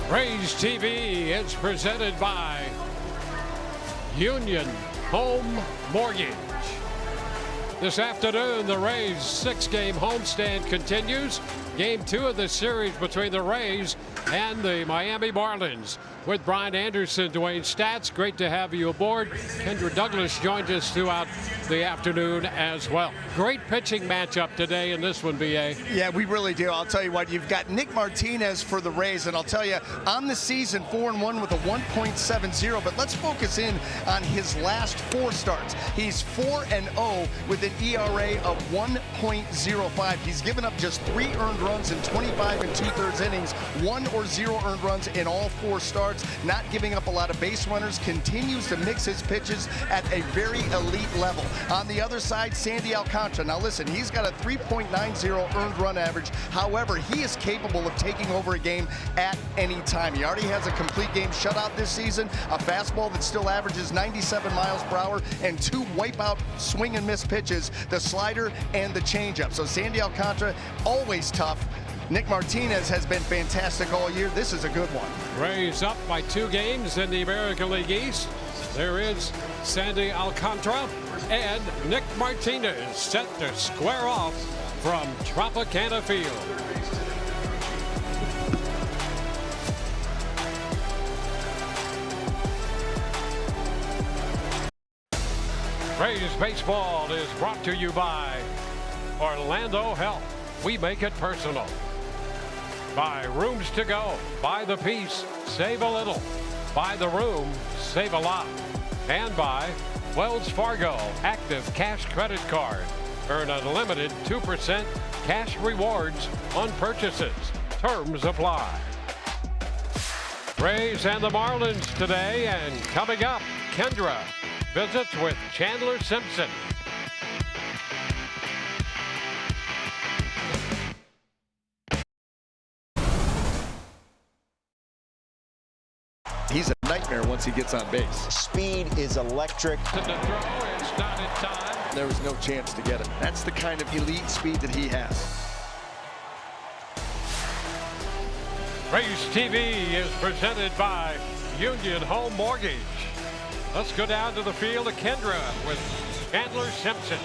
Rays TV is presented by Union Home Mortgage. This afternoon, the Rays' 6-game homestand continues. Game 2 of the series between the Rays and the Miami Marlins. With Brian Anderson, Dwayne Stats, great to have you aboard. Kendra Douglas joined us throughout the afternoon as well. Great pitching matchup today in this one, B.A. Yeah, we really do. I'll tell you what, you've got Nick Martinez for the Rays, and I'll tell you, on the season, 4-1 with a 1.70, but let's focus in on his last 4 starts. He's 4-0 with an ERA of 1.05. He's given up just 3 earned runs in 25 2/3 innings, 1 or 0 earned runs in all 4 starts, not giving up a lot of base runners, continues to mix his pitches at a very elite level. On the other side, Sandy Alcantara. Now listen, he's got a 3.90 earned run average. However, he is capable of taking over a game at any time. He already has a complete game shutout this season, a fastball that still averages 97 miles per hour, and 2 wipeout swing and miss pitches, the slider and the changeup. So Sandy Alcantara, always tough. Nick Martinez has been fantastic all year. This is a good one. Rays up by 2 games in the American League East. There is Sandy Alcantara and Nick Martinez set to square off from Tropicana Field. Rays baseball is brought to you by Orlando Health. We make it personal. By Rooms to Go. Buy the piece, save a little. Buy the room, save a lot. And by Wells Fargo Active Cash Credit Card. Earn unlimited 2% cash rewards on purchases. Terms apply. Rays and the Marlins today, and coming up, Kendra visits with Chandler Simpson. He's a nightmare once he gets on base. Speed is electric. To the throw, it's not in time. There was no chance to get it. That's the kind of elite speed that he has. Rays TV is presented by Union Home Mortgage. Let's go down to the field of Kendra with Chandler Simpson.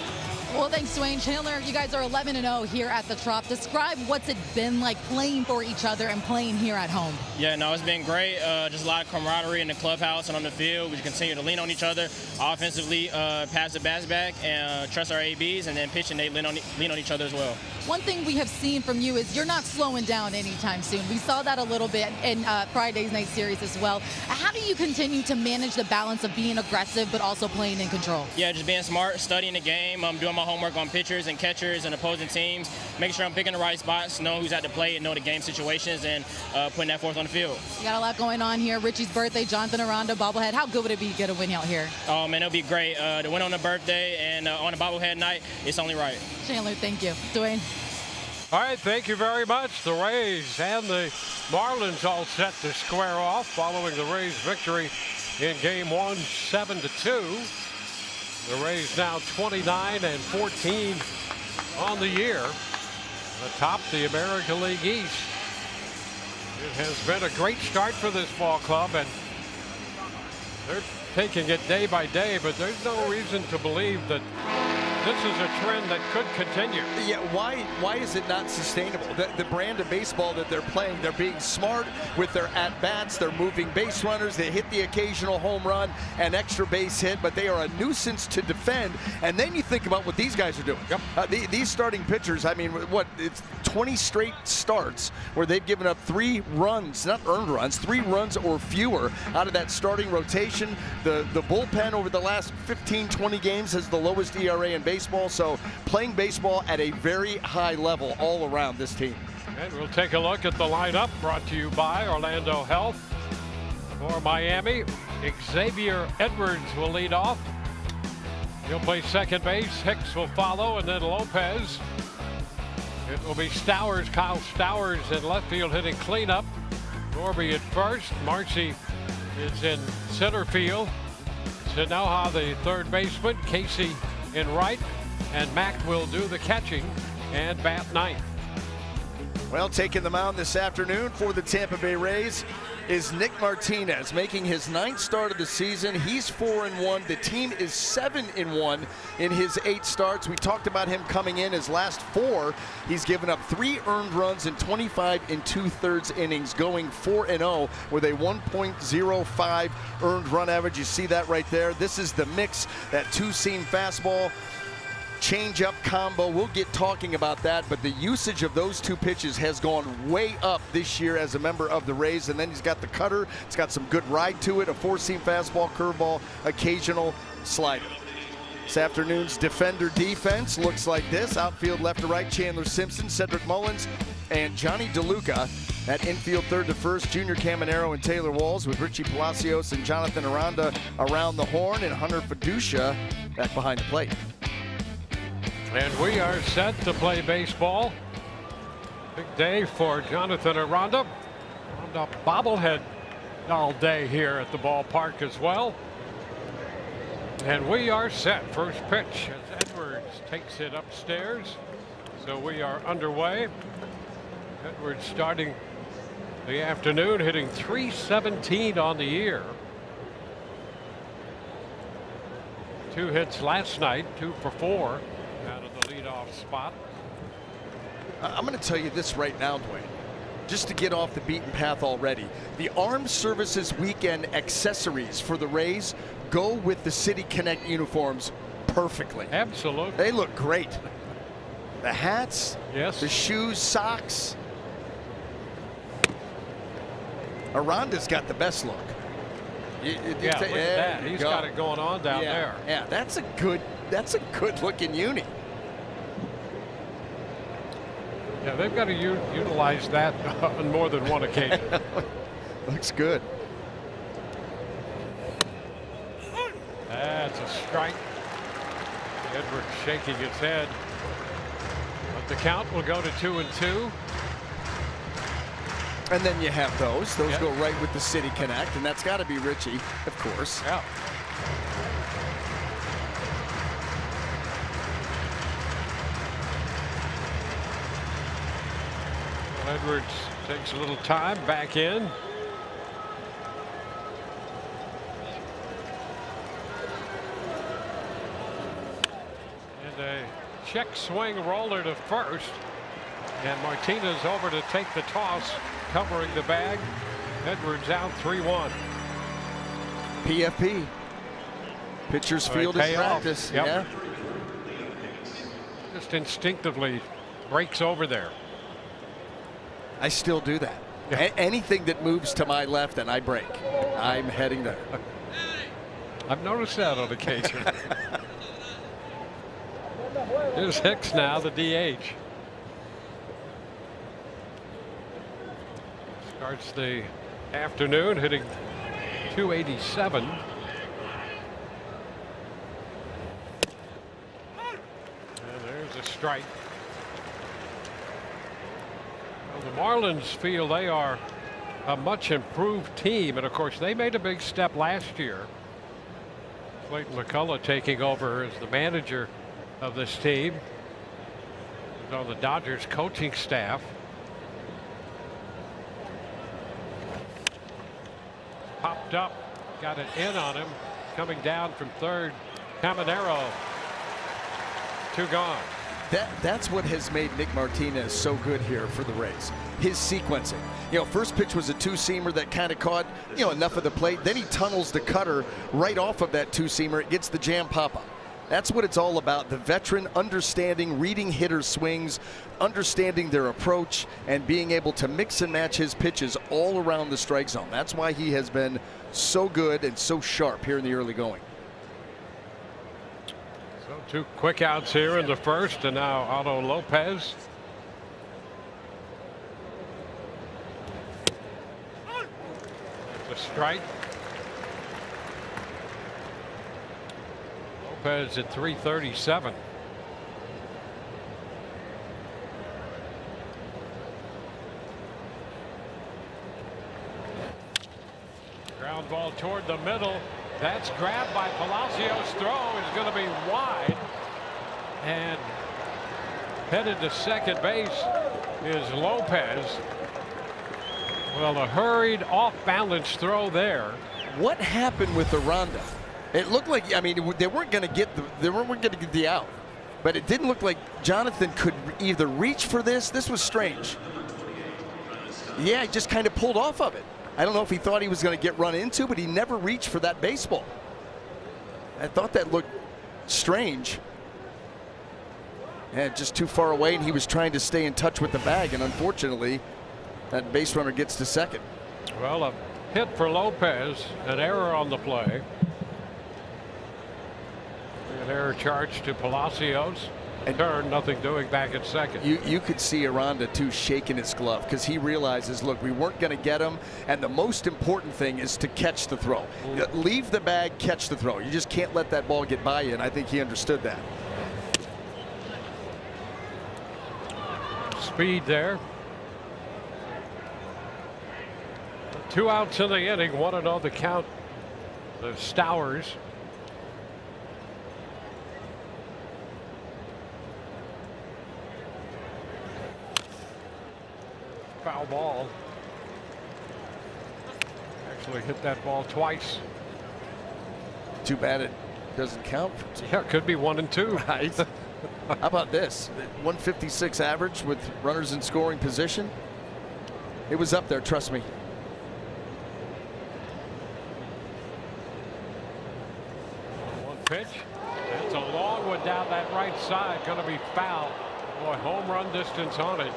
Well, thanks, Dwayne. Chandler, you guys are 11-0 here at the Trop. Describe what's it been like playing for each other and playing here at home. Yeah, no, it's been great. Just a lot of camaraderie in the clubhouse and on the field. We continue to lean on each other. Offensively, pass the bats back and trust our ABs, and then pitching, they lean on each other as well. One thing we have seen from you is you're not slowing down anytime soon. We saw that a little bit in Friday's night series as well. How do you continue to manage the balance of being aggressive but also playing in control? Yeah, just being smart, studying the game, doing my homework on pitchers and catchers and opposing teams, making sure I'm picking the right spots, know who's at the plate and know the game situations, and putting that forth on the field. You got a lot going on here. Richie's birthday, Jonathan Aranda, bobblehead. How good would it be to get a win out here? Oh, man, it'll be great. To win on the birthday and on the bobblehead night, it's only right. Chandler, thank you. Dwayne. All right, thank you very much. The Rays and the Marlins all set to square off following the Rays' victory in Game 1, 7-2. The Rays now 29-14 on the year, atop the American League East. It has been a great start for this ball club, and they're taking it day by day, but there's no reason to believe that this is a trend that could continue. Yeah, why is it not sustainable? The brand of baseball that they're playing, they're being smart with their at-bats, they're moving base runners, they hit the occasional home run, an extra base hit, but they are a nuisance to defend. And then you think about what these guys are doing. Yep. These starting pitchers, I mean, it's 20 straight starts where they've given up 3 runs, not earned runs, 3 runs or fewer out of that starting rotation. The bullpen over the last 15, 20 games has the lowest ERA in baseball, so playing baseball at a very high level all around this team. And we'll take a look at the lineup brought to you by Orlando Health. For Miami, Xavier Edwards will lead off. He'll play second base. Hicks will follow, and then Lopez. It will be Stowers, Kyle Stowers in left field hitting cleanup. Norby at first. Marcy is in center field. Sanoha, the third baseman. Casey in right. And Mack will do the catching and bat ninth. Well, taking the mound this afternoon for the Tampa Bay Rays, is Nick Martinez, making his 9th start of the season. He's 4-1. The team is 7-1 in his 8 starts. We talked about him coming in his last 4. He's given up 3 earned runs in 25 2/3 innings, going 4-0 with a 1.05 earned run average. You see that right there. This is the mix, that 2-seam fastball, change-up combo. We'll get talking about that, but the usage of those 2 pitches has gone way up this year as a member of the Rays. And then he's got the cutter. It's got some good ride to it, a 4-seam fastball, curveball, occasional slider. This afternoon's defender defense looks like this. Outfield left to right, Chandler Simpson, Cedric Mullins, and Johnny DeLuca. At infield third to first, Junior Caminero and Taylor Walls, with Richie Palacios and Jonathan Aranda around the horn, and Hunter Fiducia back behind the plate. And we are set to play baseball. Big day for Jonathan Aranda. On a bobblehead all day here at the ballpark as well. And we are set. First pitch as Edwards takes it upstairs. So we are underway. Edwards starting the afternoon, hitting .317 on the year. 2 hits last night, 2 for 4 out of the leadoff spot. I'm going to tell you this right now, Dwayne, just to get off the beaten path already. The Armed Services Weekend accessories for the Rays go with the City Connect uniforms perfectly. Absolutely. They look great. The hats, yes, the shoes, socks. Aranda's got the best look. Yeah, look at that. He's got it going on down there. Yeah, that's a good looking uni. Yeah, they've got to utilize that on more than one occasion. Looks good. That's a strike. Edwards shaking his head. But the count will go to 2-2. And then you have those. Those yep. go right with the City Connect, and that's got to be Richie, of course. Yeah. Well, Edwards takes a little time back in. And a check swing roller to first. And Martinez over to take the toss, covering the bag. Edwards out 3-1. PFP. Pitcher's field in practice. Yep. Yeah. Just instinctively breaks over there. I still do that. Yeah. Anything that moves to my left and I break, I'm heading there. I've noticed that on occasion. Here's Hicks now, the DH. Starts the afternoon hitting .287. And there's a strike. Well, the Marlins feel they are a much improved team, and of course they made a big step last year. Clayton McCullough taking over as the manager of this team. He's on the Dodgers coaching staff. Popped up, got it in on him. Coming down from third, Caminero. 2 gone. That's what has made Nick Martinez so good here for the Rays. His sequencing. You know, first pitch was a 2-seamer that kind of caught, enough of the plate. Then he tunnels the cutter right off of that 2-seamer. It gets the jam pop-up. That's what it's all about. The veteran understanding, reading hitters' swings, understanding their approach, and being able to mix and match his pitches all around the strike zone. That's why he has been so good and so sharp here in the early going. So 2 quick outs here in the first, and now Otto Lopez. It's a strike. Lopez at .337. Ground ball toward the middle. That's grabbed by Palacios. Throw is going to be wide. And headed to second base is Lopez. Well, a hurried off-balance throw there. What happened with Aranda? It looked like, I mean, they weren't going to get the out, but it didn't look like Jonathan could either reach for this. This was strange. Yeah, he just kind of pulled off of it. I don't know if he thought he was going to get run into, but he never reached for that baseball. I thought that looked strange. Yeah, just too far away, and he was trying to stay in touch with the bag, and unfortunately, that base runner gets to second. Well, a hit for Lopez, an error on the play. An error charged to Palacios. And turn, nothing doing back at second. You could see Aranda too shaking his glove because he realizes, look, we weren't going to get him, and the most important thing is to catch the throw. Leave the bag, catch the throw. You just can't let that ball get by you, and I think he understood that. Speed there. 2 outs in the inning, 1-0 the count. The Stowers. Foul ball. Actually hit that ball twice. Too bad it doesn't count. Yeah, it could be 1 and 2. Right. How about this? 156 average with runners in scoring position. It was up there, trust me. One pitch. That's a long one down that right side. Going to be foul. Boy, home run distance on it.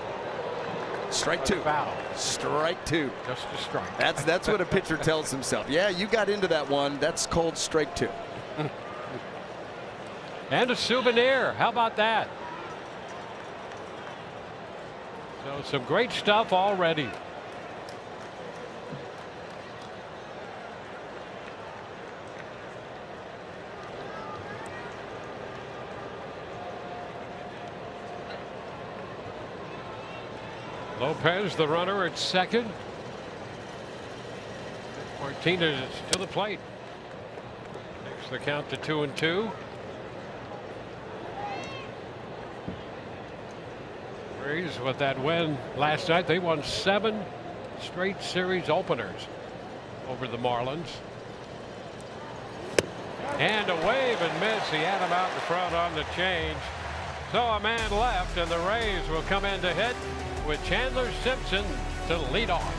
Strike two. Foul. Strike two. Just a strike. That's what a pitcher tells himself. Yeah, you got into that one. That's called strike two. And a souvenir. How about that? So some great stuff already. Lopez, the runner at second. Martinez to the plate. Takes the count to 2-2. Rays with that win last night. They won 7 straight series openers over the Marlins. And a wave and miss. He had him out in front on the change. So a man left, and the Rays will come in to hit with Chandler Simpson to lead off.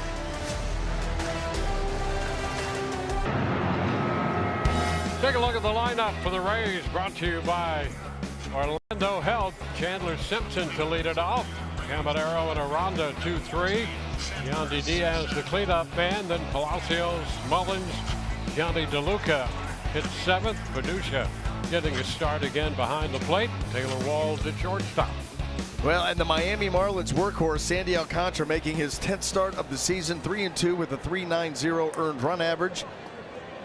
Take a look at the lineup for the Rays, brought to you by Orlando Health. Chandler Simpson to lead it off. Caminero and Aranda 2-3. Yandy Diaz the cleanup man. Then Palacios, Mullins, Johnny DeLuca hits 7th. Venusia getting a start again behind the plate. Taylor Walls at shortstop. Well, and the Miami Marlins workhorse Sandy Alcantara making his 10th start of the season, 3-2 with a 3.90 earned run average.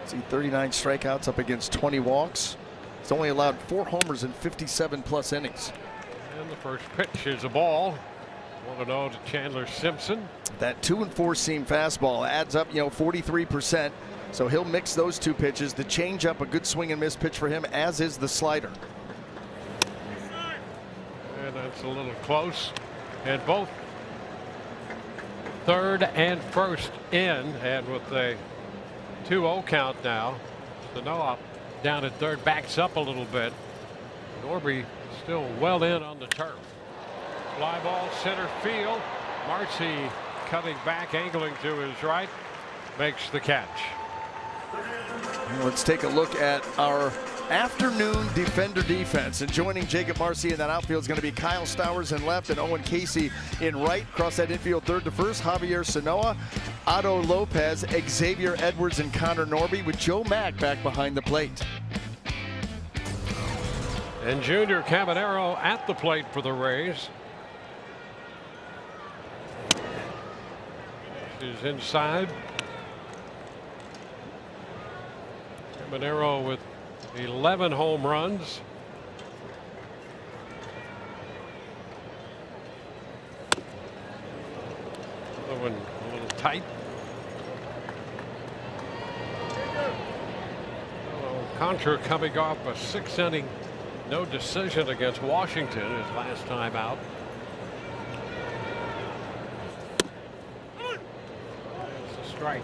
See 39 strikeouts up against 20 walks. He's only allowed 4 homers in 57 plus innings. And the first pitch is a ball. 1-0 to Chandler Simpson. That 2-4 seam fastball adds up, 43%. So he'll mix those 2 pitches. The changeup, a good swing and miss pitch for him, as is the slider. And that's a little close. And both third and first in, and with a 2-0 count now. Sanoa down at third, backs up a little bit. Norby still well in on the turf. Fly ball center field. Marcy cutting back, angling to his right, makes the catch. Let's take a look at our afternoon defender defense. And joining Jacob Marcy in that outfield is going to be Kyle Stowers in left and Owen Casey in right. Across that infield, third to first, Javier Sanoa, Otto Lopez, Xavier Edwards, and Connor Norby, with Joe Mack back behind the plate. And Junior Caminero at the plate for the Rays. This is inside. Caminero with 11 home runs. Another one a little tight. Contra coming off a 6-inning no decision against Washington his last time out. strike.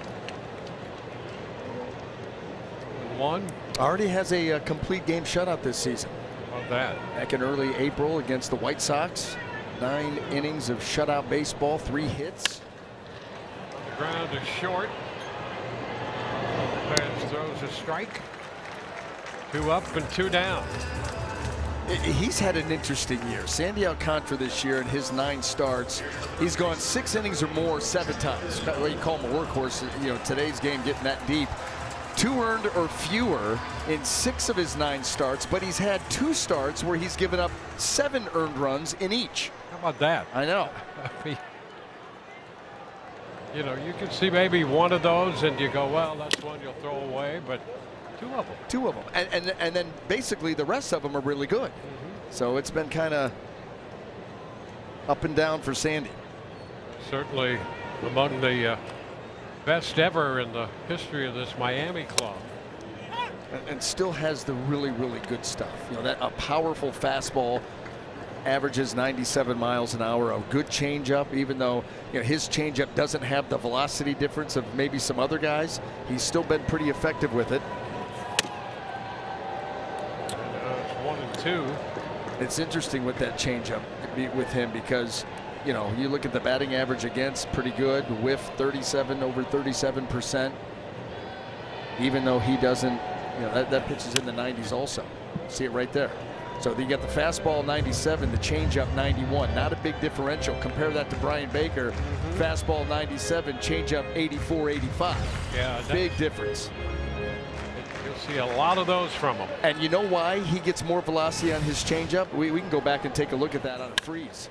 1. Already has a complete game shutout this season. How about that? Back in early April against the White Sox. 9 innings of shutout baseball, 3 hits. On the ground is short. Lopez throws a strike. 2 up and 2 down. He's had an interesting year. Sandy Alcantara this year in his 9 starts, he's gone 6 innings or more 7 times. Well, you call him a workhorse, you know, today's game getting that deep. 2 earned or fewer in 6 of his 9 starts, but he's had 2 starts where he's given up 7 earned runs in each. How about that? I know. I mean, you know, you can see maybe one of those and you go, well, that's one you'll throw away, but 2 of them. 2 of them. And then basically the rest of them are really good. So it's been kind of up and down for Sandy. Certainly among the best ever in the history of this Miami club. And still has the really, really good stuff. You know, that a powerful fastball, averages 97 miles an hour, a good changeup, even though, you know, his changeup doesn't have the velocity difference of maybe some other guys. He's still been pretty effective with it. It's 1 and 2. It's interesting with that changeup with him because, you know, you look at the batting average against, pretty good. Whiff 37, over 37%. Even though he doesn't, you know, that pitch is in the 90s also. See it right there. So you got the fastball 97, the changeup 91. Not a big differential. Compare that to Brian Baker. Fastball 97, changeup 84, 85. Yeah, big difference. You'll see a lot of those from him. And you know why he gets more velocity on his changeup? We can go back and take a look at that on a freeze.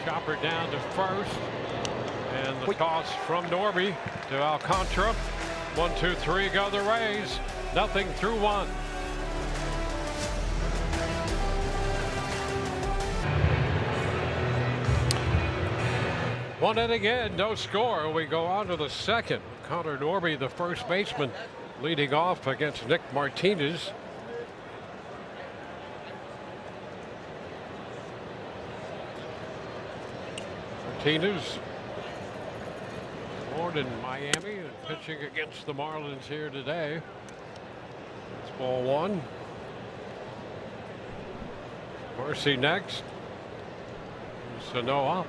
Chopper down to first. And the toss from Norby to Alcantara. 1, 2, 3 go the Rays. Nothing through 1. One inning in, no score. We go on to the second. Connor Norby, the first baseman, leading off against Nick Martinez. Martinez, born in Miami and pitching against the Marlins here today. It's ball 1. Mercy next. Sanoa.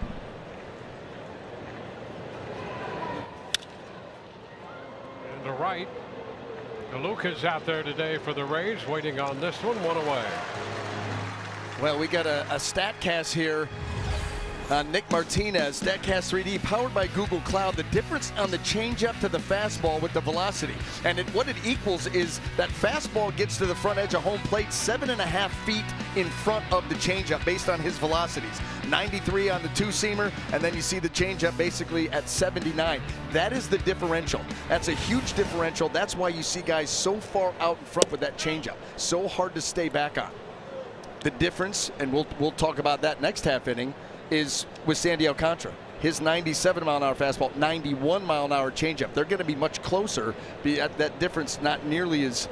And to right. DeLuca's out there today for the Rays, waiting on this one, 1 away. Well, we got a StatCast here on Nick Martinez. StatCast 3D powered by Google Cloud. The difference on the changeup to the fastball with the velocity. And what it equals is that fastball gets to the front edge of home plate 7.5 feet in front of the changeup based on his velocities. 93 on the 2-seamer, and then you see the changeup basically at 79. That is the differential. That's a huge differential. That's why you see guys so far out in front with that changeup. So hard to stay back on. The difference, and we'll talk about that next half inning, is with Sandy Alcantara. His 97 mile an hour fastball, 91 mile an hour changeup. They're going to be much closer. That difference not nearly as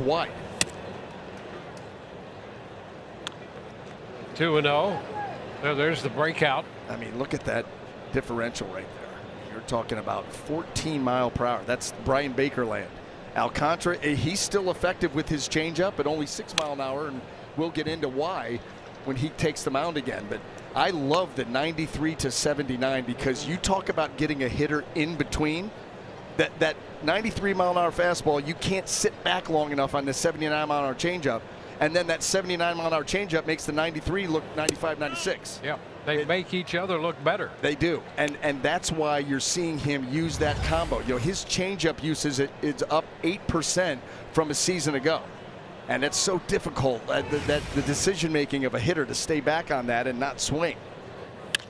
wide. 2-0. There's the breakout. I mean, look at that differential right there. You're talking about 14 mile per hour. That's Brian Baker land. Alcantara, he's still effective with his changeup at only 6 mile an hour, and we'll get into why when he takes the mound again. But I love the 93 to 79 because you talk about getting a hitter in between. That 93 mile an hour fastball, you can't sit back long enough on the 79 mile an hour changeup. And then that 79 mile an hour changeup makes the 93 look 95, 96. Yeah, they make each other look better. They do, and that's why you're seeing him use that combo. You know, his changeup usage is up 8% from a season ago, and it's so difficult that the decision making of a hitter to stay back on that and not swing.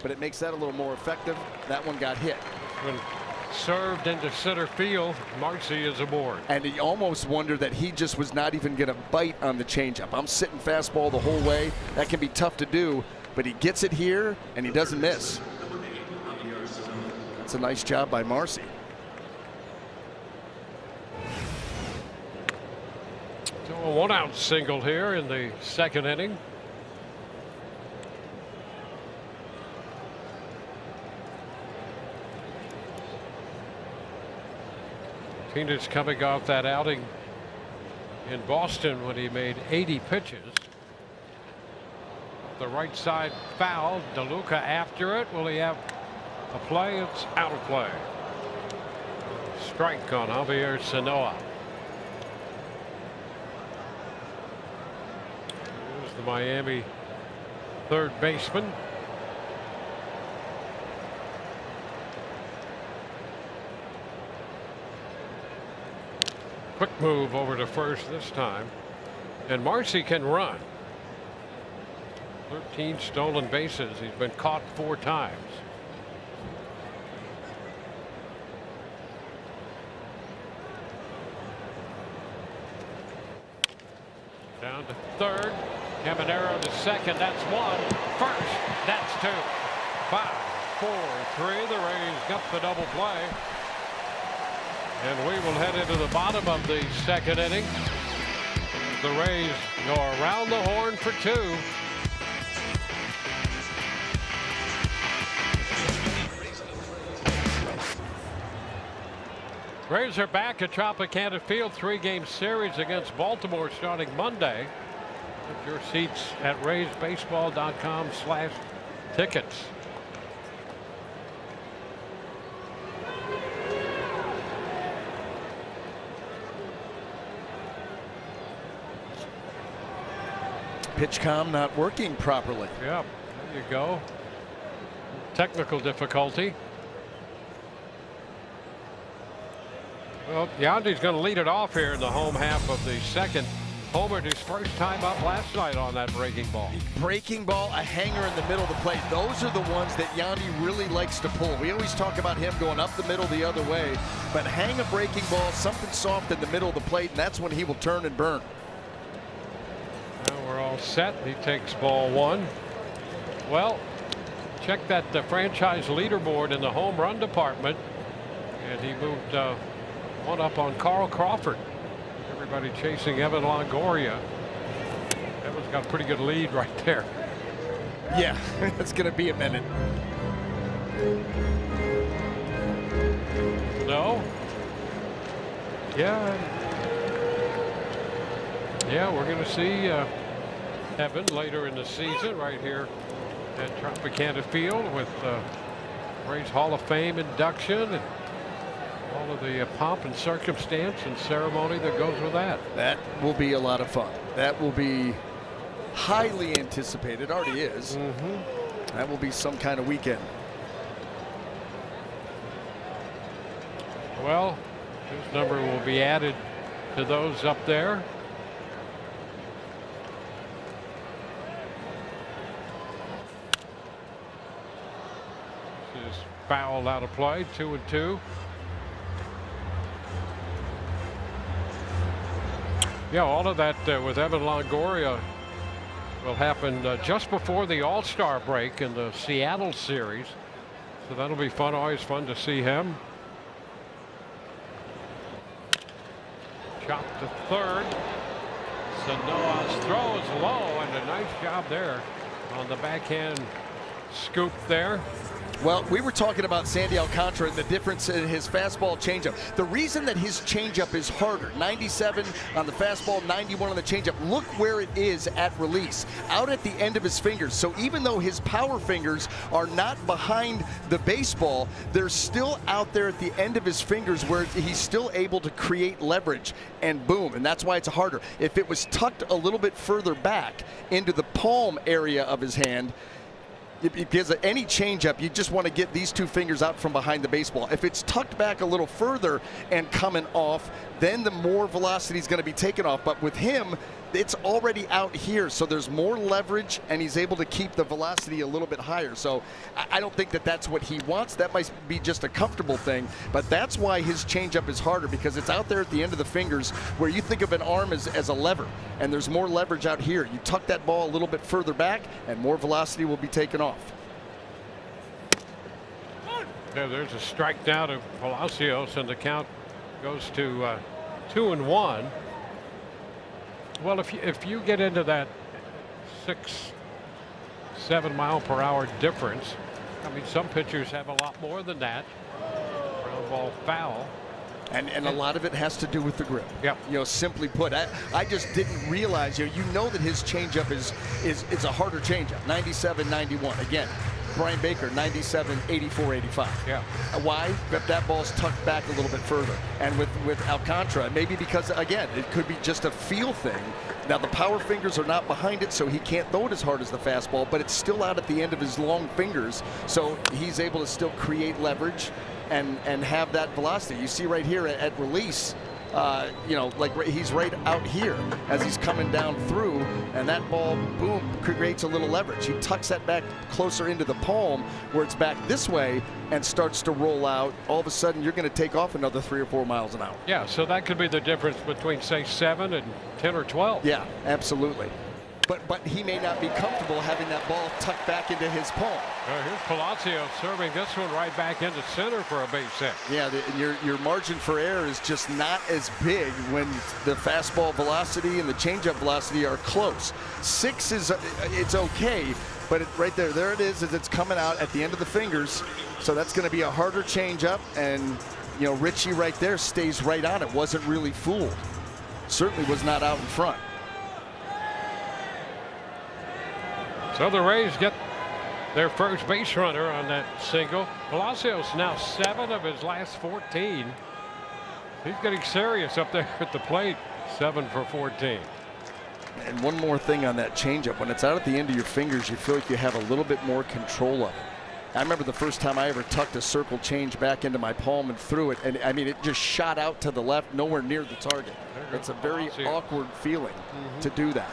But it makes that a little more effective. That one got hit. When served into center field, Marcy is aboard. And you almost wonder that he just was not even going to bite on the changeup. I'm sitting fastball the whole way. That can be tough to do, but he gets it here and he doesn't miss. That's a nice job by Marcy. So a 1-out single here in the second inning. Martinez coming off that outing in Boston when he made 80 pitches. The right side foul. DeLuca after it. Will he have a play? It's out of play. Strike on Javier Sanoa. Here's the Miami third baseman. Quick move over to first this time. And Marcy can run. 13 stolen bases. He's been caught 4 times. Down to third. Caminero to second. That's 1. First. That's 2. 5, 4, 3. The Rays got the double play. And we will head into the bottom of the second inning. The Rays go around the horn for 2. Rays are back at Tropicana Field. 3-game series against Baltimore starting Monday. Get your seats at RaysBaseball.com/tickets. PitchCom not working properly. Yeah, there you go. Technical difficulty. Well, Yandy's going to lead it off here in the home half of the second. Homered his first time up last night on that breaking ball. Breaking ball, a hanger in the middle of the plate. Those are the ones that Yandy really likes to pull. We always talk about him going up the middle the other way, but hang a breaking ball, something soft in the middle of the plate, and that's when he will turn and burn. Now we're all set. He takes ball 1. Well, check that franchise leaderboard in the home run department, and he moved 1 up on Carl Crawford. Everybody chasing Evan Longoria. Evan's got a pretty good lead right there. Yeah, it's going to be a minute. No. Yeah. Yeah, we're going to see Evan later in the season right here at Tropicana Field with Rays Hall of Fame induction and all of the pomp and circumstance and ceremony that goes with that. That will be a lot of fun. That will be highly anticipated. Already is. That will be some kind of weekend. Well, his number will be added to those up there. This is fouled out of play. 2-2. Yeah, all of that with Evan Longoria will happen just before the All-Star break in the Seattle series. So that'll be fun. Always fun to see him. Chop to third. Sanoa's throw is low, and a nice job there on the backhand scoop there. Well, we were talking about Sandy Alcantara and the difference in his fastball changeup. The reason that his changeup is harder, 97 on the fastball, 91 on the changeup. Look where it is at release, out at the end of his fingers. So even though his power fingers are not behind the baseball, they're still out there at the end of his fingers where he's still able to create leverage, and boom, and that's why it's harder. If it was tucked a little bit further back into the palm area of his hand, because of any changeup, you just want to get these 2 fingers out from behind the baseball. If it's tucked back a little further and coming off, then the more velocity is going to be taken off. But with him, it's already out here, so there's more leverage, and he's able to keep the velocity a little bit higher. So I don't think that that's what he wants. That might be just a comfortable thing, but that's why his changeup is harder, because it's out there at the end of the fingers where you think of an arm as a lever, and there's more leverage out here. You tuck that ball a little bit further back, and more velocity will be taken off. Yeah, there's a strike now to Palacios, and the count goes to 2-1. Well, if you get into that 6-7 mile per hour difference, I mean, some pitchers have a lot more than that. Ground ball foul. And a lot of it has to do with the grip. Yep. You know, simply put, I just didn't realize, you know that his changeup is it's a harder changeup. 97, 91. Again, Brian Baker, 97, 84, 85. Yeah. Why? That ball's tucked back a little bit further. And with Alcantara, maybe because, again, it could be just a feel thing. Now, the power fingers are not behind it, so he can't throw it as hard as the fastball, but it's still out at the end of his long fingers, so he's able to still create leverage and have that velocity. You see right here at release, you know, like he's right out here as he's coming down through, and that ball, boom, creates a little leverage. He tucks that back closer into the palm where it's back this way and starts to roll out. All of a sudden, you're going to take off another 3 or 4 miles an hour. Yeah, so that could be the difference between, say, 7 and 10 or 12. Yeah, absolutely. But he may not be comfortable having that ball tucked back into his palm. Here's Palacio serving this one right back into center for a base hit. Yeah, your margin for error is just not as big when the fastball velocity and the changeup velocity are close. 6 is it's okay, but right there it is as it's coming out at the end of the fingers. So that's going to be a harder changeup, and you know Richie right there stays right on it. Wasn't really fooled. Certainly was not out in front. So the Rays get their first base runner on that single. Palacios now 7 of his last 14. He's getting serious up there at the plate. 7 for 14. And one more thing on that changeup. When it's out at the end of your fingers, you feel like you have a little bit more control of it. I remember the first time I ever tucked a circle change back into my palm and threw it, and I mean it just shot out to the left, nowhere near the target. It's a very awkward feeling to do that.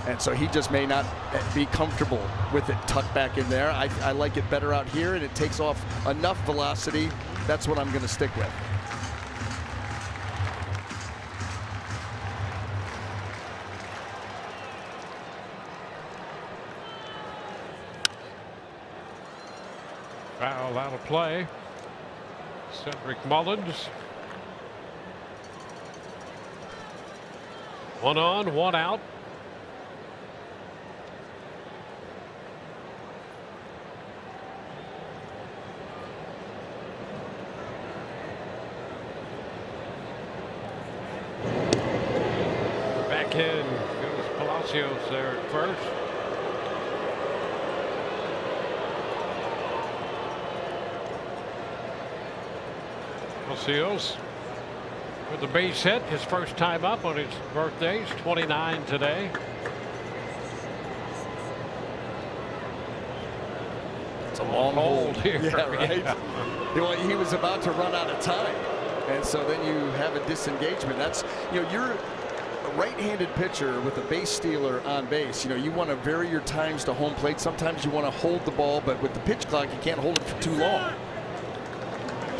And so he just may not be comfortable with it tucked back in there. I like it better out here, and it takes off enough velocity. That's what I'm going to stick with. Foul out of play. Cedric Mullins. 1 on, 1 out. Back in goes Palacios there at first. Palacios with the base hit, his first time up on his birthday. He's 29 today. It's a long hold here. Yeah, right. Yeah. He was about to run out of time, and so then you have a disengagement. That's, you know, you're a right-handed pitcher with a base stealer on base. You know, you want to vary your times to home plate. Sometimes you want to hold the ball, but with the pitch clock, you can't hold it for too long.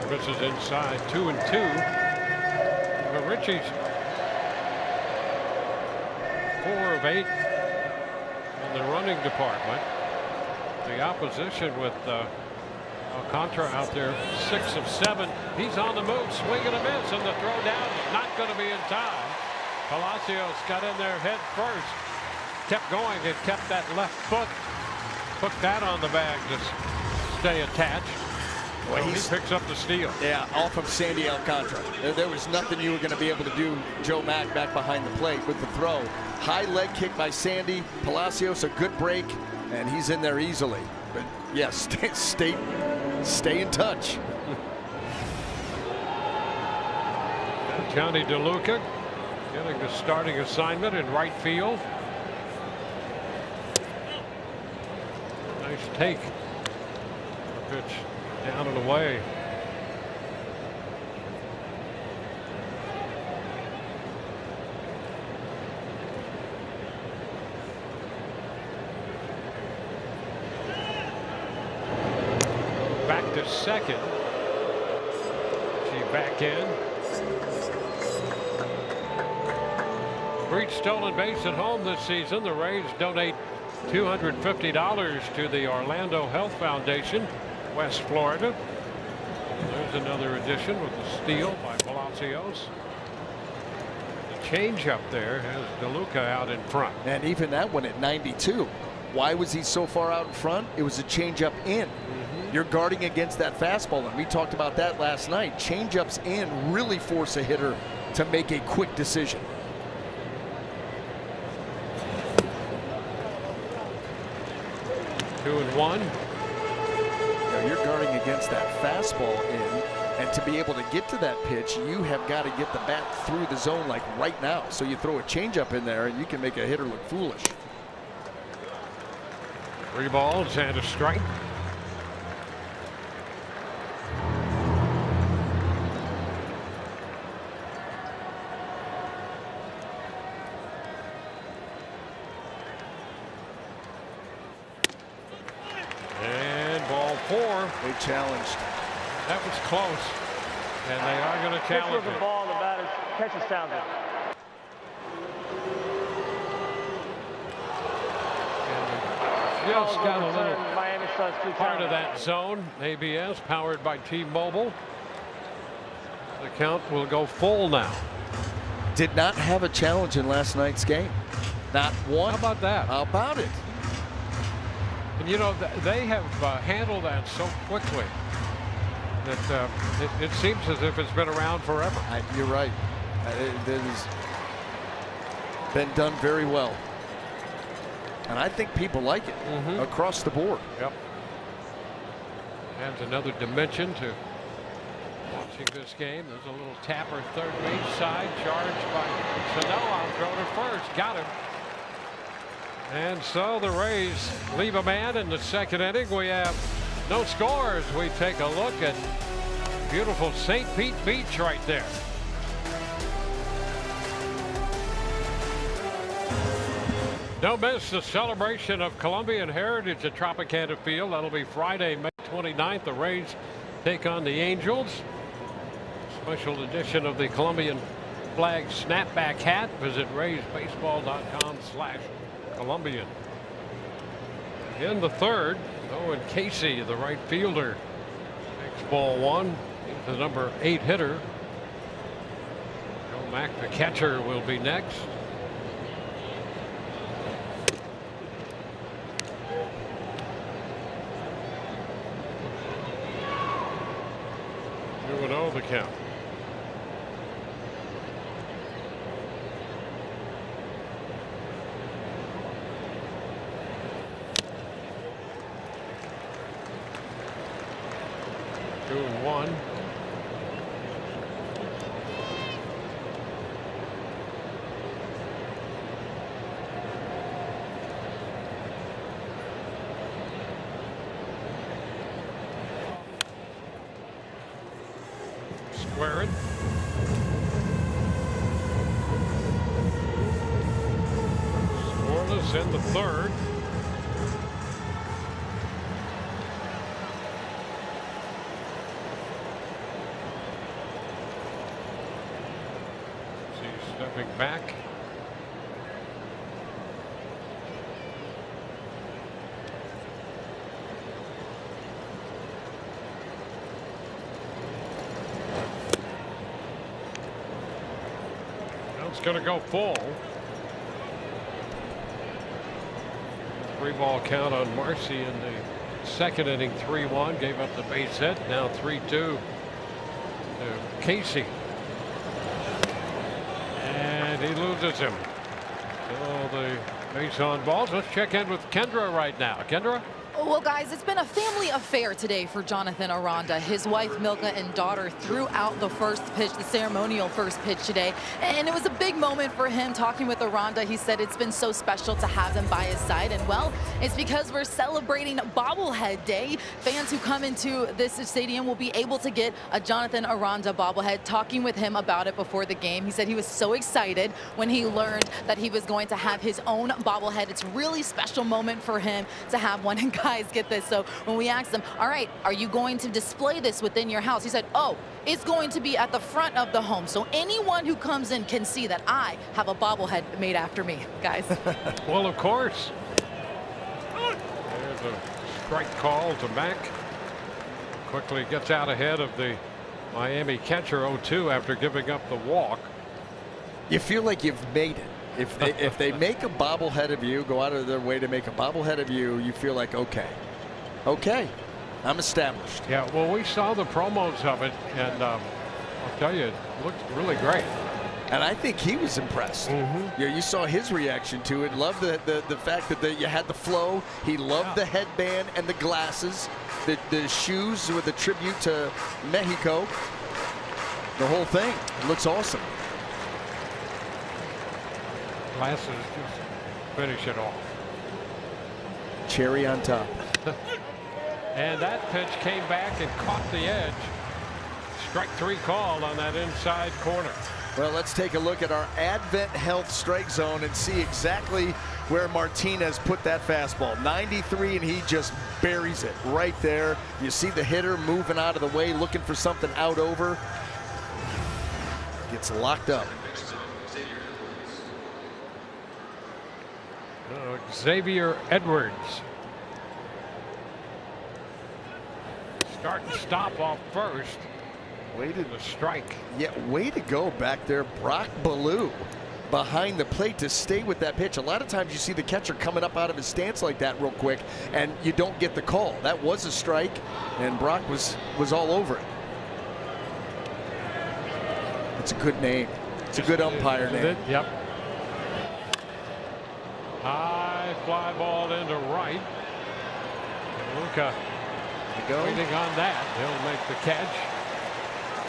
Misses inside, 2-2. But Richie's 4 of 8 in the running department. The opposition with Alcantara out there, 6 of 7. He's on the move, swing and a miss, and the throw down is not going to be in time. Palacios got in there head first, kept going and kept that left foot, put that on the bag to stay attached. Well, he picks up the steal. Yeah, off of Sandy Alcantara. There was nothing you were going to be able to do, Joe Mack, back behind the plate with the throw. High leg kick by Sandy. Palacios, a good break, and he's in there easily. But yes, stay in touch. Johnny DeLuca getting the starting assignment in right field. Nice take. Pitch down and away. Back to second. She back in. For each stolen base at home this season, the Rays donate $250 to the Orlando Health Foundation, West Florida. There's another addition with the steal by Palacios. The change up there has DeLuca out in front. And even that one at 92. Why was he so far out in front? It was a changeup in. You're guarding against that fastball, and we talked about that last night. Changeups in really force a hitter to make a quick decision. Two and one. You're guarding against that fastball in, and to be able to get to that pitch, you have got to get the bat through the zone like right now. So you throw a changeup in there, and you can make a hitter look foolish. 3 balls and a strike. And ball 4. They challenged. That was close, and they are going to challenge the it. ball, the batter catches Townsend. Just got a little Miami Suns part of that zone. ABS powered by T-Mobile. The count will go full now. Did not have a challenge in last night's game. Not one. How about that? How about it? And you know, they have handled that so quickly that it seems as if it's been around forever. You're right. It has been done very well. And I think people like it across the board. Yep. Adds another dimension to watching this game. There's a little tapper third base side, charged by Sano. I'll throw to first. Got him. And so the Rays leave a man in the second inning. We have no scores. We take a look at beautiful St. Pete Beach right there. Don't miss the celebration of Colombian heritage at Tropicana Field. That'll be Friday, May 29th. The Rays take on the Angels. Special edition of the Colombian flag snapback hat. Visit raysbaseball.com/Colombian. In the third, Owen Casey, the right fielder, takes ball 1. The number 8 hitter. Joe Mack, the catcher, will be next. The count. Two and one. Squaring. Scoreless in the third. He's stepping back. It's going to go full. 3-ball count on Marcy in the second inning. 3-1, gave up the base hit. Now 3-2 to Casey, and he loses him. So the base on balls. Let's check in with Kendra right now. Kendra. Well, guys, it's been a family affair today for Jonathan Aranda. His wife, Milka, and daughter threw out the first pitch, the ceremonial first pitch today. And it was a big moment for him. Talking with Aranda, he said it's been so special to have them by his side. And, well, it's because we're celebrating Bobblehead Day. Fans who come into this stadium will be able to get a Jonathan Aranda bobblehead. Talking with him about it before the game, he said he was so excited when he learned that he was going to have his own bobblehead. It's a really special moment for him to have one. And guys, get this. So when we asked him, all right, are you going to display this within your house? He said, oh, it's going to be at the front of the home. So anyone who comes in can see that I have a bobblehead made after me, guys. Well, of course. There's a strike call to Mack. Quickly gets out ahead of the Miami catcher 0-2 after giving up the walk. You feel like you've made it. If they make a bobblehead of you, go out of their way to make a bobblehead of you, you feel like, okay, I'm established. Yeah, well, we saw the promos of it, and I'll tell you, it looked really great. And I think he was impressed. You saw his reaction to it. Loved the fact that you had the flow. He loved the headband and the glasses, the shoes with a tribute to Mexico. The whole thing looks awesome. Glasses just finish it off. Cherry on top. And that pitch came back and caught the edge. Strike 3 called on that inside corner. Well, let's take a look at our Advent Health strike zone and see exactly where Martinez put that fastball. 93, and he just buries it right there. You see the hitter moving out of the way, looking for something out over. Gets locked up. Xavier Edwards. Start and stop off first. Waited the strike. Yeah, way to go back there. Brock Ballou behind the plate to stay with that pitch. A lot of times you see the catcher coming up out of his stance like that real quick and you don't get the call. That was a strike and Brock was all over it. It's a good name. It's a good umpire name. Yep. High fly ball into right. Luka waiting on that. He'll make the catch.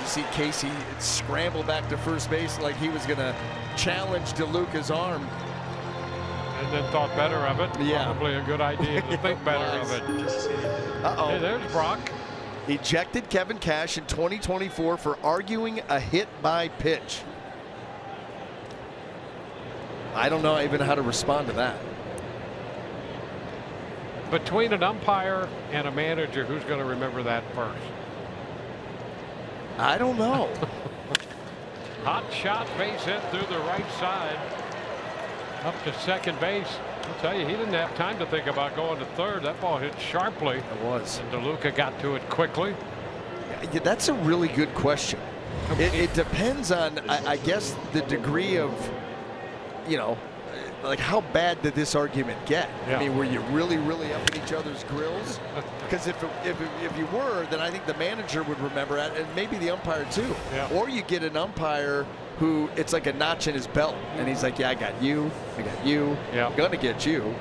You see Casey scramble back to first base like he was going to challenge DeLuca's arm. And then thought better of it. Yeah. Probably a good idea to think better of it. Uh-oh. Hey, there's Brock. Ejected Kevin Cash in 2024 for arguing a hit by pitch. I don't know even how to respond to that. Between an umpire and a manager, who's going to remember that first? I don't know. Hot shot, base hit through the right side. Up to second base. I'll tell you, he didn't have time to think about going to third. That ball hit sharply. It was. And DeLuca got to it quickly. Yeah, that's a really good question. It depends on, I guess, the degree of, like how bad did this argument get? Yeah. I mean, were you really up in each other's grills? Because if you were, then I think the manager would remember that, and maybe the umpire too. Yeah. Or you get an umpire who it's like a notch in his belt, and he's like, yeah, I got you, Yeah. I'm gonna get you.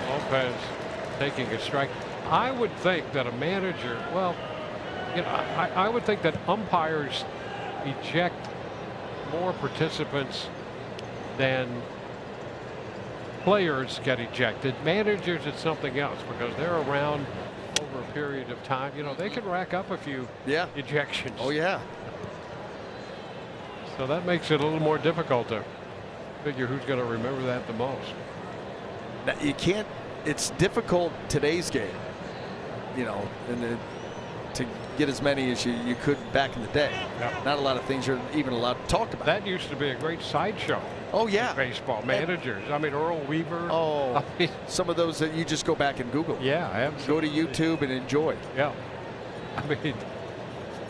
Lopez taking a strike. I would think that a manager, well, I would think that umpires eject more participants than players get ejected. Managers, it's something else because they're around over a period of time. They can rack up a few ejections. Oh yeah. So that makes it a little more difficult to figure who's going to remember that the most. Now, you can't. It's difficult today's game, to get as many as you could back in the day. Yep. Not a lot of things you're even allowed to talk about. That used to be a great sideshow. Oh yeah. Baseball managers. I mean, Earl Weaver. Oh, I mean, some of those that you just go back and Google. yeah, absolutely. Go to YouTube and enjoy. Yeah. I mean,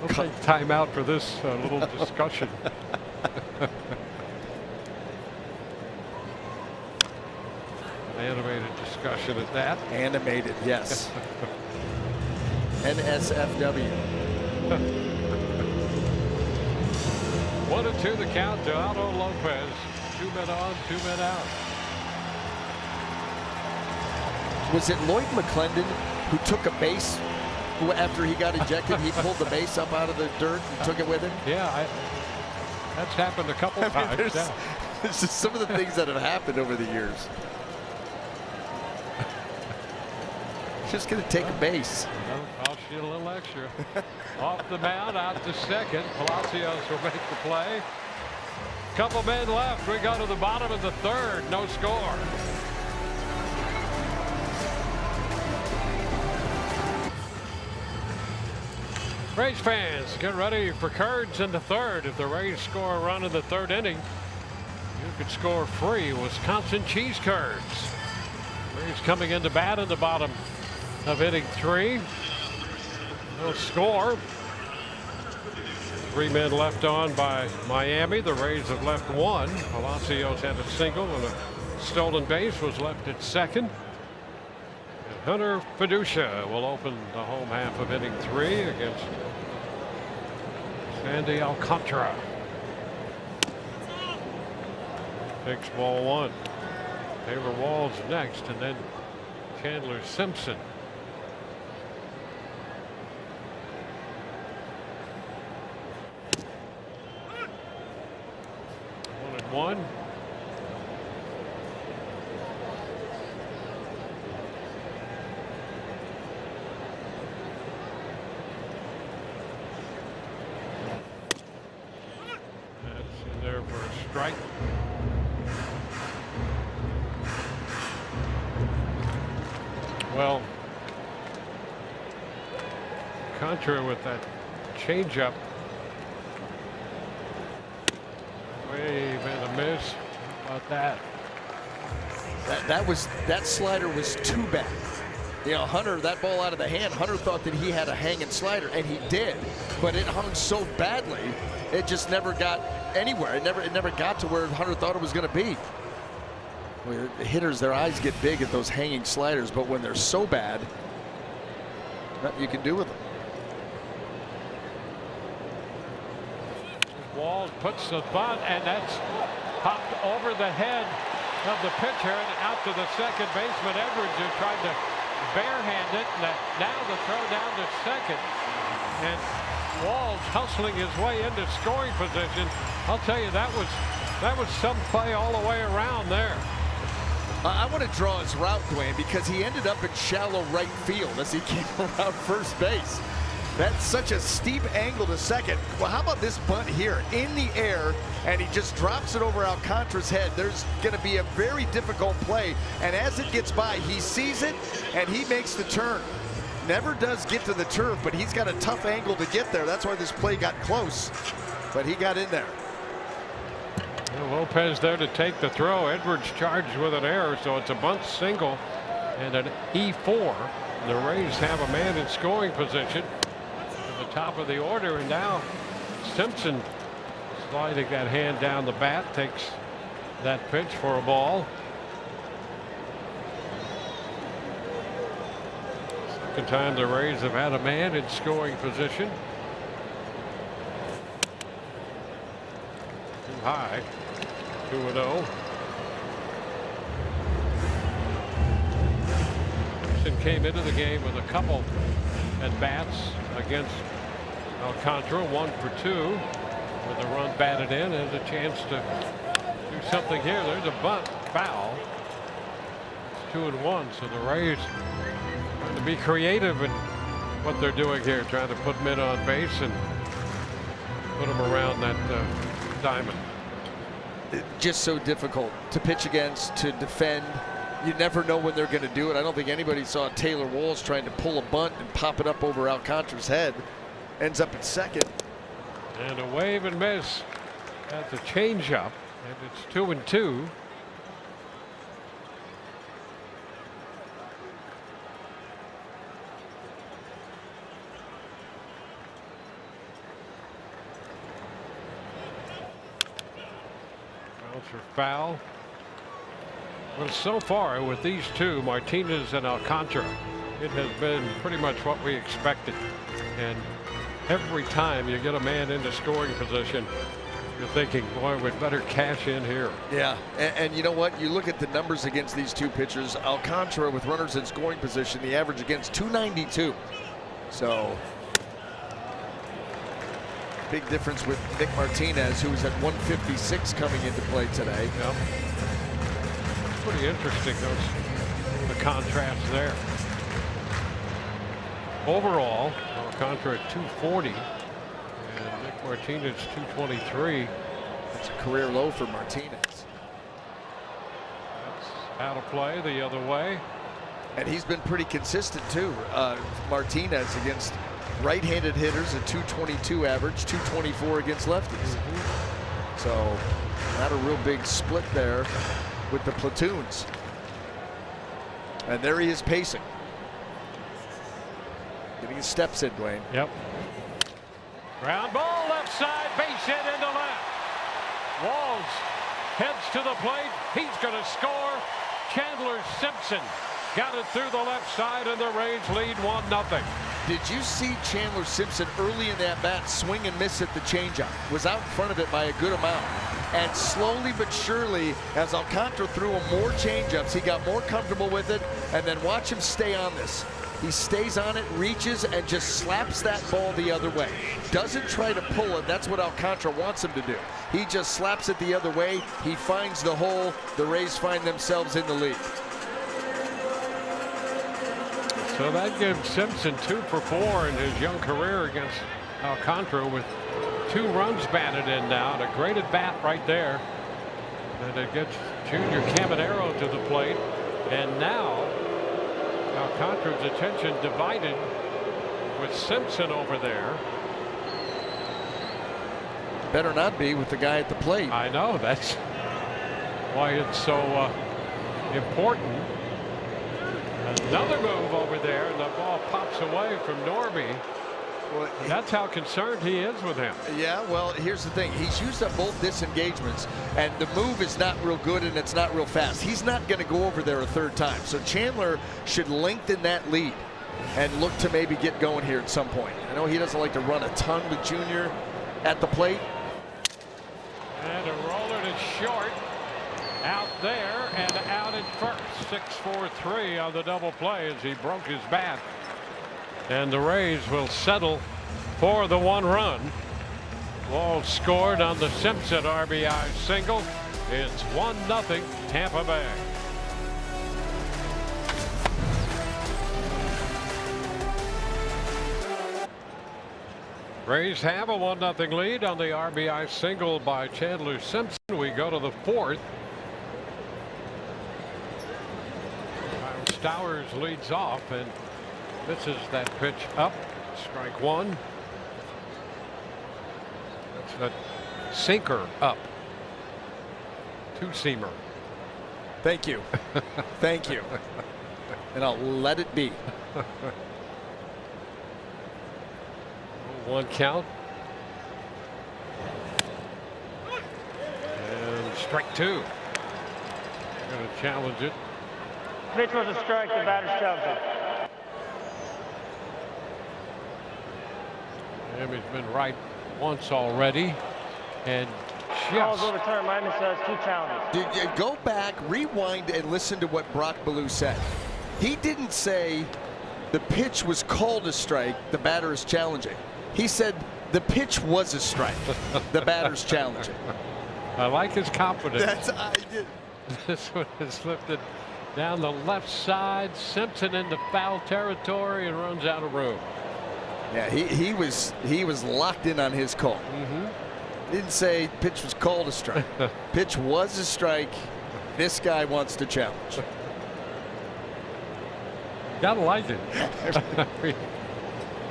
we'll take time out for this little discussion. Animated discussion at that. Animated, yes. NSFW. 1-2 the count to Aldo Lopez. 2 men on, 2 men out. Was it Lloyd McClendon who took a base after he got ejected? He pulled the base up out of the dirt and took it with him? Yeah, that's happened a couple of times. There's just some of the things that have happened over the years. Just going to take a base. I'll shoot a little extra. Off the mound, out to second. Palacios will make the play. Couple men left. We go to the bottom of the third. No score. Rays fans, get ready for Curds in the third. If the Rays score a run in the third inning, you could score free Wisconsin cheese curds. Rays coming into bat in the bottom of inning 3. They'll score. 3 men left on by Miami. The Rays have left one. Palacios had a single and a stolen base, was left at second. And Hunter Fiducia will open the home half of inning 3 against Sandy Alcantara. Takes ball 1. Taylor Walls next, and then Chandler Simpson. 1-1. That's in there for a strike. Well, Contra with that changeup. Wave and a miss. How about that? That slider was too bad. You know, Hunter, that ball out of the hand, Hunter thought that he had a hanging slider, and he did, but it hung so badly, it just never got anywhere. It never got to where Hunter thought it was going to be. Well, the hitters, their eyes get big at those hanging sliders, but when they're so bad, nothing you can do with them. Walls puts the bunt, and that's popped over the head of the pitcher and out to the second baseman. Edwards, who tried to barehand it, and now the throw down to second. And Walls hustling his way into scoring position. I'll tell you, that was some play all the way around there. I want to draw his route, Dwayne, because he ended up in shallow right field as he came around first base. That's such a steep angle to second. Well, how about this bunt here in the air, and he just drops it over Alcantara's head. There's going to be a very difficult play, and as it gets by, he sees it and he makes the turn. Never does get to the turf, but he's got a tough angle to get there. That's why this play got close, but he got in there. Lopez there to take the throw. Edwards charged with an error, so it's a bunt single and an E4. The Rays have a man in scoring position at the top of the order, and now Simpson sliding that hand down the bat, takes that pitch for a ball. Second time the Rays have had a man in scoring position. Too high. 2-0. Simpson came into the game with a couple at bats against Alcantara, 1 for 2 with a run batted in. Has a chance to do something here. There's a bunt, foul. It's 2-1. So the Rays trying to be creative in what they're doing here, trying to put men on base and put them around that diamond. Just so difficult to pitch against, to defend. You never know when they're going to do it. I don't think anybody saw Taylor Walls trying to pull a bunt and pop it up over Alcantara's head. Ends up at second. And a wave and miss at the changeup, and it's 2-2. Bouncer foul. Well, so far with these two, Martinez and Alcantara, it has been pretty much what we expected. And every time you get a man into scoring position, you're thinking, boy, we'd better cash in here. Yeah, and you know what? You look at the numbers against these two pitchers. Alcantara with runners in scoring position, the average against 292. So big difference with Nick Martinez, who was at 156 coming into play today. Yep. Pretty interesting, the contrast there. Overall, Alcantara at 240 and Nick Martinez 223. That's a career low for Martinez. That's out of play the other way. And he's been pretty consistent too. Martinez against right-handed hitters, a 222 average, 224 against lefties. So not a real big split there with the platoons. And there he is pacing. Getting his steps in, Dwayne. Yep. Ground ball left left side, base hit into left. Walls heads to the plate. He's going to score. Chandler Simpson got it through the left side, and the Rays lead 1-0. Did you see Chandler Simpson early in that bat swing and miss at the changeup? Was out in front of it by a good amount. And slowly but surely, as Alcantara threw him more changeups, he got more comfortable with it. And then watch him stay on this. He stays on it, reaches, and just slaps that ball the other way. Doesn't try to pull it. That's what Alcantara wants him to do. He just slaps it the other way. He finds the hole. The Rays find themselves in the lead. So that gives Simpson 2 for 4 in his young career against Alcantara, with 2 runs batted in now, and a great at bat right there. And it gets Junior Caminero to the plate, and now Alcantara's attention divided with Simpson over there. Better not be with the guy at the plate. I know, that's why it's so important. Another move over there, and the ball pops away from Norby. Well, that's how concerned he is with him. Yeah, well, here's the thing. He's used up both disengagements, and the move is not real good, and it's not real fast. He's not going to go over there a third time. So Chandler should lengthen that lead and look to maybe get going here at some point. I know he doesn't like to run a ton with Junior at the plate. And a roller to short. Out there and out at first. 6-4-3 on the double play as he broke his bat. And the Rays will settle for the 1 run. Walls scored on the Simpson RBI single. It's 1-0 Tampa Bay. Rays have a 1-0 lead on the RBI single by Chandler Simpson. We go to the 4th. Stowers leads off and misses that pitch up. Strike 1. That's that sinker up. 2-seamer. Thank you. Thank you. And I'll let it be. 1 count. And strike 2. Going to challenge it. Pitch was a strike. The batter's challenging. And he's been right once already, and Calls just overturned minus 2 challenges. Go back, rewind, and listen to what Brock Ballou said. He didn't say the pitch was called a strike, the batter is challenging. He said the pitch was a strike, the batter's challenging. I like his confidence. I did. This one is lifted down the left side. Simpson into foul territory and runs out of room. Yeah, he was locked in on his call. Didn't say pitch was called a strike. Pitch was a strike. This guy wants to challenge. Gotta like it.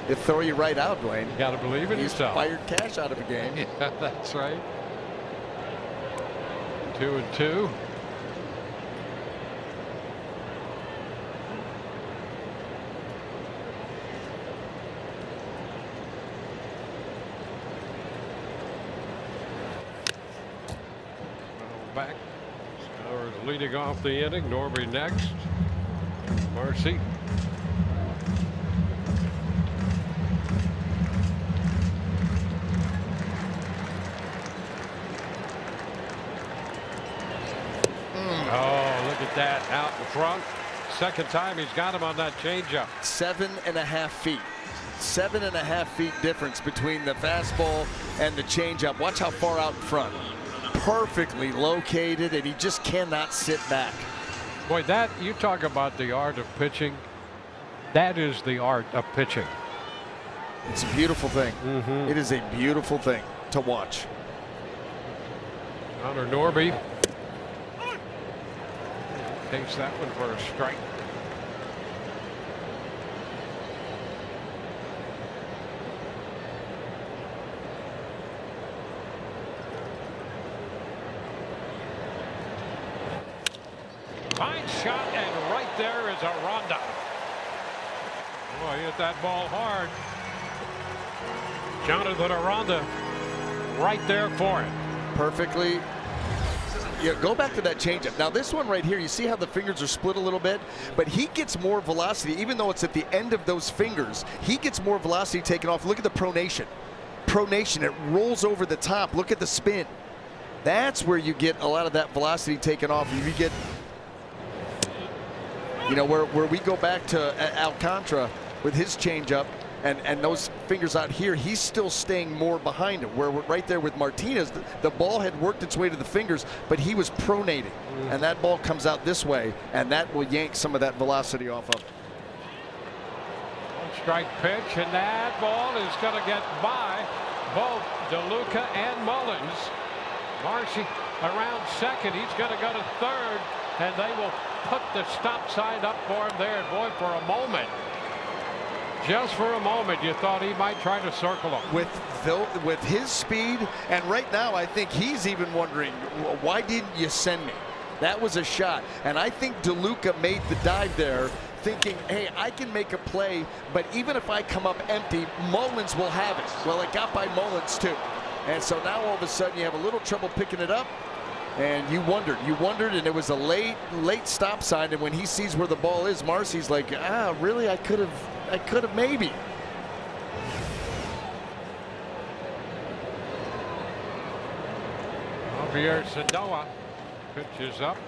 It throw you right out, Dwayne. You gotta believe in He's yourself. fired cash out of a game. Yeah, that's right. 2-2. Back. Stowers leading off the inning. Norby next. Marcy. Oh, look at that out in front. Second time he's got him on that changeup. 7.5 feet. 7.5 feet difference between the fastball and the changeup. Watch how far out in front. Perfectly located, and he just cannot sit back. Boy, that you talk about the art of pitching. That is the art of pitching. It's a beautiful thing. It is a beautiful thing to watch. Connor Norby takes that one for a strike. Fine shot, and right there is Aranda. Boy, he hit that ball hard. Jonathan Aranda right there for it. Perfectly. Yeah, go back to that changeup. Now this one right here, you see how the fingers are split a little bit, but he gets more velocity, even though it's at the end of those fingers. He gets more velocity taken off. Look at the pronation. Pronation, it rolls over the top. Look at the spin. That's where you get a lot of that velocity taken off. You get, you know, where we go back to Alcantara with his changeup and those fingers out here, he's still staying more behind him. Where we're right there with Martinez, the ball had worked its way to the fingers, but he was pronating. And that ball comes out this way, and that will yank some of that velocity off of him. Strike pitch, and that ball is going to get by both DeLuca and Mullins. Marcy around second. He's going to go to third, and they will put the stop sign up for him there. And boy, for a moment, just for a moment, you thought he might try to circle him. With his speed, and right now I think he's even wondering, why didn't you send me? That was a shot, and I think DeLuca made the dive there thinking, hey, I can make a play, but even if I come up empty, Mullins will have it. Well, it got by Mullins too. And so now all of a sudden you have a little trouble picking it up, and you wondered, and it was a late stop sign, and when he sees where the ball is, Marcy's like, really, I could have maybe. Javier Sanoa pitches up.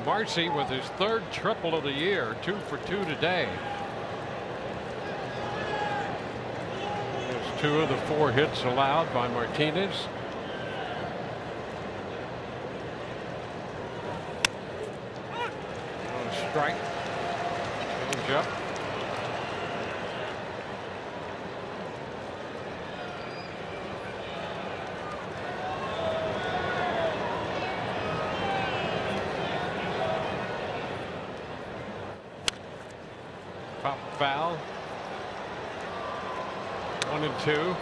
Marcy with his third triple of the year, 2 for 2 today. There's 2 of the 4 hits allowed by Martinez. Strike. Change up. Pop foul. 1 and 2.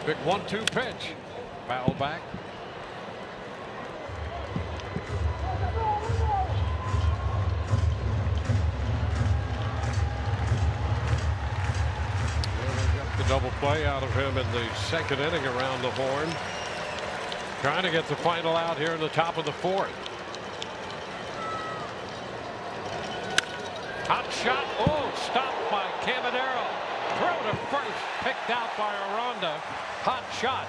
Big 1-2 pitch. Foul back. Double play out of him in the second inning around the horn. Trying to get the final out here in the top of the 4th. Hot shot. Oh, stopped by Caminero. Throw to first. Picked out by Aranda. Hot shot.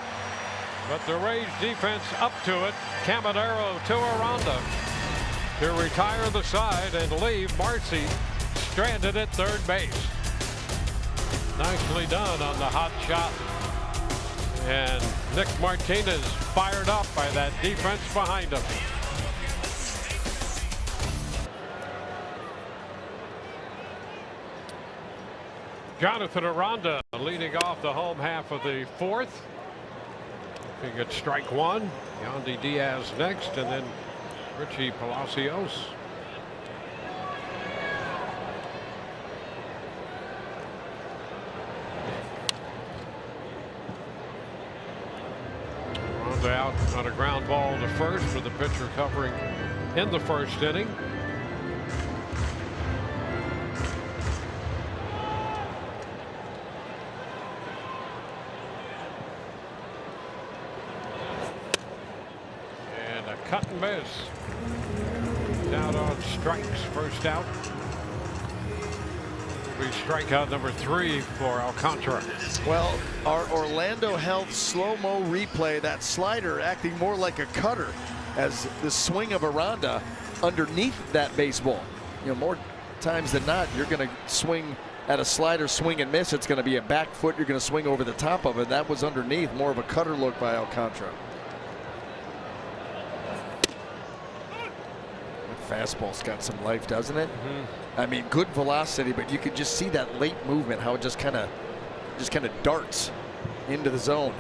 But the Rays defense up to it. Caminero to Aranda to retire the side and leave Marcy stranded at third base. Nicely done on the hot shot. And Nick Martinez fired up by that defense behind him. Jonathan Aranda leading off the home half of the 4th. He gets strike 1. Yandy Diaz next, and then Richie Palacios. Out on a ground ball to first with the pitcher covering in the first inning. And a cut and miss. Out on strikes, first out. Be strikeout number 3 for Alcantara. Well, our Orlando Health slow-mo replay, that slider acting more like a cutter as the swing of Aranda underneath that baseball. You know, more times than not, you're going to swing at a slider, swing and miss. It's going to be a back foot. You're going to swing over the top of it. That was underneath, more of a cutter look by Alcantara. Fastball's got some life, doesn't it? I mean, good velocity, but you could just see that late movement, how it just kind of darts into the zone.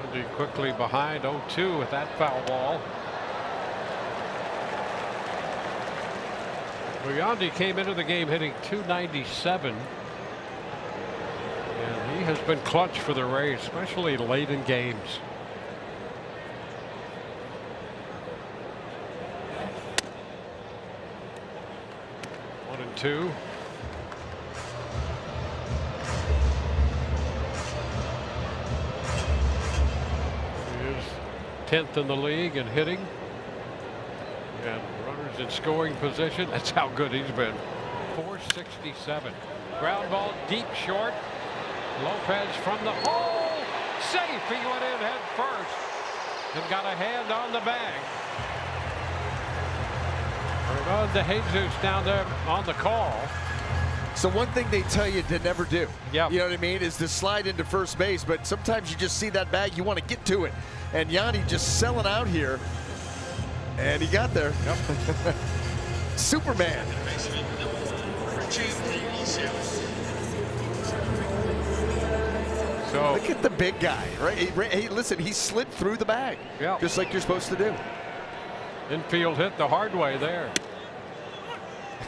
Andy quickly behind 0-2 with that foul ball. Well, Yandy came into the game hitting .297. And he has been clutch for the Rays, especially late in games. One and two. He is 10th in the league in hitting. And runners in scoring position. That's how good he's been. .467. Ground ball deep short. Lopez from the hole. Safe. He went in head first and got a hand on the bag. Fernando Jesus down there on the call. So one thing they tell you to never do, Yep. you know what I mean, is to slide into first base. But sometimes you just see that bag, you want to get to it. And Yandy just selling out here. And he got there. Yep. Superman. So Look at the big guy, right? Hey, listen, he slid through the bag. Yep. Just like you're supposed to do. infield hit the hard way there.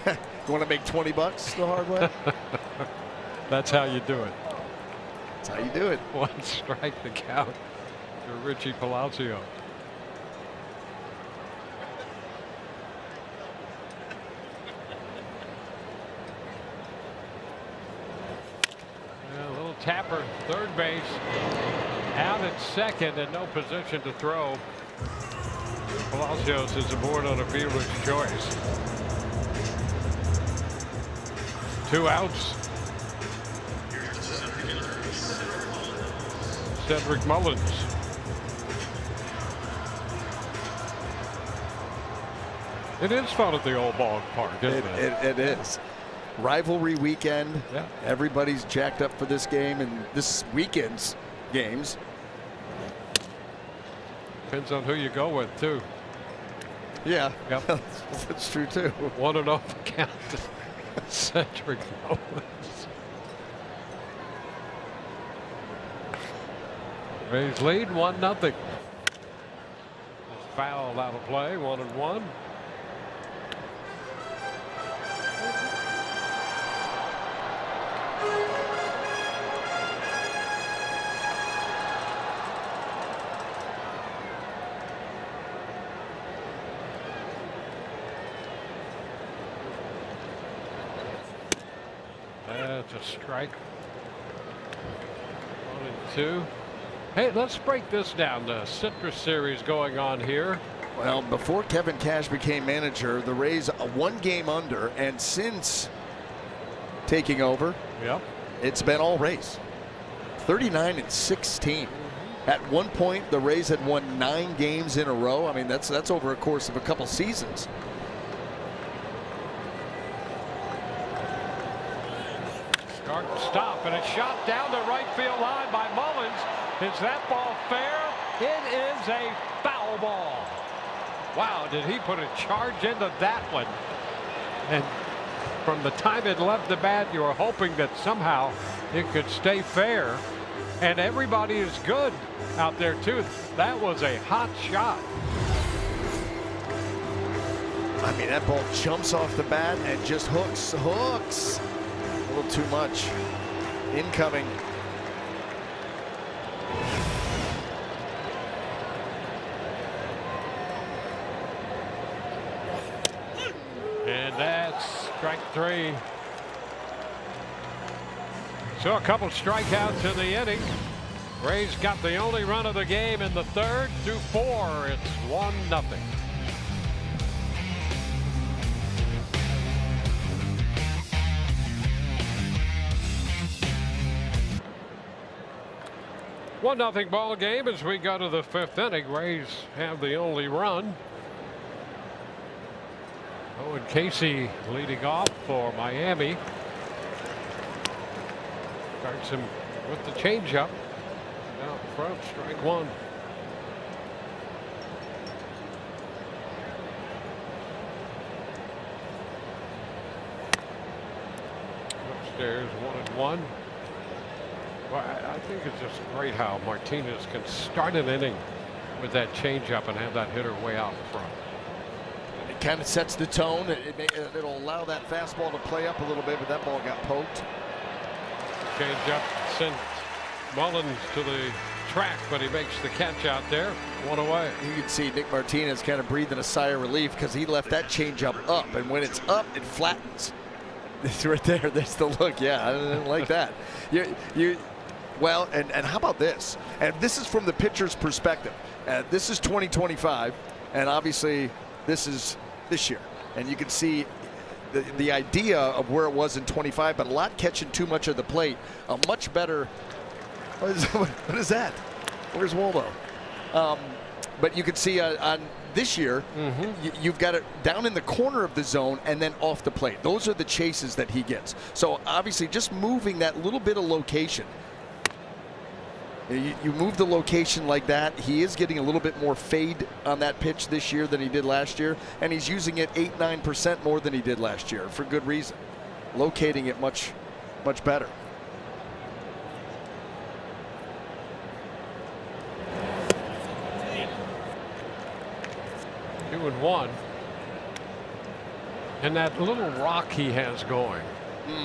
You want to make $20 the hard way? That's how you do it. That's how you do it. One strike to count for Richie Palacio. A little tapper, third base, out at second and no position to throw. Palacios is aboard on a fielder's choice. 2 outs. Cedric Mullins. It is fun at the old ballpark, isn't it? It is. Rivalry weekend. Yeah. Everybody's jacked up for this game and this weekend's games. Depends on who you go with, too. Yeah. Yep. That's true, too. 1-0 count to Cedric Mullins. Rays lead 1-0. Foul out of play, 1-1. That's a strike. 1-2. Hey, let's break this down. The Citrus Series going on here. Well, before Kevin Cash became manager, the Rays 1 game under, and since taking over, Yep. it's been all Rays. 39-16. At one point, the Rays had won 9 games in a row. I mean, that's over a course of a couple seasons. Start and stop, and a shot down the right field line by Mullins. Is that ball fair? It is a foul ball. Wow, did he put a charge into that one? And from the time it left the bat, you were hoping that somehow it could stay fair. And everybody is good out there, too. That was a hot shot. I mean, that ball jumps off the bat and just hooks. A little too much. Incoming. And that's strike 3. So a couple strikeouts in the inning. Rays got the only run of the game in the third. Through 4, it's 1-0. One nothing ball game as we go to the 5th inning. Rays have the only run. Owen Casey leading off for Miami. Starts him with the changeup. Out front, strike 1. Upstairs, 1-1. Well, I think it's just great how Martinez can start an inning with that changeup and have that hitter way out front. And kind of sets the tone. It'll allow that fastball to play up a little bit, but that ball got poked. Change up sent Mullins to the track, but he makes the catch out there. One away. You can see Nick Martinez kind of breathing a sigh of relief because he left that changeup up, and when it's up, it flattens. It's right there. There's the look. Yeah, I didn't like that. Well, and how about this? And this is from the pitcher's perspective. This is 2025, and obviously this is this year. And you can see the idea of where it was in 25, but a lot catching too much of the plate. A much better. What is that? Where's Waldo? But you can see on this year, you've got it down in the corner of the zone and then off the plate. Those are the chases that he gets. So obviously just moving that little bit of location. You move the location like that, he is getting a little bit more fade on that pitch this year than he did last year, and he's using it 8-9% more than he did last year for good reason. Locating it much better. Two and one. And that little rock he has going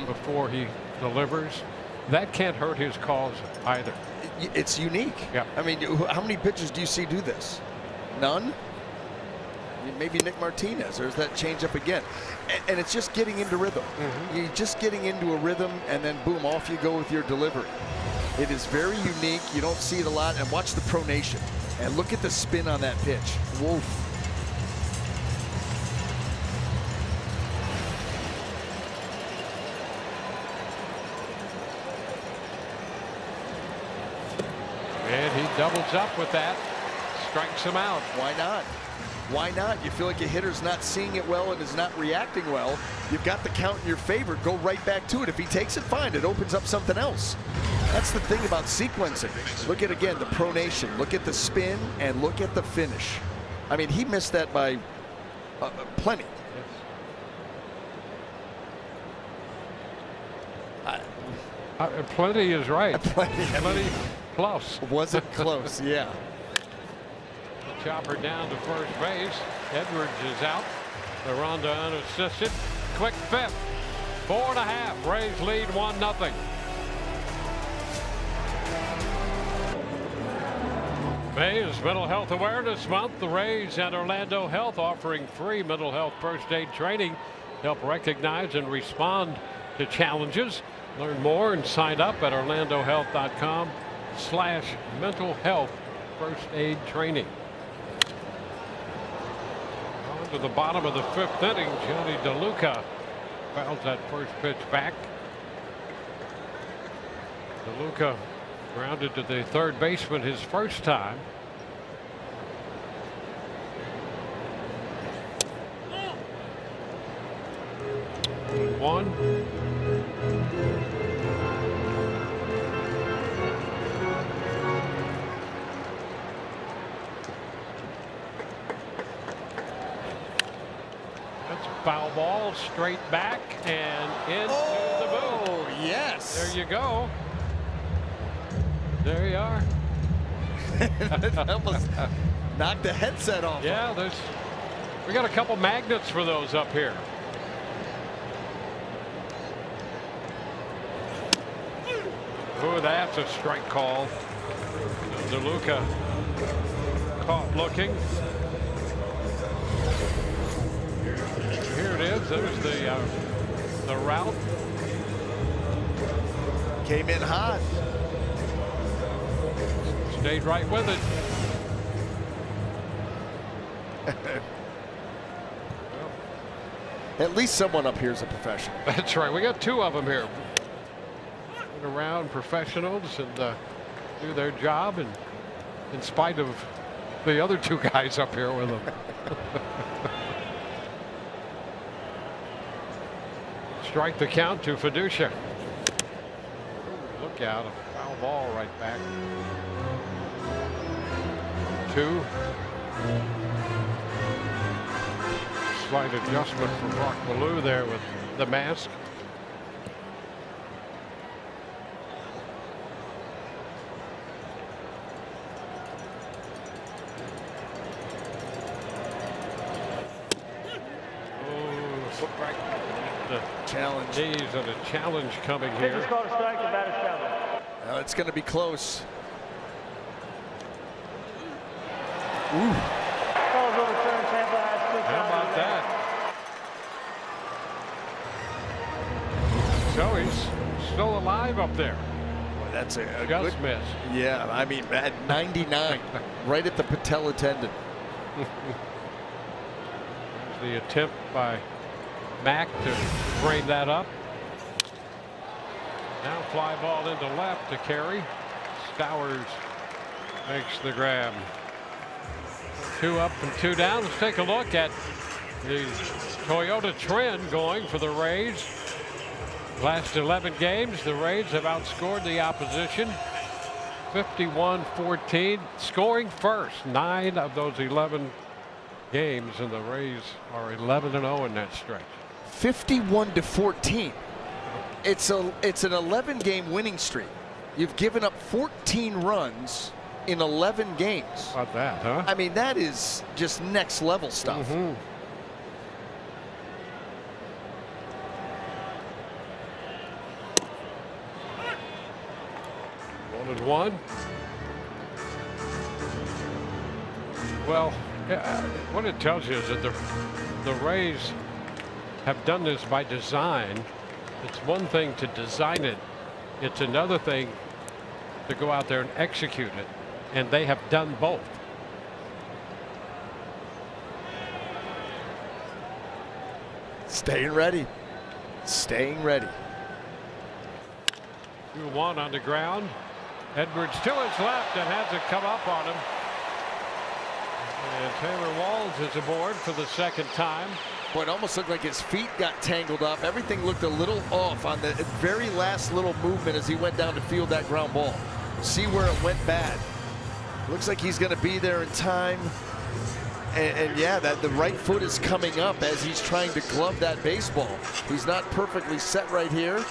before he delivers, that can't hurt his cause either. It's unique. Yeah. I mean, how many pitchers do you see do this? None? Maybe Nick Martinez. There's that changeup again. And it's just getting into rhythm. You're just getting into a rhythm, and then boom, off you go with your delivery. It is very unique. You don't see it a lot. And watch the pronation. And look at the spin on that pitch. Woof. And he doubles up with that, strikes him out. Why not? Why not? You feel like a hitter's not seeing it well and is not reacting well. You've got the count in your favor. Go right back to it. If he takes it, fine. It opens up something else. That's the thing about sequencing. Look at, again, the pronation. Look at the spin and look at the finish. I mean, he missed that by plenty. Plenty is right. Plenty. Plus. Wasn't close, yeah. Chopper down to first base. Edwards is out. Aranda unassisted. Quick fifth. 4.5. Rays lead 1-0. May is Mental Health Awareness Month. The Rays and Orlando Health offering free mental health first aid training. Help recognize and respond to challenges. Learn more and sign up at orlandohealth.com/mental health first aid training. On to the bottom of the fifth inning, Johnny DeLuca fouls that first pitch back. DeLuca grounded to the third baseman his first time. One. Foul ball straight back and into the booth. Oh, yes. There you go. There you are. That almost knocked the headset off. Yeah, we got a couple magnets for those up here. Oh, that's a strike call. DeLuca caught looking. Here it is. There's the route. Came in hot. Stayed right with it. At least someone up here is a professional. That's right. We got two of them here. Around professionals and do their job, and in spite of the other two guys up here with them. Strike the count to Fiducia. Look out, a foul ball right back. 2. Slight adjustment from Brock Ballou there with the mask. challenge. Knees and a challenge coming Pitch is here. called a strike. The batter's traveling. Well, it's going to be close. Ooh. Calls overturned. Tampa has 2 How count. about that? So he's still alive up there. Boy, that's a Just good missed. Yeah, I mean, at 99, right at the patella tendon. There's the attempt by Mack to frame that up. Now fly ball into left to Carey. Stowers makes the grab. 2 up and 2 down. Let's take a look at the Toyota trend going for the Rays. Last 11 games, the Rays have outscored the opposition 51-14, scoring first 9 of those 11 games, and the Rays are 11-0 in that stretch. 51-14. It's an 11-game winning streak. You've given up 14 runs in 11 games. How about that, huh? I mean, that is just next level stuff. Mm-hmm. 1-1. Well, what it tells you is that the Rays have done this by design. It's one thing to design it. It's another thing to go out there and execute it. And they have done both. Staying ready. Staying ready. 2-1 on the ground. Edwards to his left and has it come up on him. And Taylor Walls is aboard for the second time. Boy, it almost looked like his feet got tangled up. Everything looked a little off on the very last little movement as he went down to field that ground ball. See where it went bad. Looks like he's going to be there in time. And yeah, that the right foot is coming up as he's trying to glove that baseball. He's not perfectly set right here.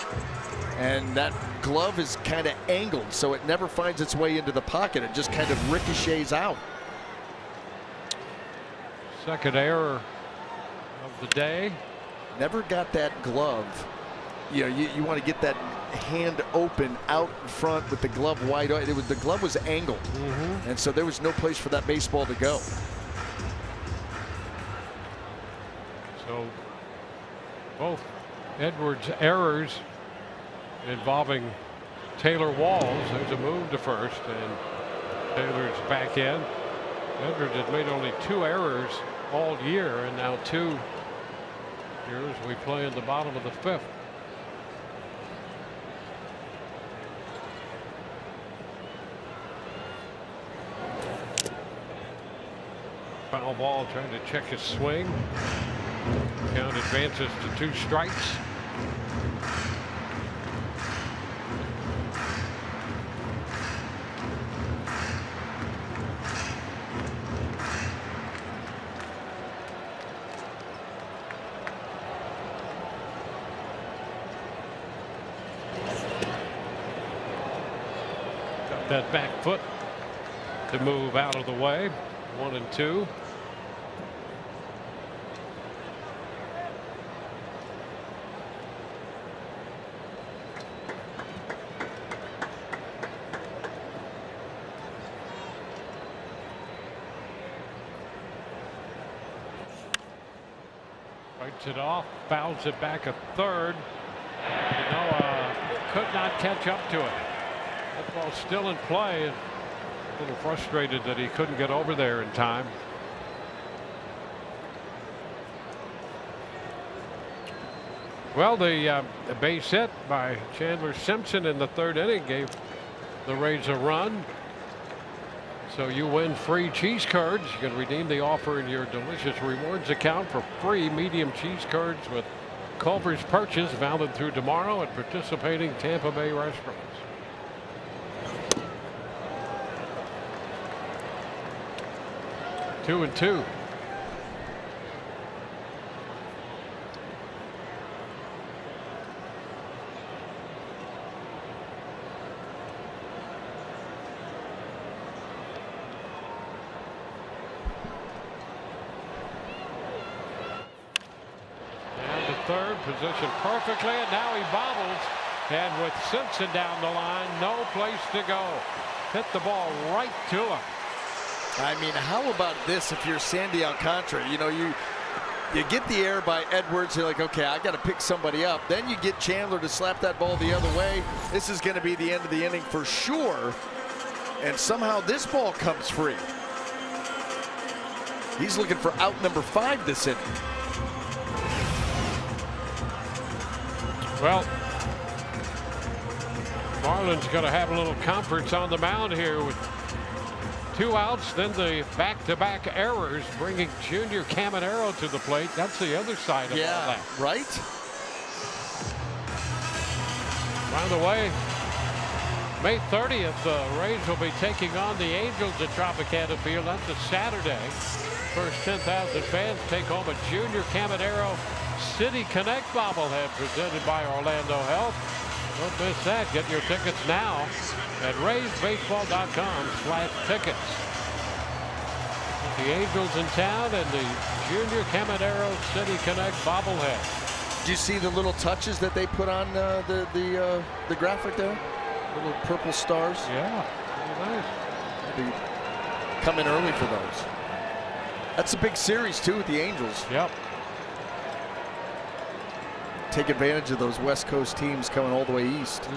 And that glove is kind of angled, so it never finds its way into the pocket. It just kind of ricochets out. Second error of the day. Never got that glove. You know, you want to get that hand open out in front with the glove wide open. The glove was angled, and so there was no place for that baseball to go. So both Edwards errors involving Taylor Walls. There's a move to first, and Taylor's back in. Edwards had made only 2 errors all year, and now 2 here as we play in the bottom of the 5th. Foul ball, trying to check his swing. Count advances to 2 strikes. Got that back foot to move out of the way. 1-2. Fights it off, fouls it back a third. Noah could not catch up to it. That ball's still in play. A little frustrated that he couldn't get over there in time. Well, the base hit by Chandler Simpson in the 3rd inning gave the Rays a run. So you win free cheese curds. You can redeem the offer in your Delicious Rewards account for free medium cheese curds with Culver's purchase, valid through tomorrow at participating Tampa Bay restaurants. Two and two. third, positioned perfectly, and now he bobbles. And with Simpson down the line, no place to go. Hit the ball right to him. I mean, how about this if you're Sandy Alcantara? You know, you get the error by Edwards, you're like, okay, I got to pick somebody up. Then you get Chandler to slap that ball the other way. This is going to be the end of the inning for sure. And somehow this ball comes free. He's looking for out number 5 this inning. Well, Marlins going to have a little conference on the mound here with 2 outs, then the back-to-back errors bringing Junior Caminero to the plate. That's the other side of all that. Right? By the way, May 30th, the Rays will be taking on the Angels at Tropicana Field. That's a Saturday. First 10,000 fans take home a Junior Caminero City Connect bobblehead presented by Orlando Health. Don't miss that. Get your tickets now at RaysBaseball.com/tickets. The Angels in town and the Junior Caminero City Connect bobblehead. Do you see the little touches that they put on the graphic there? Little purple stars. Yeah, really nice. They come in early for those. That's a big series too with the Angels. Yep. Take advantage of those West Coast teams coming all the way east.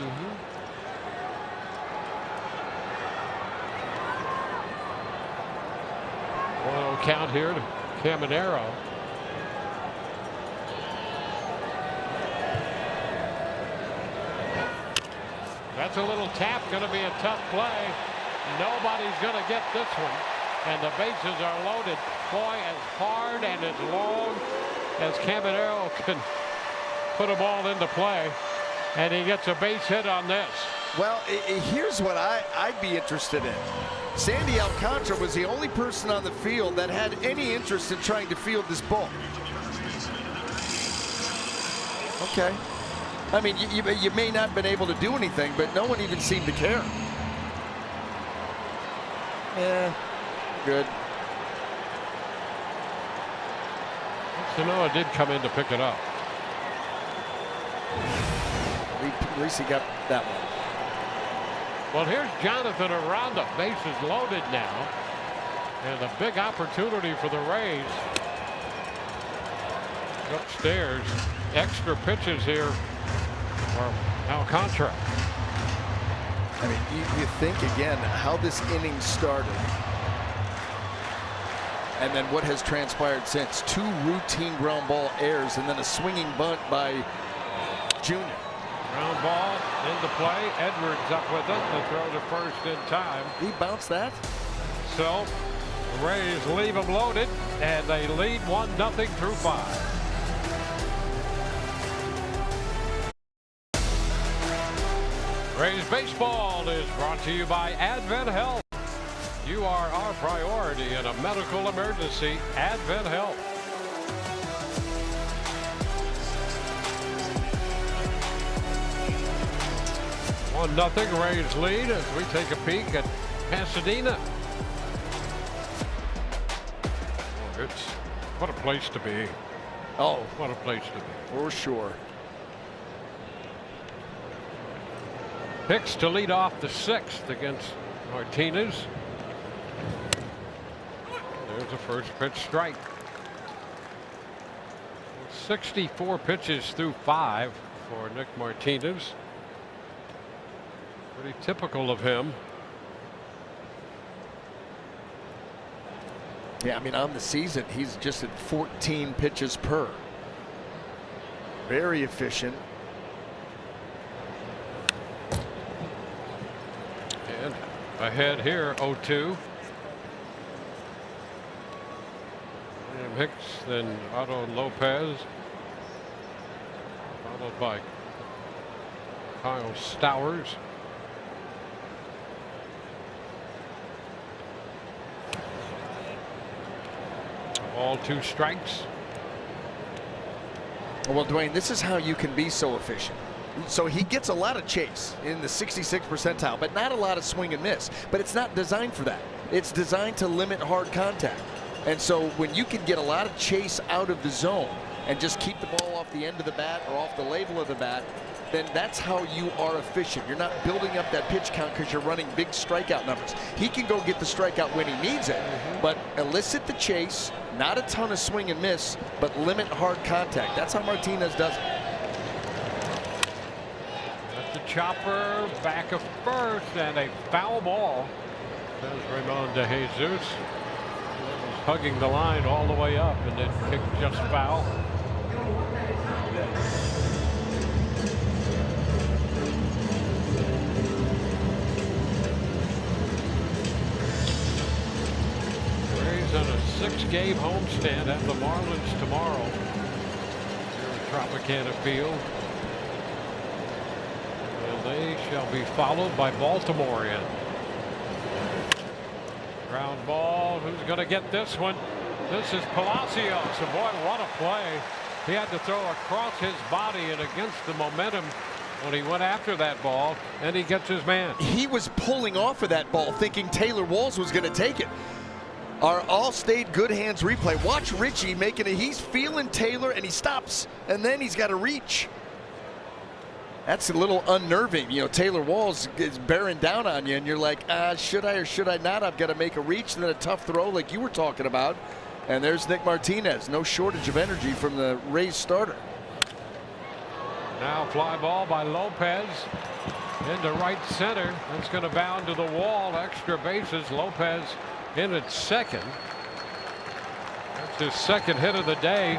Well, count here to Caminero. That's a little tap, going to be a tough play. Nobody's going to get this one. And the bases are loaded. Boy, as hard and as long as Caminero can put them all into play. And he gets a base hit on this. Well, here's what I'd be interested in. Sandy Alcantara was the only person on the field that had any interest in trying to field this ball. Okay. I mean, you may not have been able to do anything, but no one even seemed to care. Yeah, good. Sanoa did come in to pick it up. At least he got that one. Well, here's Jonathan Aranda, bases loaded now, and a big opportunity for the Rays. Upstairs, extra pitches here for Alcantara. I mean, you think again how this inning started, and then what has transpired since. 2 routine ground ball errors, and then a swinging bunt by Junior. Ground ball into play. Edwards up with it. The throw to first in time. He bounced that. So the Rays leave them loaded, and they lead 1-0 through 5. Rays Baseball is brought to you by Advent Health. You are our priority in a medical emergency. Advent Health. 1-0 Rays lead as we take a peek at Pasadena. Oh, what a place to be. Oh, What a place to be. for sure. Hicks to lead off the 6th against Martinez. There's a first pitch strike. 64 pitches through 5 for Nick Martinez. Pretty typical of him. Yeah, I mean, on the season, he's just at 14 pitches per. Very efficient. And ahead here, 0-2. William Hicks, then Otto Lopez, followed by Kyle Stowers. All 2 strikes. Well, Dwayne, this is how you can be so efficient. So he gets a lot of chase in the 66th percentile, but not a lot of swing and miss. But it's not designed for that. It's designed to limit hard contact. And so when you can get a lot of chase out of the zone, and just keep the ball off the end of the bat or off the label of the bat, then that's how you are efficient. You're not building up that pitch count because you're running big strikeout numbers. He can go get the strikeout when he needs it, but elicit the chase, not a ton of swing and miss, but limit hard contact. That's how Martinez does it. That's the chopper back of first, and a foul ball. Says Ramon de Jesus. Hugging the line all the way up, and then kicked just foul. Rays on a 6-game homestand at the Marlins tomorrow here at Tropicana Field. And they shall be followed by Baltimorean. Ground ball. Who's going to get this one? This is Palacios. And boy, what a play. He had to throw across his body and against the momentum when he went after that ball, and he gets his man. He was pulling off of that ball thinking Taylor Walls was going to take it. Our all-state good hands replay. Watch Richie making it. He's feeling Taylor, and he stops, and then he's got to reach. That's a little unnerving. You know, Taylor Walls is bearing down on you, and you're like, should I or should I not? I've got to make a reach and then a tough throw like you were talking about. And there's Nick Martinez. No shortage of energy from the Rays starter. Now fly ball by Lopez into right center. That's going to bound to the wall. Extra bases. Lopez in at second. That's his second hit of the day.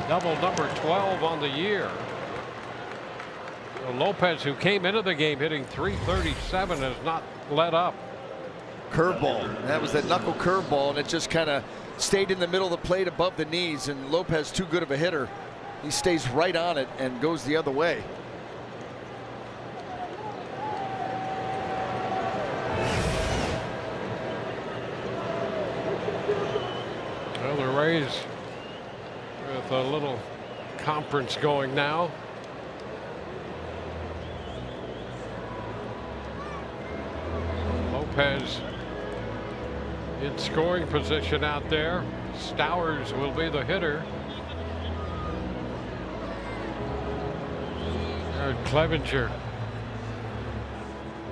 Double number 12 on the year. Lopez, who came into the game hitting .337, has not let up. Curveball. That was that knuckle curveball, and it just kind of stayed in the middle of the plate above the knees. And Lopez, too good of a hitter, he stays right on it and goes the other way. Well, the Rays with a little conference going now. Lopez in scoring position out there. Stowers will be the hitter. There's Clevenger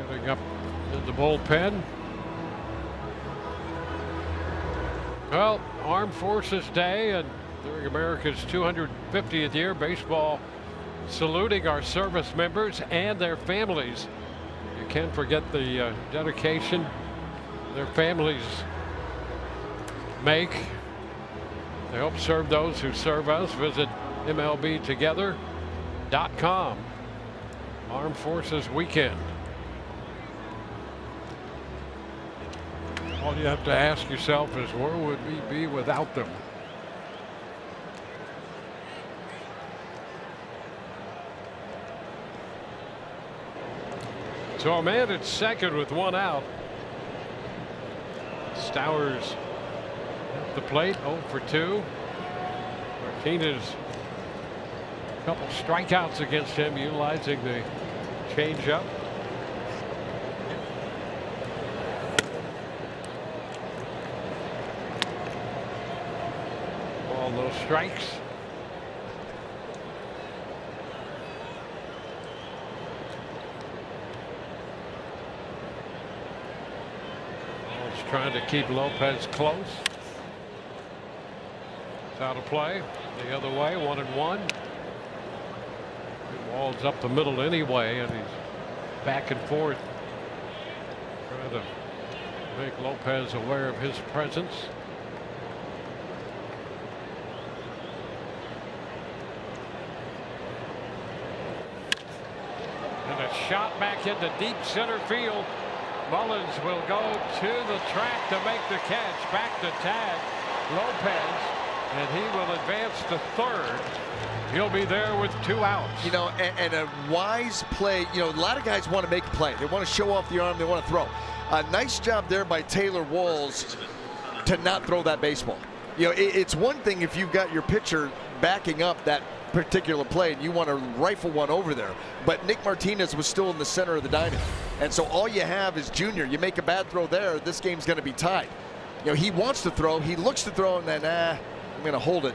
getting up in the bullpen. Well, Armed Forces Day, and during America's 250th year, baseball saluting our service members and their families. You can't forget the dedication their families make. They help serve those who serve us. Visit MLBtogether.com. Armed Forces Weekend. All you have to ask yourself is, where would we be without them? So a man at second with one out. Stowers at the plate, 0 for 2. Martinez, a couple strikeouts against him, utilizing the changeup. Ball, no strikes. Trying to keep Lopez close. It's out of play. The other way, 1-1. Wall's up the middle anyway, and he's back and forth, trying to make Lopez aware of his presence. And a shot back into deep center field. Mullins will go to the track to make the catch. Back to tag Lopez, and he will advance to third. He'll be there with 2 outs. You know, and a wise play. You know, a lot of guys want to make a play. They want to show off the arm. They want to throw. A nice job there by Taylor Walls to not throw that baseball. You know, it's one thing if you've got your pitcher backing up that particular play and you want to rifle one over there, but Nick Martinez was still in the center of the diamond, and so all you have is Junior. You make a bad throw there, this game's going to be tied. You know, he wants to throw, he looks to throw, and then I'm going to hold it.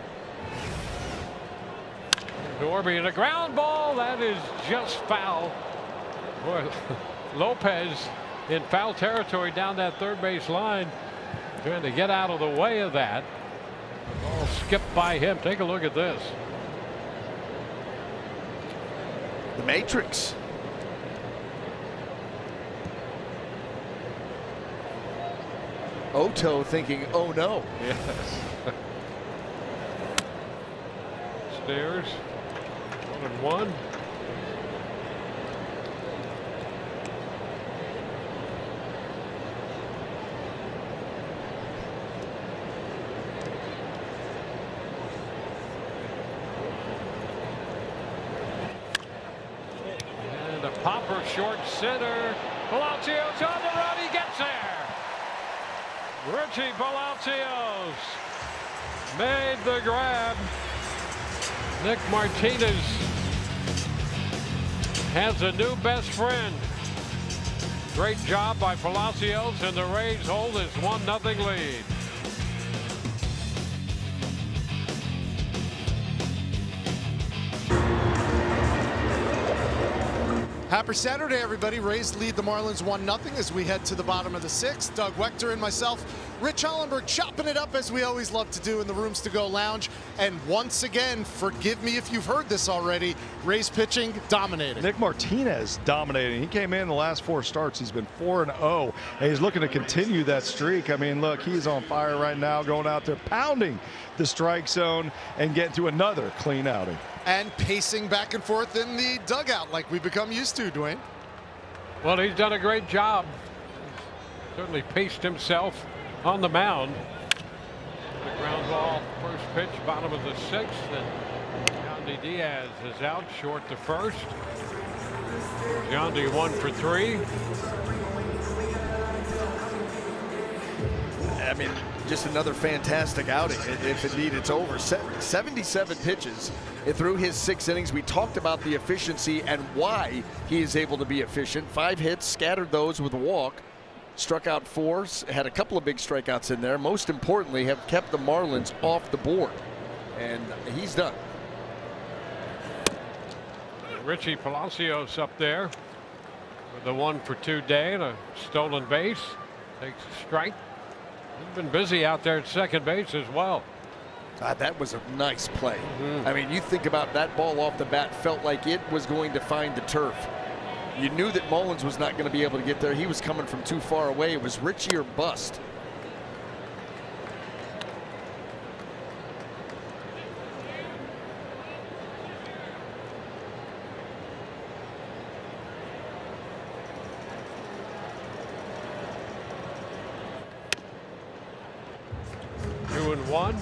Norby and a ground ball that is just foul. Boy, Lopez in foul territory down that third base line, trying to get out of the way of that. The ball skipped by him. Take a look at this. The Matrix. Oto thinking, oh no. Yes. Stairs. 1-1. And a popper short center. Palacios on the run. He gets there. Richie Palacios made the grab. Nick Martinez has a new best friend. Great job by Palacios, and the Rays hold his 1-0 lead. Happy Saturday, everybody. Rays lead the Marlins 1-0 as we head to the bottom of the sixth. Doug Wechter and myself, Rich Hollenberg, chopping it up as we always love to do in the Rooms to Go lounge. And once again, forgive me if you've heard this already, Rays pitching dominating. Nick Martinez dominating. He came in the last 4 starts. He's been 4-0, and he's looking to continue that streak. I mean, look, he's on fire right now, going out there pounding the strike zone and getting to another clean outing. And pacing back and forth in the dugout like we've become used to, Dwayne. Well, he's done a great job. Certainly paced himself on the mound. The ground ball, first pitch, bottom of the sixth, and Yandy Diaz is out, short to first. Yandy 1 for 3. I mean, just another fantastic outing, if indeed it's over. 77 pitches through his 6 innings. We talked about the efficiency and why he is able to be efficient. 5 hits, scattered those with a walk. Struck out 4, had a couple of big strikeouts in there. Most importantly, have kept the Marlins off the board. And he's done. Richie Palacios up there with a 1 for 2 day and a stolen base. Takes a strike. He's been busy out there at second base as well. That was a nice play. I mean, you think about that ball off the bat, felt like it was going to find the turf. You knew that Mullins was not going to be able to get there. He was coming from too far away. It was Richie or bust. Two and one.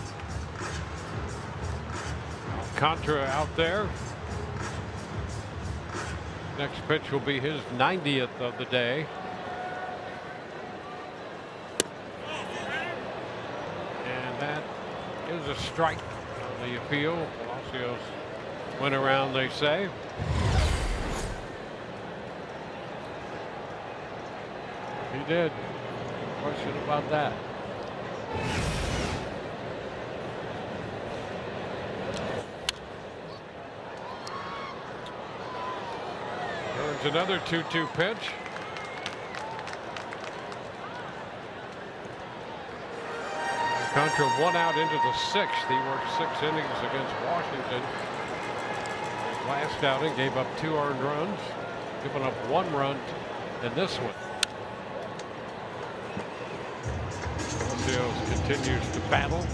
Contra out there. Next pitch will be his 90th of the day. And that is a strike on the appeal. Palacios went around, they say. He did. No question about that. There's another 2-2 pitch. Contra 1 out into the 6th. He worked 6 innings against Washington. His last outing gave up 2 earned runs, giving up 1 run in this one. Palacios continues to battle.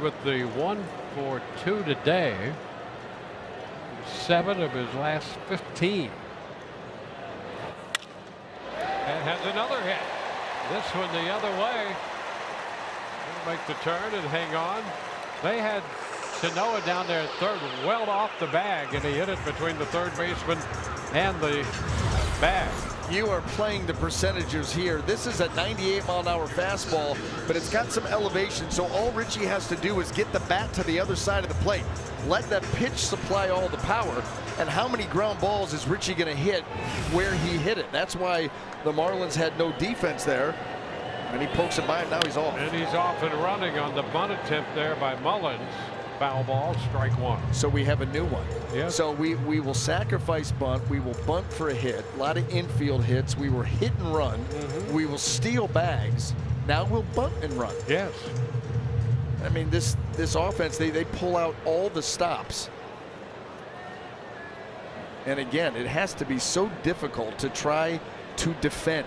With the 1 for 2 today, 7 of his last 15. And has another hit. This one the other way. He'll make the turn and hang on. They had Sanoa down there at third, well off the bag, and he hit it between the third baseman and the bag. You are playing the percentages here. This is a 98-mile-an-hour fastball, but it's got some elevation, so all Richie has to do is get the bat to the other side of the plate. Let that pitch supply all the power, And how many ground balls is Richie going to hit where he hit it? That's why the Marlins had no defense there. And he pokes it by him. Now he's off. And he's off and running on the bunt attempt there by Mullins. Foul ball, strike one. So we have a new one. Yes. So we will sacrifice bunt. We will bunt for a hit. A lot of infield hits. We were hit and run. We will steal bags. Now we'll bunt and run. Yes. I mean, this offense, they pull out all the stops. And again, it has to be so difficult to try to defend.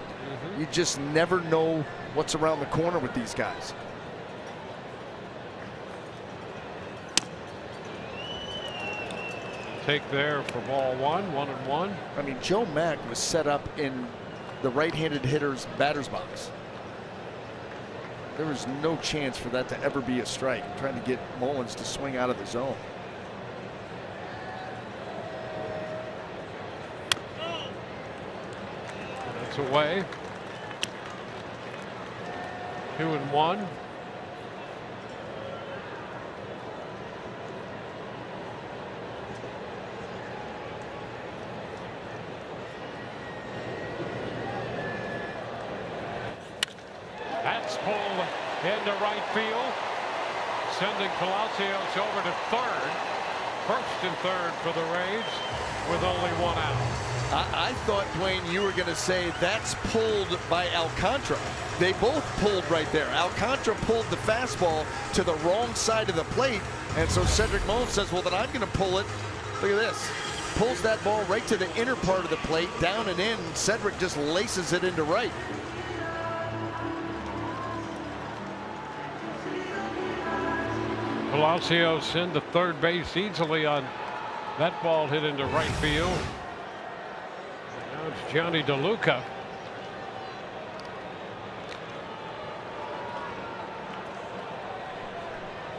You just never know what's around the corner with these guys. Take there for ball one, 1-1. I mean, Joe Mack was set up in the right-handed hitter's batter's box. There was no chance for that to ever be a strike. I'm trying to get Mullins to swing out of the zone. That's away. 2-1. That's pulled into right field, sending Palacios over to third. First and third for the Rays with only one out. I thought, Dwayne, you were going to say that's pulled by Alcantara. They both pulled right there. Alcantara pulled the fastball to the wrong side of the plate, and so Cedric Mullins says, well, then I'm going to pull it. Look at this. Pulls that ball right to the inner part of the plate, down and in. Cedric just laces it into right. Palacios into third base easily on that ball hit into right field. Now it's Johnny DeLuca.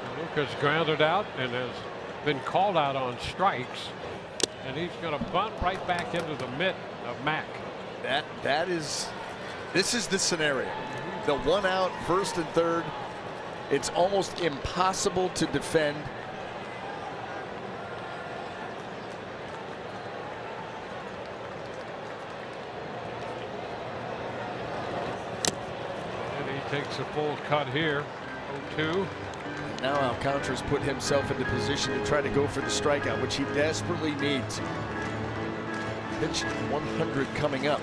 DeLuca's grounded out and has been called out on strikes. And he's going to bunt right back into the mitt of Mack. This is the scenario. The one out, first and third. It's almost impossible to defend. And he takes a full cut here. 0-2. Now Alcantara's put himself into position to try to go for the strikeout, which he desperately needs. Pitch 100 coming up.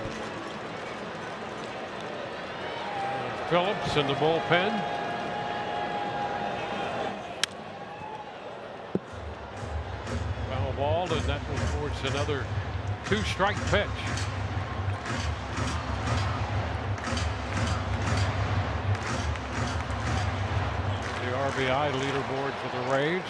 Phillips in the bullpen. Foul ball, and that will force another two-strike pitch. The RBI leaderboard for the Rays.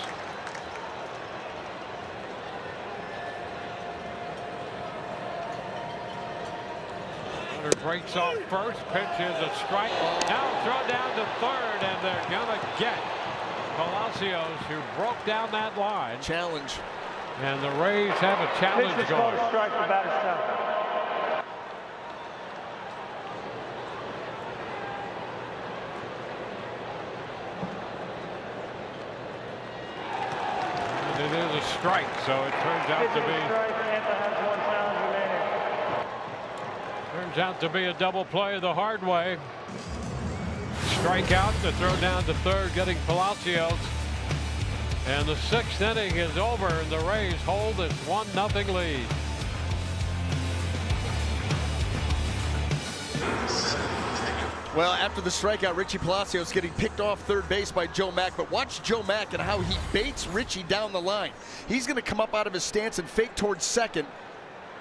Runner breaks off first. Pitch is a strike. Now throw down to third, and they're gonna get Palacios, who broke down that line. Challenge. And the Rays have a challenge Pitch is going. called strike for batter seven. And it is a strike, so it turns out to be. Tampa has one challenge remaining. Turns out to be a double play the hard way. Strikeout to throw down to third, getting Palacios. And the sixth inning is over, and the Rays hold this 1-0 lead. Well, after the strikeout, Richie Palacios getting picked off third base by Joe Mack. But watch Joe Mack and how he baits Richie down the line. He's going to come up out of his stance and fake towards second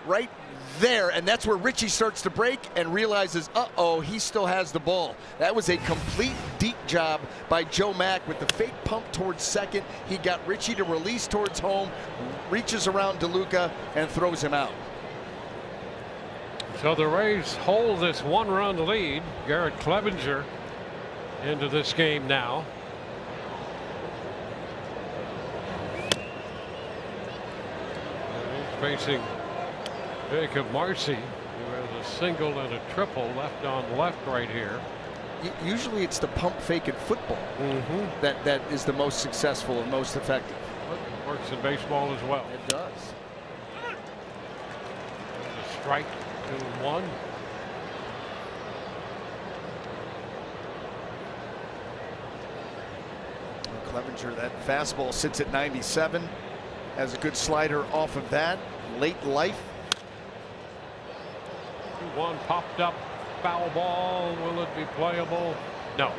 right there, and that's where Richie starts to break and realizes, uh-oh, he still has the ball. That was a complete deep job by Joe Mack with the fake pump towards second. He got Richie to release towards home, reaches around DeLuca, and throws him out. So the Rays hold this one-run lead. Garrett Clevenger into this game now. And he's facing Jacob Marcy, who has a single and a triple left on left right here. Usually it's the pump fake in football that is the most successful and most effective. But it works in baseball as well. It does. strike, 2-1. Clevenger, that fastball sits at 97. Has a good slider off of that. Late life. 2-1 popped up. Foul ball. Will it be playable? No.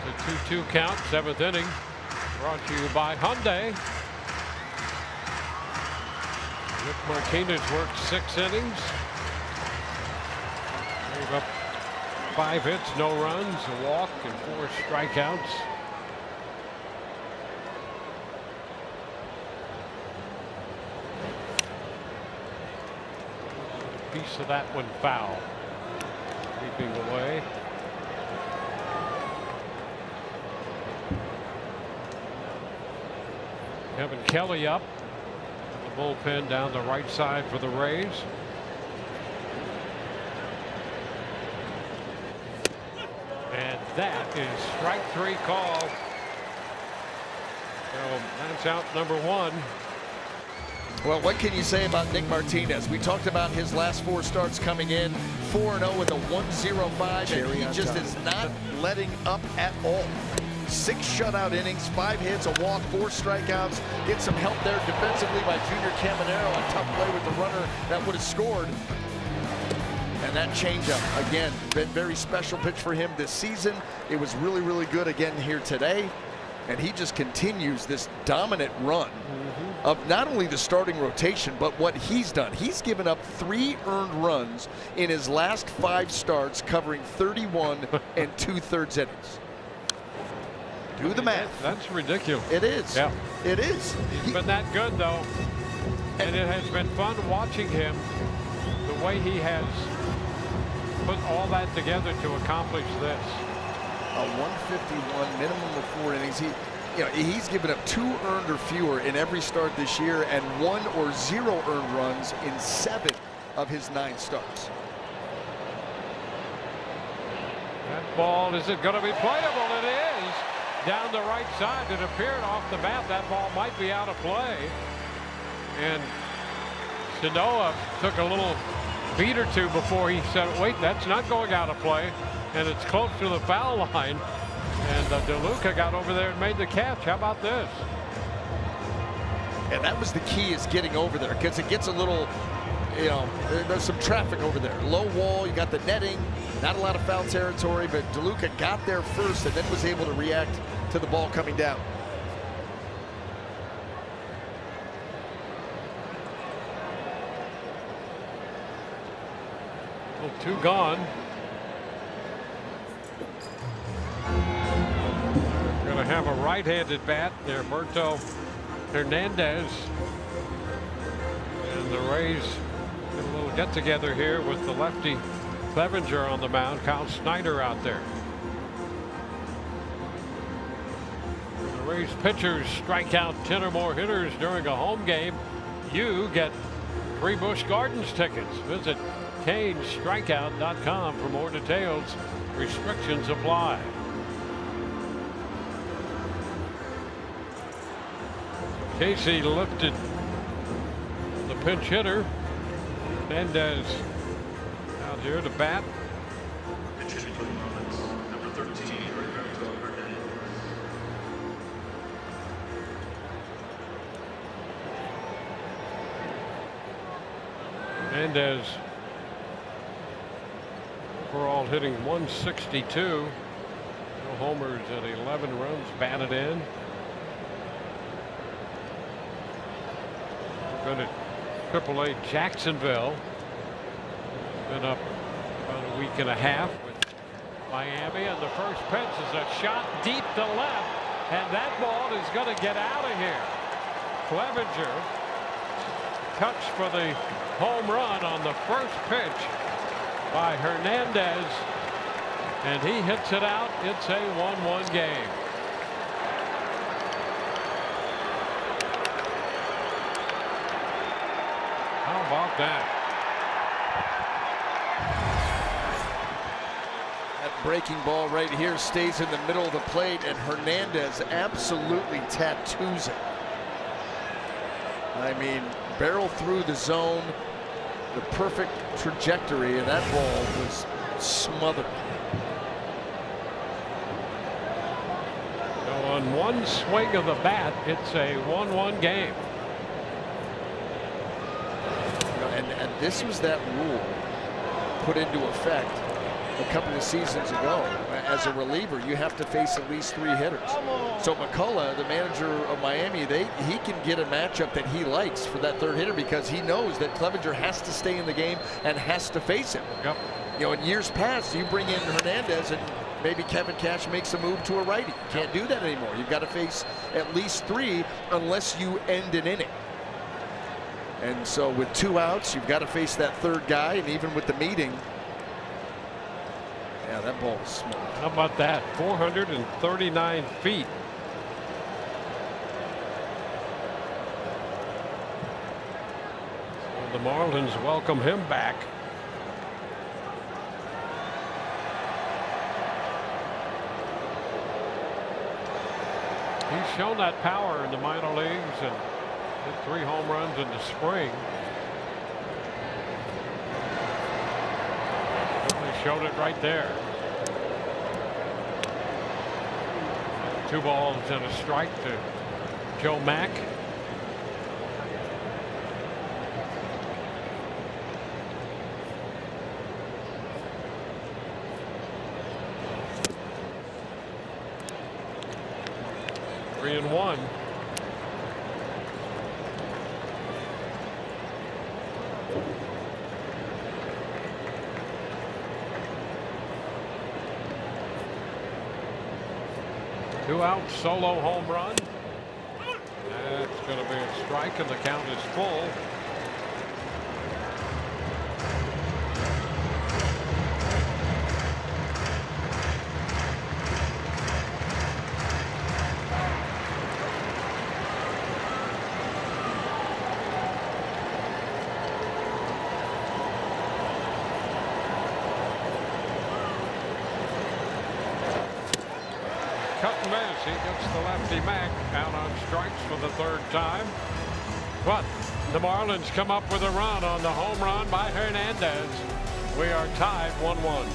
It's a 2-2 count, 7th inning. Brought to you by Hyundai. Nick Martinez worked 6 innings. Gave up 5 hits, no runs, a walk, and 4 strikeouts. Piece of that one foul. Sweeping away. Kevin Kelly up. The bullpen down the right side for the Rays. And that is strike 3 call. So that's out number 1. Well, what can you say about Nick Martinez? We talked about his last 4 starts coming in, 4-0 with a 1.05, and he just is not letting up at all. 6 shutout innings, 5 hits, a walk, 4 strikeouts. Get some help there defensively by Junior Caminero. A tough play with the runner that would have scored. And that changeup, again, been very special pitch for him this season. It was really, really good again here today. And he just continues this dominant run of not only the starting rotation, but what he's done. He's given up 3 earned runs in his last 5 starts, covering 31 and 2/3 innings. Do the math. That's ridiculous. It is. Yeah. It is. He's been that good, though. And it has been fun watching him, the way he has put all that together to accomplish this. A 151 minimum of 4 innings. He's given up 2 earned or fewer in every start this year, and 1 or 0 earned runs in 7 of his 9 starts. That ball, is it going to be playable? It is. Down the right side. It appeared off the bat that ball might be out of play. And Sanoa took a little beat or 2 before he said, wait, that's not going out of play. And it's close to the foul line. And DeLuca got over there and made the catch. How about this? And that was the key, is getting over there, because it gets a little, there's some traffic over there. Low wall, you got the netting, not a lot of foul territory, but DeLuca got there first and then was able to react to the ball coming down. Well, 2 gone. Going to have a right-handed bat there, Berto Hernandez. And the Rays get a little get-together here with the lefty Clevenger on the mound. Kyle Snyder out there. The Rays pitchers strike out 10 or more hitters during a home game. You get free Busch Gardens tickets. Visit CaneStrikeout.com for more details. Restrictions apply. Casey lifted the pinch hitter. Mendez out here to bat. Mendez overall hitting 162. No homers at 11 runs batted in. We're going to AAA Jacksonville. Been up about a week and a half with Miami, and the first pitch is a shot deep to left, and that ball is going to get out of here. Clevenger touch for the home run on the first pitch by Hernandez, and he hits it out. It's a 1-1 game. How about that? That breaking ball right here stays in the middle of the plate, and Hernandez absolutely tattoos it. I mean, barrel through the zone, the perfect trajectory, and that ball was smothered. So on one swing of the bat, it's a 1-1 game. And this was that rule put into effect a couple of seasons ago. As a reliever, you have to face at least 3 hitters. So McCullough, the manager of Miami, he can get a matchup that he likes for that 3rd hitter because he knows that Clevenger has to stay in the game and has to face him. Yep. You know, in years past, you bring in Hernandez and maybe Kevin Cash makes a move to a righty. You can't do that anymore. You've got to face at least 3 unless you end an inning. And so with 2 outs, you've got to face that 3rd guy, and even with the meeting, yeah, that ball was smoked. How about that? 439 feet. So the Marlins welcome him back. He's shown that power in the minor leagues and hit 3 home runs in the spring. They showed it right there. 2 balls and a strike to Joe Mack. Three and 1. Two-out solo home run. That's going to be a strike, and the count is full. Cut and miss. He gets the lefty Mack out on strikes for the 3rd time. But the Marlins come up with a run on the home run by Hernandez. We are tied 1-1.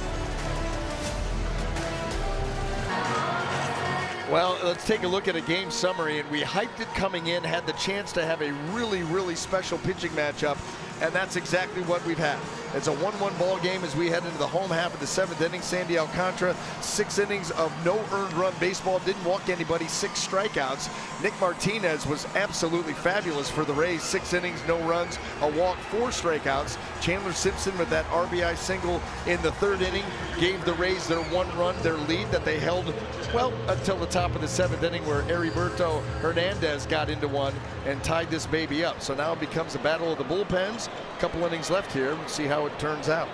Well, let's take a look at a game summary, and we hyped it coming in, had the chance to have a really, really special pitching matchup, and that's exactly what we've had. It's a 1-1 ball game as we head into the home half of the 7th inning. Sandy Alcantara, 6 innings of no earned run baseball, didn't walk anybody, 6 strikeouts. Nick Martinez was absolutely fabulous for the Rays, 6 innings, no runs, a walk, 4 strikeouts. Chandler Simpson with that RBI single in the 3rd inning gave the Rays their 1 run, their lead that they held, well, until the top of the 7th inning where Heriberto Hernandez got into one and tied this baby up. So now it becomes a battle of the bullpens. A couple innings left here. We'll see how it turns out.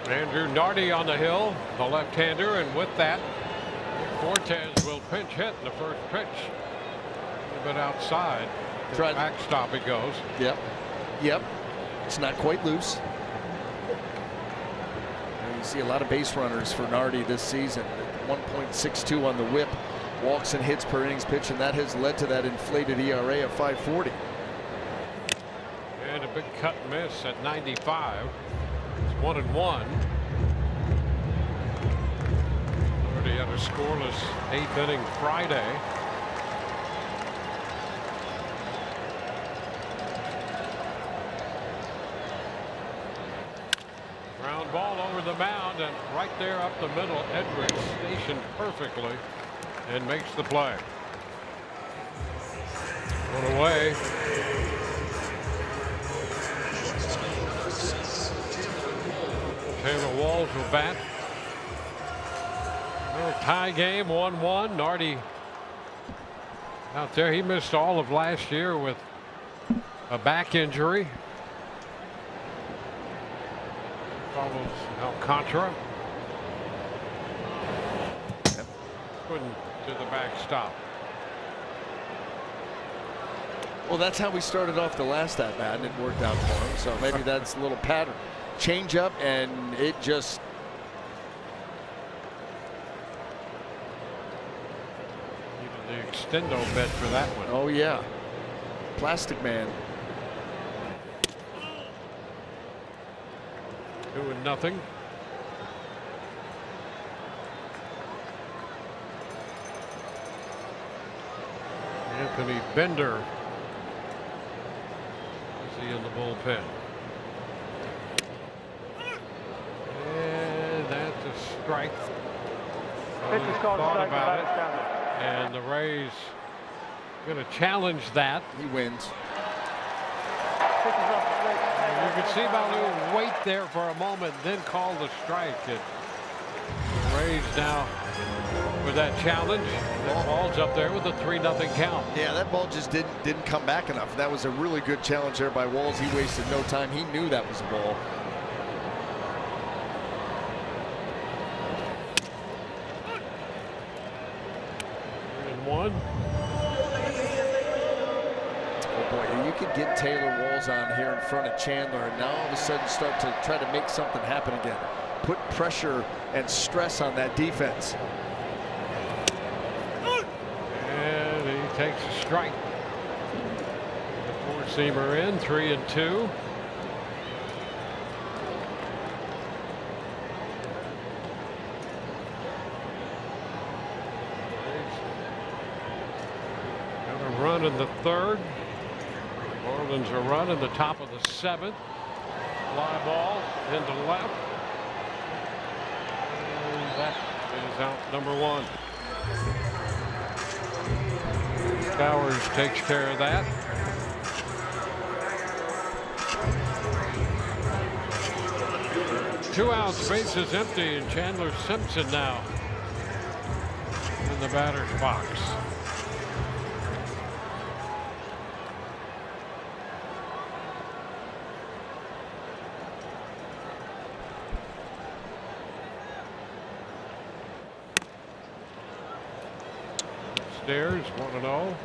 Andrew Nardi on the hill, the left-hander, and with that, Fortes will pinch hit in the first pitch. A little bit outside. The backstop it goes. Yep. It's not quite loose. And you see a lot of base runners for Nardi this season. 1.62 on the whip. Walks and hits per innings pitch, and that has led to that inflated ERA of 5.40. And a big cut and miss at 95. It's 1-1. Already had a scoreless 8th inning Friday. Ground ball over the mound, and right there up the middle, Edwards stationed perfectly and makes the play. One away. Taylor Walls will bat. Tie game, 1-1. Nardi out there. He missed all of last year with a back injury. Follows Alcantara. Couldn't to the backstop. Well, that's how we started off the last at bat, and it worked out for him. So maybe that's a little pattern. Change up, and it just needed the extendo bed for that one. Oh yeah, Plastic Man 2-0. Anthony Bender is he in the bullpen. And that's a strike. Pitch is called Thought strike. about Batter it. standing. And the Rays going to challenge that. He wins. Pitch is off the plate. You can see Balu wait there for a moment, then call the strike. And the Rays now with that challenge. That ball's up there with a 3-0 count. Yeah, that ball just didn't come back enough. That was a really good challenge there by Walls. He wasted no time. He knew that was a ball. One. Oh boy, you could get Taylor Walls on here in front of Chandler and now all of a sudden start to try to make something happen again. Put pressure and stress on that defense. And he takes a strike. The four-seamer in, 3-2. Run in the third. Marlins a run in the top of the seventh. Fly ball into left. And that is out number one. Bowers takes care of that. Two outs, bases empty, and Chandler Simpson now in the batter's box. Upstairs, 1-0.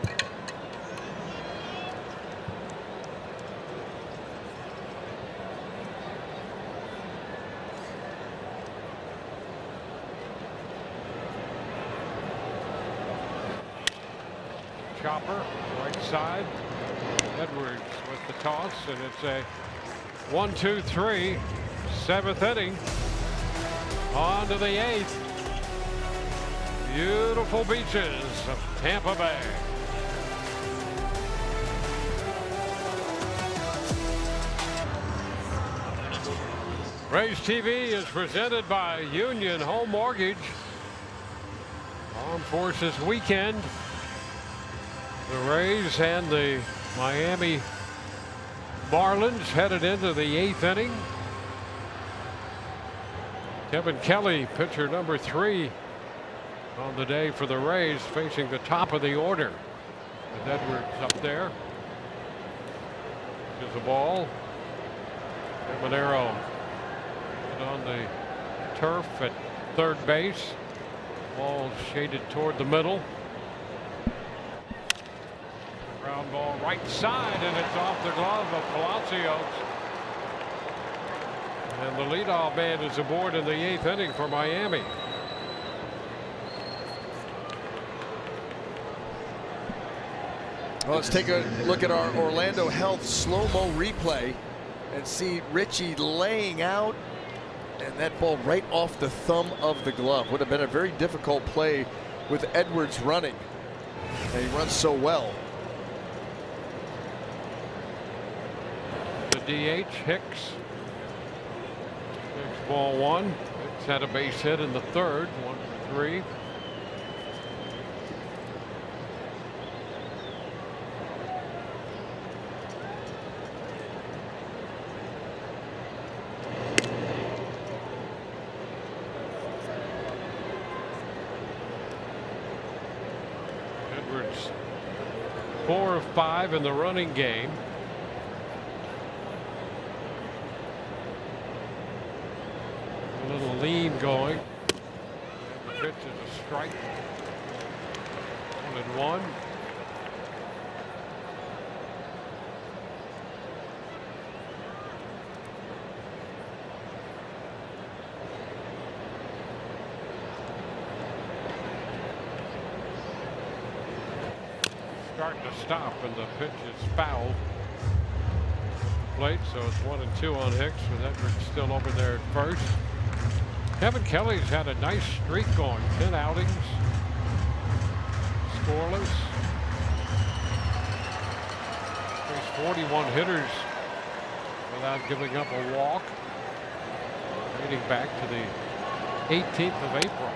Chopper, right side. Edwards with the toss, and it's a 1-2-3. Seventh inning. On to the eighth. Beautiful beaches of Tampa Bay. Rays TV is presented by Union Home Mortgage. Armed Forces Weekend. The Rays and the Miami Marlins headed into the eighth inning. Kevin Kelly, pitcher number 3 on the day for the Rays, facing the top of the order. With Edwards up there. There's a ball. Caminero on the turf at third base. Ball shaded toward the middle. Ground ball right side, and it's off the glove of Palacios. And the leadoff man is aboard in the eighth inning for Miami. Well, let's take a look at our Orlando Health slow-mo replay and see Richie laying out, and that ball right off the thumb of the glove. Would have been a very difficult play with Edwards running, and he runs so well. The DH, Hicks. Hicks ball one. Hicks had a base hit in the third. 1 for 3. Edwards 4 of 5 in the running game. A little lean going. And the pitch is a strike. 1-1. Starting to stop, and the pitch is foul. plate, so it's 1-2 on Hicks with Edwards still over there at first. Kevin Kelly's had a nice streak going, 10 outings, scoreless. He's 41 hitters without giving up a walk, dating back to the 18th of April.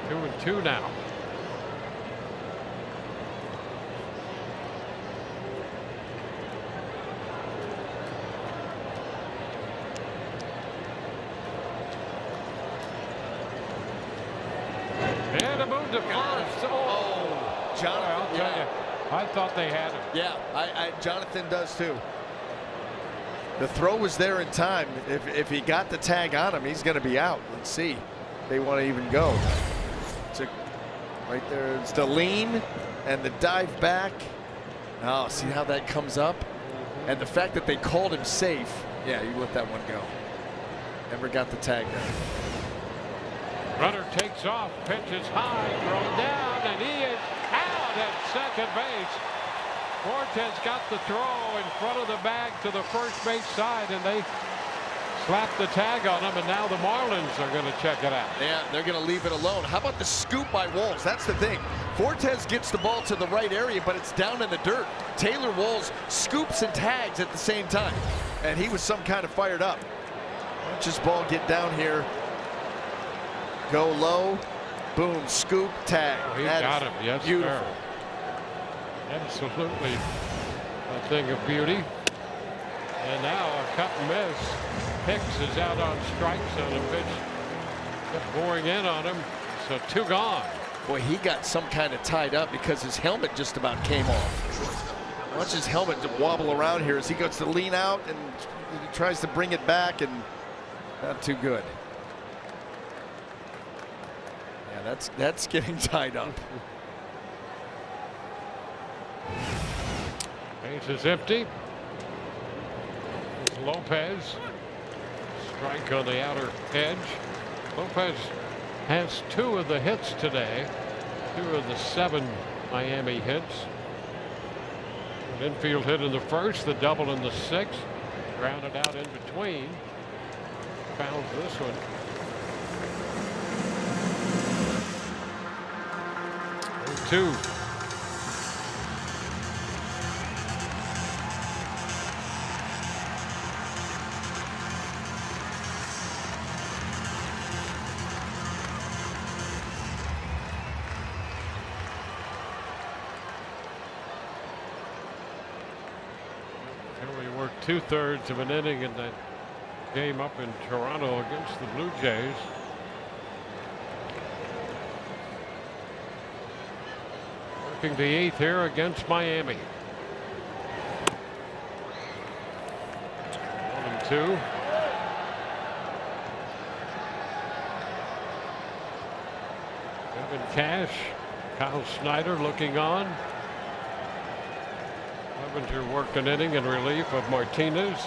2-2 now. And a move to first. Oh, Jonathan, I'll tell you, I thought they had him. Yeah, Jonathan does too. The throw was there in time. If he got the tag on him, he's going to be out. Let's see. They want to even go. Right there, it's the lean and the dive back. Oh, see how that comes up? And the fact that they called him safe. Yeah, you let that one go. Never got the tag there. Runner takes off, pitches high, thrown down, and he is out at second base. Fortes got the throw in front of the bag to the first base side, and they slapped the tag on him, and now the Marlins are going to check it out. Yeah, they're going to leave it alone. How about the scoop by Walls? That's the thing. Fortes gets the ball to the right area, but it's down in the dirt. Taylor Walls scoops and tags at the same time, and he was some kind of fired up. Watch this ball get down here. Go low, boom, scoop, tag. Oh, he got him, yes, beautiful. sir. Absolutely a thing of beauty. And now a cut and miss. Hicks is out on strikes on a pitch. Kept pouring in on him, so 2 gone. Boy, he got some kind of tied up because his helmet just about came off. Watch his helmet wobble around here as he goes to lean out and he tries to bring it back, and not too good. Yeah, that's getting tied up. Base is empty. It's Lopez. Strike on the outer edge. Lopez has 2 of the hits today. 2 of the 7 Miami hits. An infield hit in the first, the double in the 6th. Grounded out in between. Fouls this one. 0-2. We worked 2/3 of an inning in that game up in Toronto against the Blue Jays. Working the 8th here against Miami. 1-2. Kevin Cash, Kyle Snyder looking on. Clevenger worked an inning in relief of Martinez.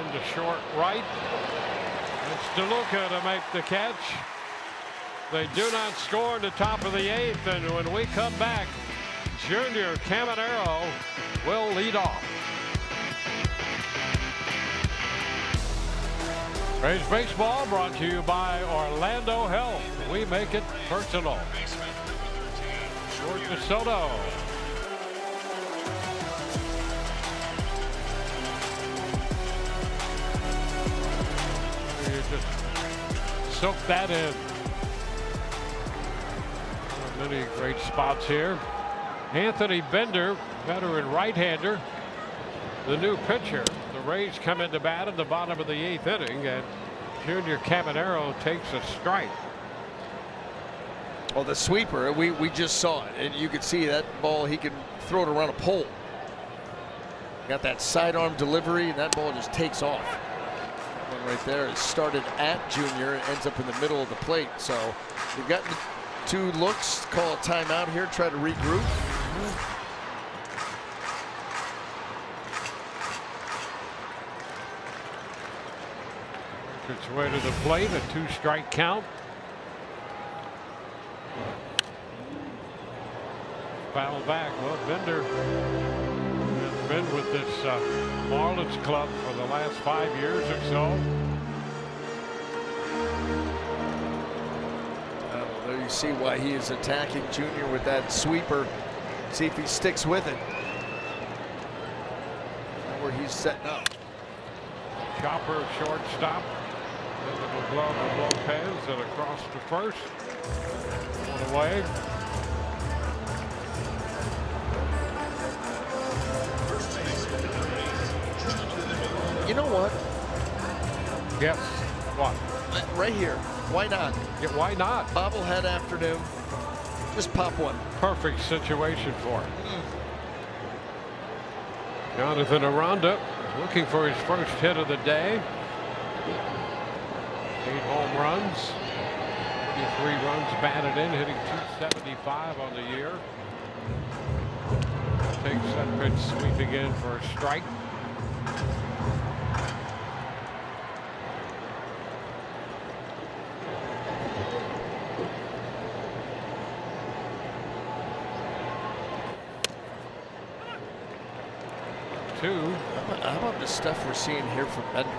Into short right. It's DeLuca to make the catch. They do not score in the top of the 8th, and when we come back, Junior Caminero will lead off. Rays Baseball brought to you by Orlando Health. We make it personal. George DeSoto. You just soak that in. Many great spots here. Anthony Bender, veteran right-hander, the new pitcher. The Rays come into bat in the bottom of the 8th inning, and Junior Caminero takes a strike. Well, the sweeper, we just saw it, and you could see that ball, he can throw it around a pole. Got that sidearm delivery, and that ball just takes off. That one right there is started at Junior and ends up in the middle of the plate. So you've got 2 looks, call a timeout here, try to regroup. Works its way to the plate, a 2-strike count. foul back. Well, Bender has been with this Marlins club for the last 5 years or so. There you see why he is attacking Junior with that sweeper. See if he sticks with it. Where he's setting up. Chopper, shortstop. Into the glove of Lopez and across to first. One away. You know what? Yes. What? Right here. Why not? Yeah, why not? Bobblehead afternoon. Just pop one. Perfect situation for him. Jonathan Aranda looking for his first hit of the day. 8 home runs. 53 runs batted in, hitting .275 on the year. Takes that pitch sweeping in for a strike. Two. How about the stuff we're seeing here from Bender?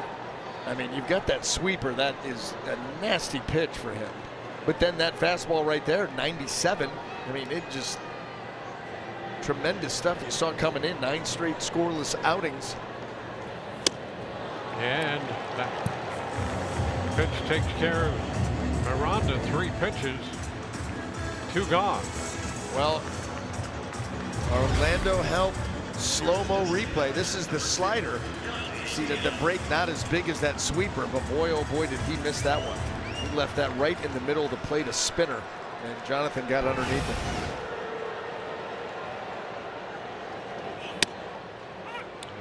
I mean, you've got that sweeper. That is a nasty pitch for him. But then that fastball right there, 97. I mean, it just tremendous stuff. You saw coming in 9 straight scoreless outings. And that pitch takes care of Aranda. 3 pitches, 2 gone. Well, Orlando Health slow-mo replay. This is the slider. See that the break not as big as that sweeper, but boy, oh boy, did he miss that one. He left that right in the middle of the plate, a spinner, and Jonathan got underneath it.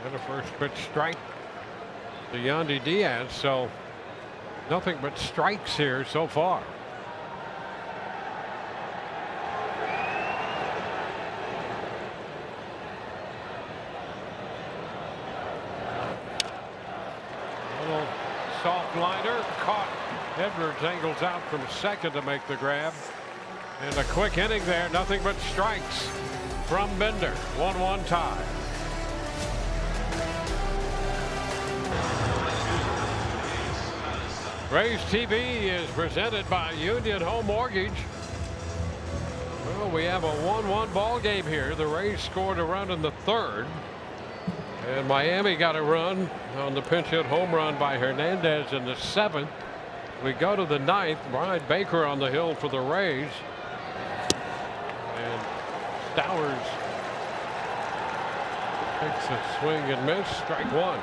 And a first pitch strike to Yandy Diaz. So nothing but strikes here so far. Soft liner caught. Edwards angles out from second to make the grab. And a quick inning there. Nothing but strikes from Bender. 1-1 tie. Rays TV is presented by Union Home Mortgage. Well, we have a 1-1 ball game here. The Rays scored a run in the 3rd. And Miami got a run on the pinch hit home run by Hernandez in the 7th. We go to the 9th. Brian Baker on the hill for the Rays. And Stowers takes a swing and miss. Strike 1.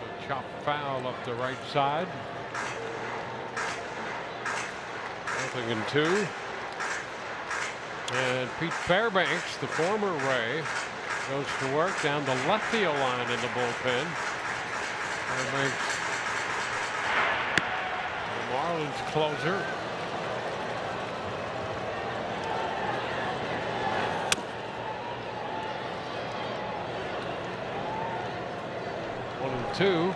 A chop foul up the right side. 0-2. And Pete Fairbanks, the former Ray, goes to work down the left field line in the bullpen. Fairbanks, the Marlins closer. One and two.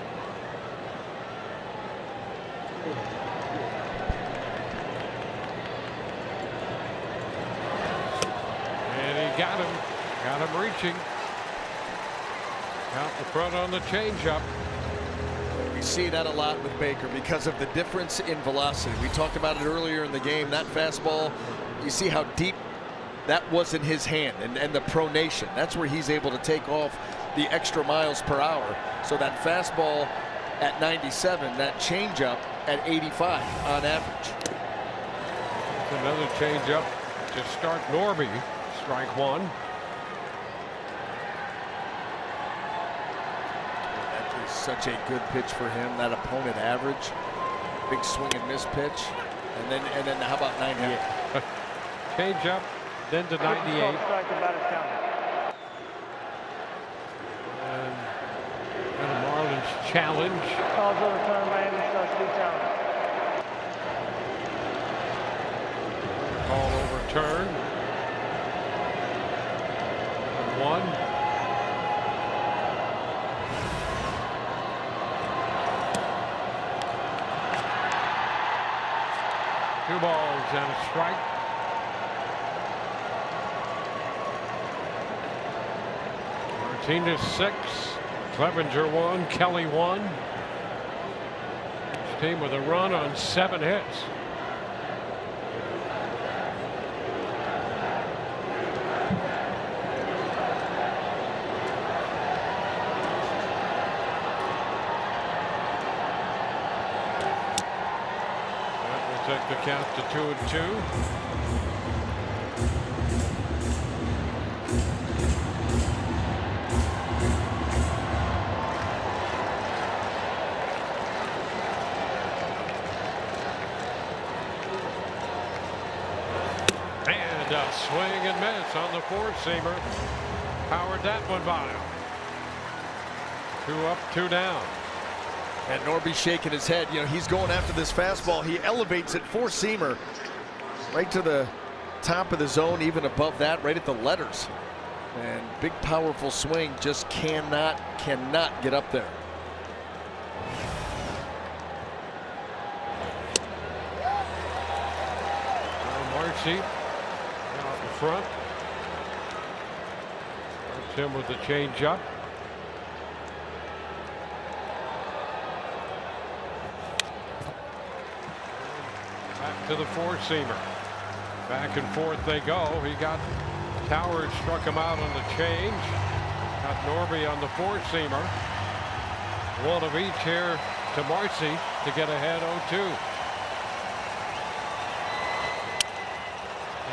Got him reaching. Out the front on the changeup. We see that a lot with Baker because of the difference in velocity. We talked about it earlier in the game. That fastball, you see how deep that was in his hand and the pronation. That's where he's able to take off the extra miles per hour. So that fastball at 97, that changeup at 85 on average. Another changeup to start Norby. Strike 1. That is such a good pitch for him. That opponent average, big swing and miss pitch, and then how about 98? Yeah. Changeup, then to 98. And a Marlins challenge. Calls overturned by Miami starts to challenge. Call overturned. 1. 2 balls and a strike. Martinez 6, Clevenger 1, Kelly 1. This team with a run on 7 hits. Take the count to 2-2. And a swing and miss on the 4-seamer. Powered that one by him. 2 up, 2 down. And Norby shaking his head. You know, he's going after this fastball. He elevates it, 4-seamer, right to the top of the zone, even above that, right at the letters. And big, powerful swing, just cannot get up there. Marcy out in front. Marks him with the changeup. To the 4-seamer. Back and forth they go. He got Towers, struck him out on the change. Got Norby on the 4-seamer. One of each here to Marcy to get ahead 0-2.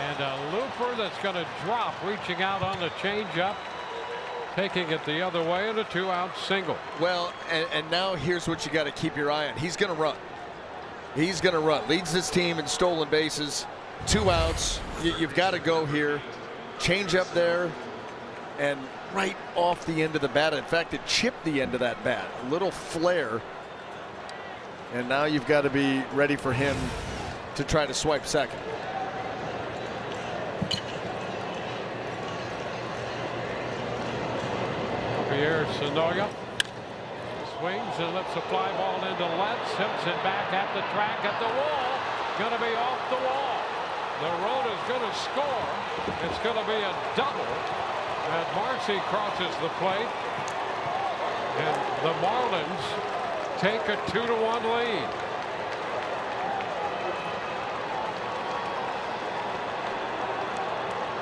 And a looper that's going to drop, reaching out on the changeup, taking it the other way, and a 2-out single. Well, and now here's what you got to keep your eye on. He's going to run. He's going to run. Leads this team in stolen bases. 2 outs. You've got to go here. Change up there. And right off the end of the bat. In fact, it chipped the end of that bat. A little flare. And now you've got to be ready for him to try to swipe second. Pierre Sonoya swings and lets a fly ball into left, hips it back at the track, at the wall. Going to be off the wall. The road is going to score. It's going to be a double. And Marcy crosses the plate. And the Marlins take a 2-1 lead.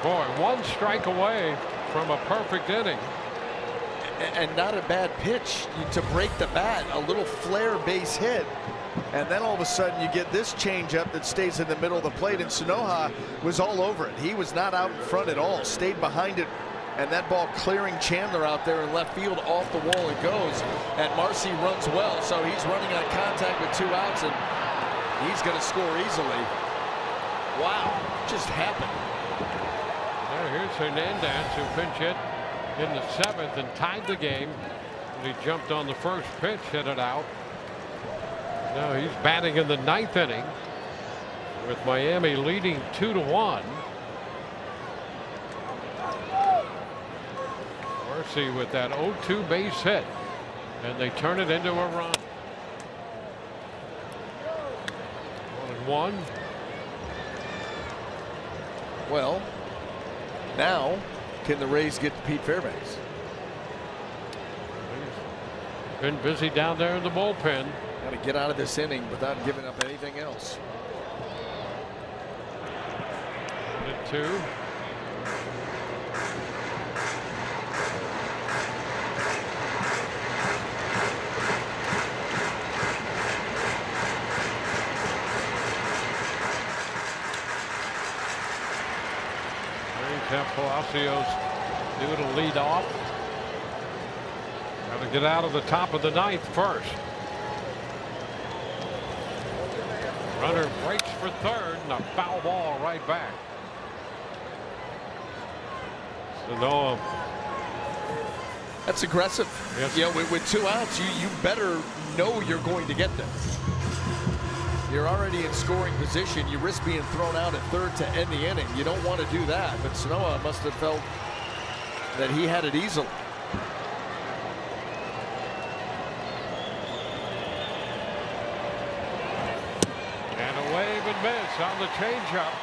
Boy, 1 strike away from a perfect inning. And not a bad pitch to break the bat. A little flare base hit. And then all of a sudden you get this changeup that stays in the middle of the plate. And Sonoja was all over it. He was not out in front at all. Stayed behind it. And that ball clearing Chandler out there in left field, off the wall it goes. And Marcy runs well. So he's running on contact with 2 outs. And he's going to score easily. Wow. Just happened. There, here's Hernandez, who pinch hit in the 7th and tied the game. And he jumped on the first pitch, hit it out. Now he's batting in the 9th inning with Miami leading 2-1. Marcy with that 0-2 base hit, and they turn it into a run. 1-1. Well, now can the Rays get to Pete Fairbanks? He's been busy down there in the bullpen. Got to get out of this inning without giving up anything else. 2. Palacios due to lead off. Got to get out of the top of the 9th first. Runner breaks for 3rd, and a foul ball right back. So that's aggressive. Yes. You know, with 2 outs, you better know you're going to get them. You're already in scoring position. You risk being thrown out at 3rd to end the inning. You don't want to do that. But Sonoja must have felt that he had it easily. And a wave and miss on the changeup.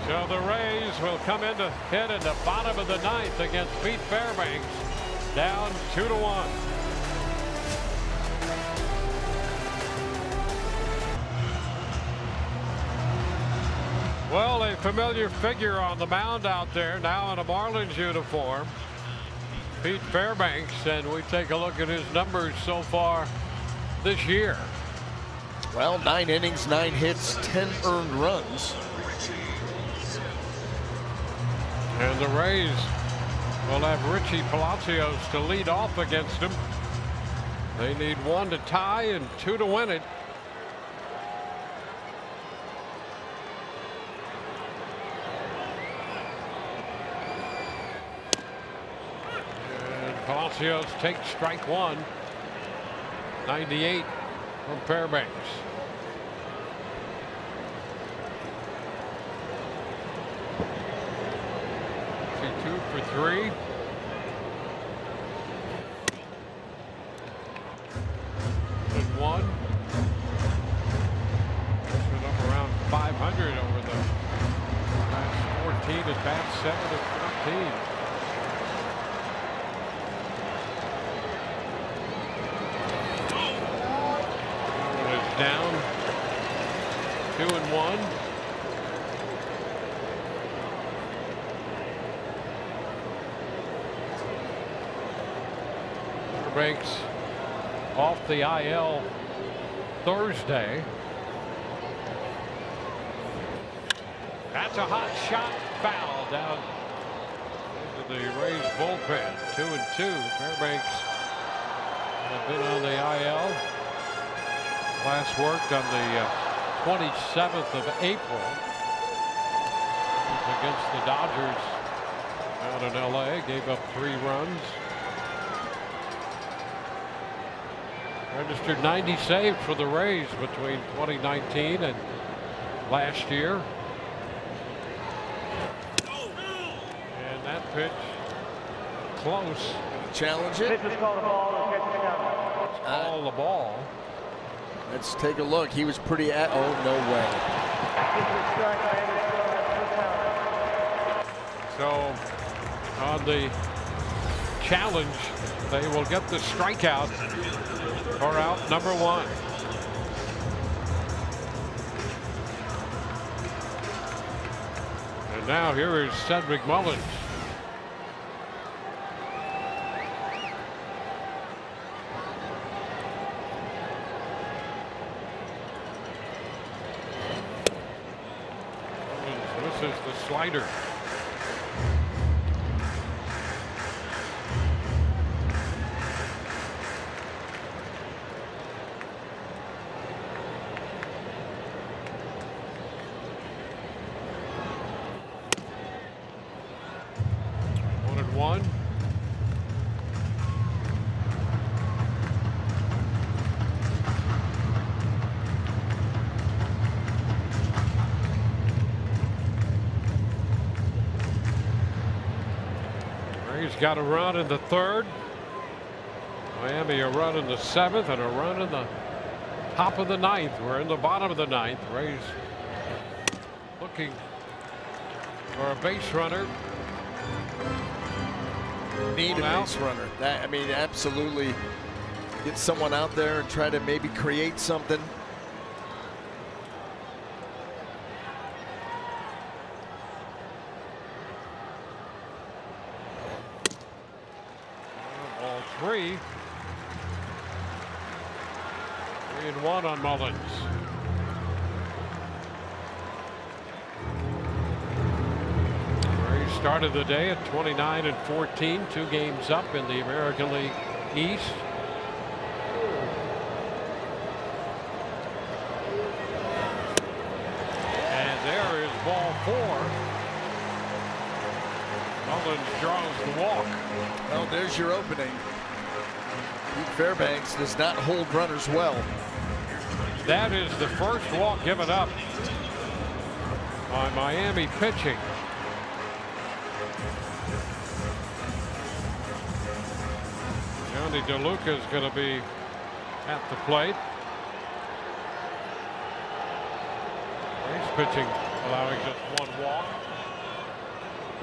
So the Rays will come in to hit in the bottom of the ninth against Pete Fairbanks, down 2-1. Well, a familiar figure on the mound out there, now in a Marlins uniform, Pete Fairbanks, and we take a look at his numbers so far this year. Well, 9 innings, 9 hits, 10 earned runs. And the Rays will have Richie Palacios to lead off against him. They need 1 to tie and 2 to win it. And Palacios takes strike 1. 98 from Fairbanks. 2 for 3. And 1. Been up around 500 over the last 14 at bats, 7 of 14. One is down. 2-1. Fairbanks off the IL Thursday. That's a hot shot, foul down into the Rays bullpen. 2-2. Fairbanks had been on the IL. Last worked on the 27th of April. It was against the Dodgers out in LA. Gave up 3 runs. Registered 90 saves for the Rays between 2019 and last year. And that pitch close. Challenge it. Pitch is called a ball. Catch down. Call the ball. Let's take a look. He was pretty at. Oh, no way. So on the challenge, they will get the strikeout for out number 1. And now here is Cedric Mullins. This is the slider. He's got a run in the 3rd. Miami a run in the 7th and a run in the top of the 9th. We're in the bottom of the 9th. Rays looking for a base runner. Need a base runner. That, I mean, absolutely. Get someone out there and try to maybe create something. Ball 3. 3-1 on Mullins. Rays started the day at 29-14, 2 games up in the American League East. And there is ball 4. Mullins draws the walk. Well, there's your opening. Pete Fairbanks does not hold runners well. That is the first walk given up by Miami pitching. Johnny DeLuca is going to be at the plate. pitching, allowing just one walk.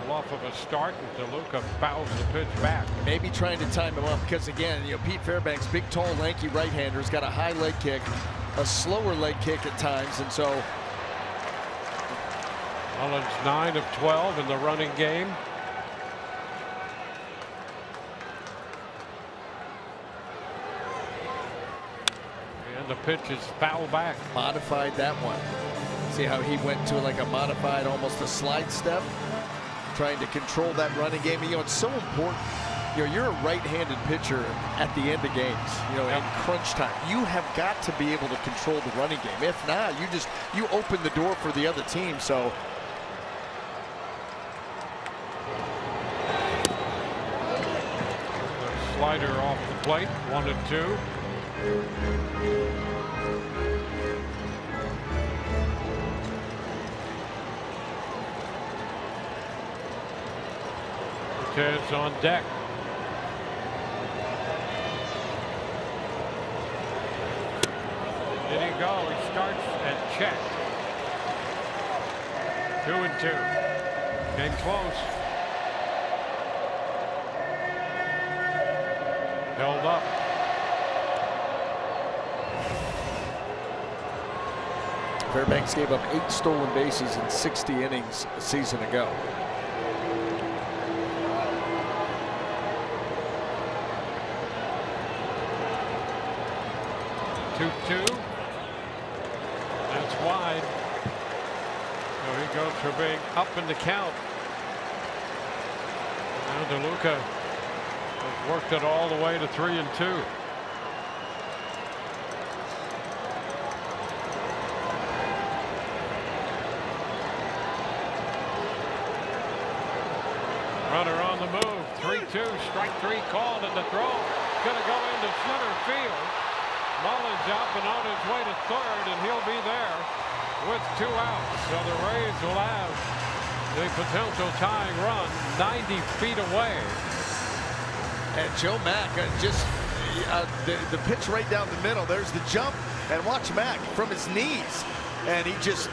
Off of a start, and DeLuca fouls the pitch back. Maybe trying to time him up because, again, Pete Fairbanks, big, tall, lanky right-hander, has got a high leg kick, a slower leg kick at times, and so Mullins 9 of 12 in the running game. And the pitch is foul back. Modified that one. See how he went to like a modified, almost a slide step, trying to control that running game. It's so important. You're a right-handed pitcher at the end of games, in crunch time. You have got to be able to control the running game. If not, you open the door for the other team. So slider off the plate, 1-2. Cortez on deck. There you go. He starts and check. 2-2. Game close. Held up. Fairbanks gave up 8 stolen bases in 60 innings a season ago. 2-2. That's wide. So he goes for being up in the count. Now DeLuca has worked it all the way to 3-2. Runner on the move. 3-2. Strike 3 called, and the throw gonna go into center field. Mullins up and on his way to third, and he'll be there with 2 outs. So the Rays will have the potential tying run 90 feet away. And Joe Mack just the pitch right down the middle. There's the jump, and watch Mack from his knees, and he just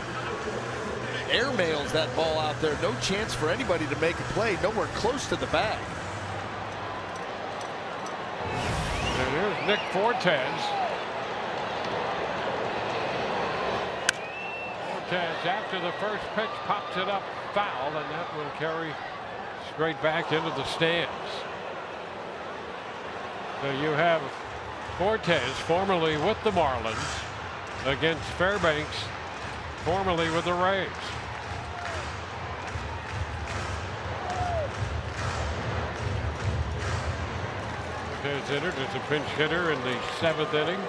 airmails that ball out there. No chance for anybody to make a play. Nowhere close to the bag. And here's Nick Fortes. After the first pitch pops it up foul, and that will carry straight back into the stands. So you have Fortes, formerly with the Marlins, against Fairbanks, formerly with the Rays. Fortes entered as a pinch hitter in the 7th inning.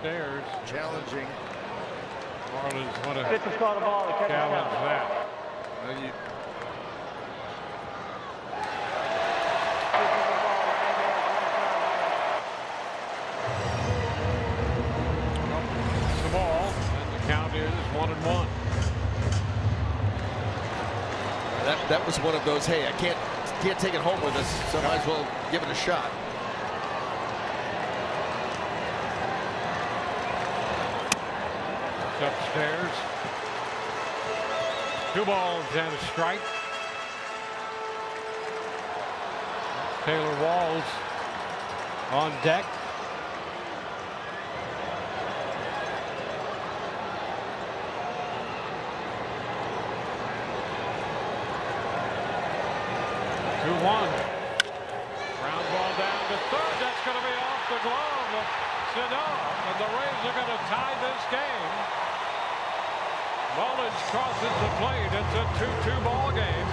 Upstairs. Challenging. Marlins want to Pitch is called a ball. challenge that. It's the ball, and the count is 1-1. That was one of those, hey, I can't take it home with us, so might as well give it a shot. Upstairs. 2 balls and a strike. Taylor Walls on deck. Ground ball down to third. That's going to be off the glove of Sanoa, and the Rays are going to tie this game. Mullins crosses the plate. It's a 2-2 ball game.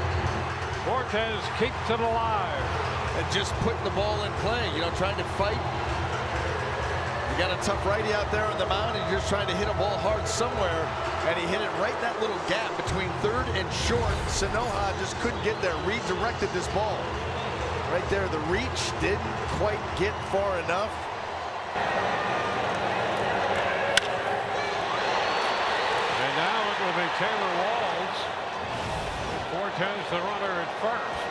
Fortes keeps it alive. And just putting the ball in play, trying to fight. You got a tough righty out there on the mound, and you're just trying to hit a ball hard somewhere. And he hit it right in that little gap between third and short. Sanoa just couldn't get there. Redirected this ball. Right there, the reach didn't quite get far enough. And now it will be Taylor Walls. Fortes the runner at first.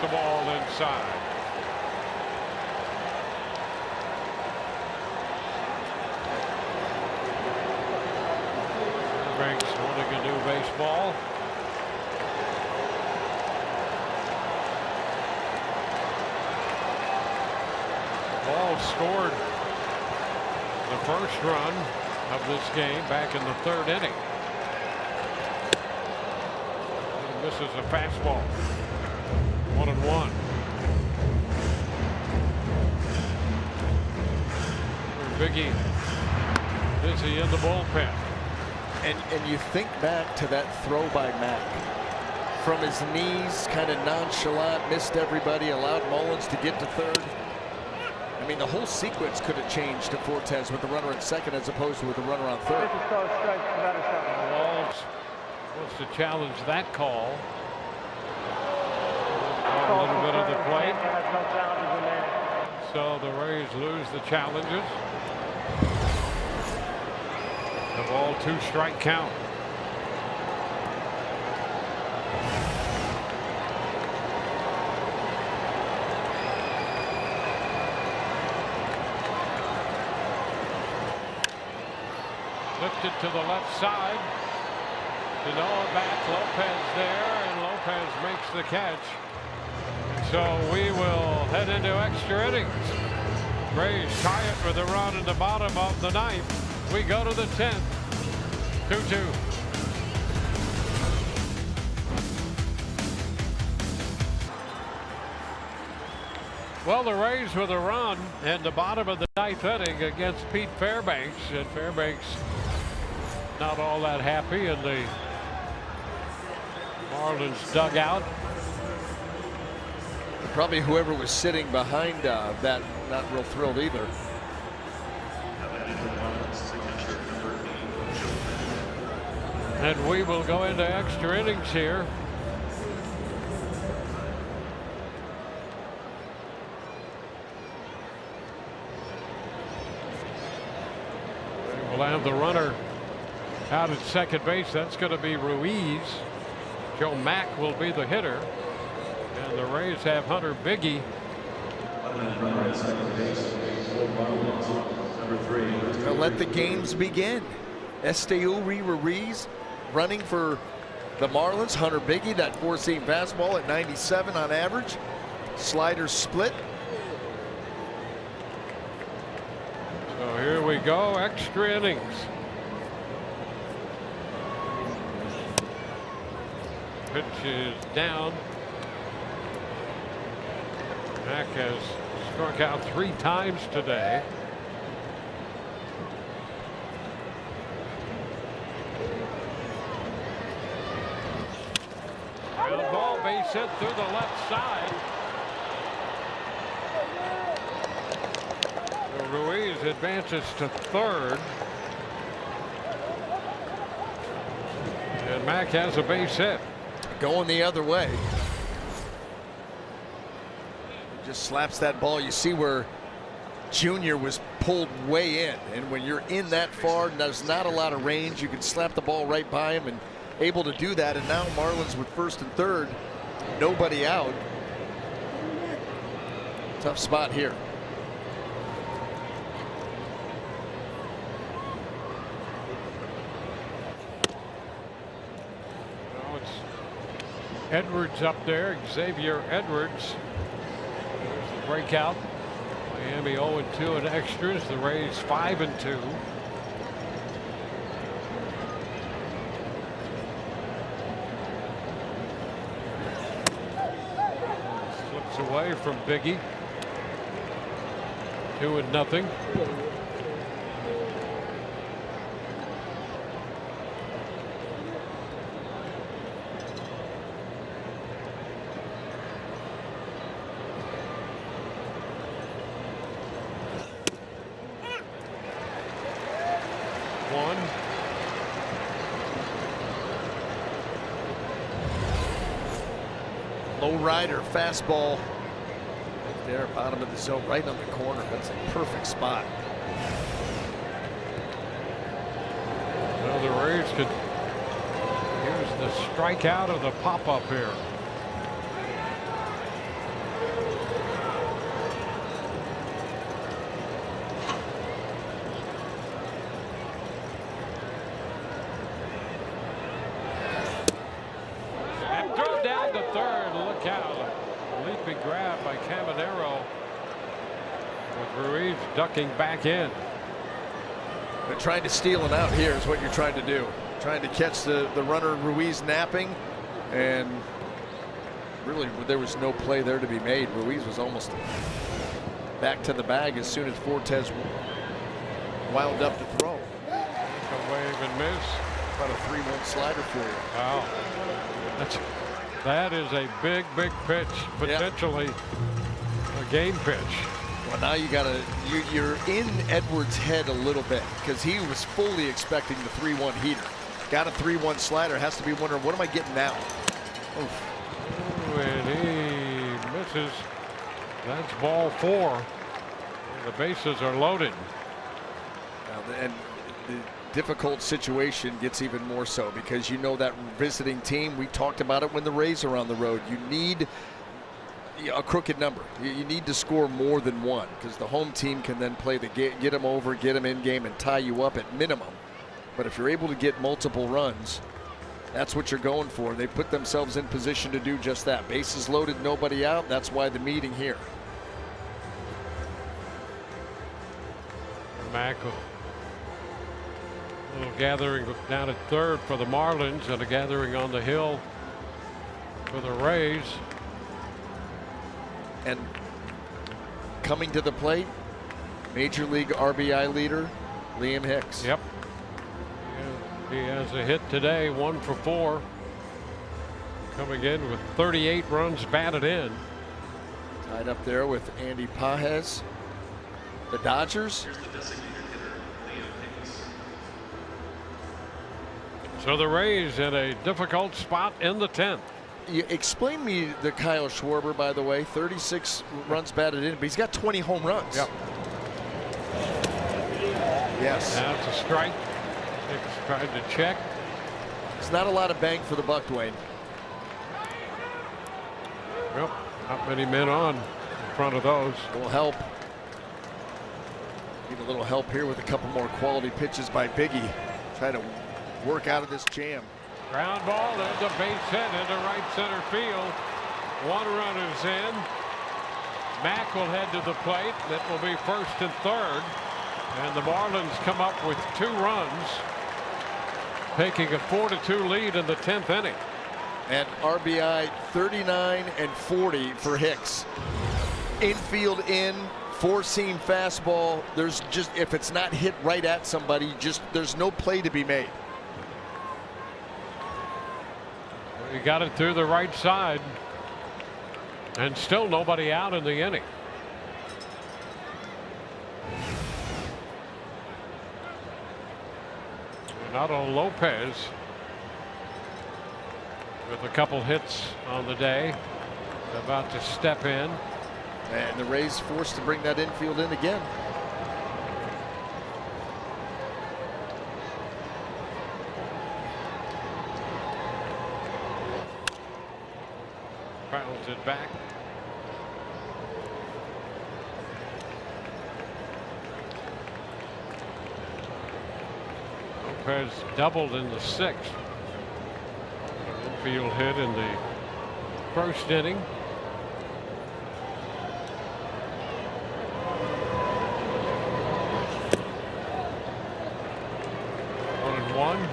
the ball inside. Fairbanks wanting a new baseball. Ball scored the first run of this game back in the third inning. And misses a fastball. 1-1. Biggie busy in the bullpen. And you think back to that throw by Mack. From his knees, kind of nonchalant, missed everybody, allowed Mullins to get to third. I mean, the whole sequence could have changed to Fortes with the runner at second as opposed to with the runner on third. Walls wants to challenge that call. A little bit of the plate. So the Rays lose the challenges. The ball 2-strike count. Lifted to the left side. Cano back, Lopez there, and Lopez makes the catch. So we will head into extra innings. Rays tie it with a run in the bottom of the ninth. We go to the 10th. 2-2. Well, the Rays with a run in the bottom of the ninth inning against Pete Fairbanks. And Fairbanks not all that happy in the Marlins dugout. Probably whoever was sitting behind that, not real thrilled either. And we will go into extra innings here. We'll have the runner out at second base. That's going to be Ruiz. Joe Mack will be the hitter. And the Rays have Hunter Biggie. They'll let the games begin. Esteury Ruiz running for the Marlins. Hunter Biggie, that four-seam fastball at 97 on average. Slider split. So here we go, extra innings. Pitch is down. Mack has struck out 3 times today. Ground ball, base hit through the left side. So Ruiz advances to third. And Mack has a base hit. Going the other way. Just slaps that ball. You see where Junior was pulled way in, and when you're in that far, there's not a lot of range. You can slap the ball right by him, and able to do that. And now Marlins with first and third, nobody out. Tough spot here. Edwards up there, Xavier Edwards. There's the breakout. Miami 0-2 in extras. The Rays 5-2. Slips away from Biggie. 2-0. Low rider fastball right there, bottom of the zone, right on the corner. That's a perfect spot. Well, the Rays could use the strikeout of the pop-up here. count. A leaping grab by Caminero, with Ruiz ducking back in. They're trying to steal it out here is what you're trying to do. Trying to catch the runner Ruiz napping, and really there was no play there to be made. Ruiz was almost back to the bag as soon as Fortes wound up to throw. A wave and miss. About a 3-1 slider for you. Wow. That is a big pitch, potentially a game pitch. Well, now you're in Edwards' head a little bit because he was fully expecting the 3-1 heater. Got a 3-1 slider, has to be wondering, what am I getting now? Oof. Ooh, and he misses. That's ball 4. The bases are loaded. And the difficult situation gets even more so because you know that visiting team, we talked about it when the Rays are on the road, you need a crooked number. You need to score more than one because the home team can then play the game, get them over, get them in game, and tie you up at minimum. But if you're able to get multiple runs, that's what you're going for. They put themselves in position to do just that. Bases loaded, nobody out. That's why the meeting here. Mackel. A little gathering down at third for the Marlins and a gathering on the hill for the Rays. And coming to the plate, Major League RBI leader, Liam Hicks. Yep. He has a hit today, 1 for 4. Coming in with 38 runs batted in. Tied up there with Andy Pages. The Dodgers. So the Rays in a difficult spot in the 10th. You explain me the Kyle Schwarber, by the way. 36 runs batted in, but he's got 20 home runs. Yep. Yes. That's a strike. Hicks tried to check. It's not a lot of bang for the buck, Dwayne. Yep. Not many men on in front of those. A little help. Need a little help here with a couple more quality pitches by Biggie. Try to work out of this jam. Ground ball into base hit into right center field. 1 runner's in. Mack will head to the plate. That will be first and third. And the Marlins come up with 2 runs, taking a 4-2 lead in the 10th inning. And RBI 39 and 40 for Hicks. Infield in, 4-seam fastball. There's just, if it's not hit right at somebody, there's no play to be made. He got it through the right side, and still nobody out in the inning. Renato Lopez with a couple hits on the day, about to step in. And the Rays forced to bring that infield in again. Fouls it back. Lopez doubled in the 6th. Infield hit in the first inning. One and one.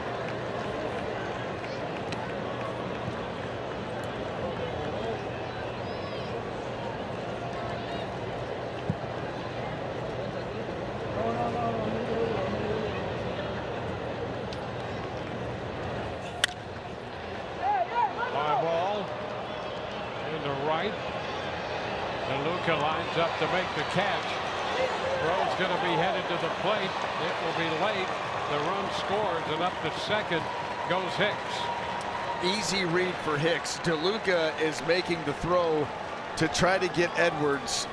Lines up to make the catch. Throw's going to be headed to the plate. It will be late. The run scores, and up to second goes Hicks. Easy read for Hicks. DeLuca is making the throw to try to get Edwards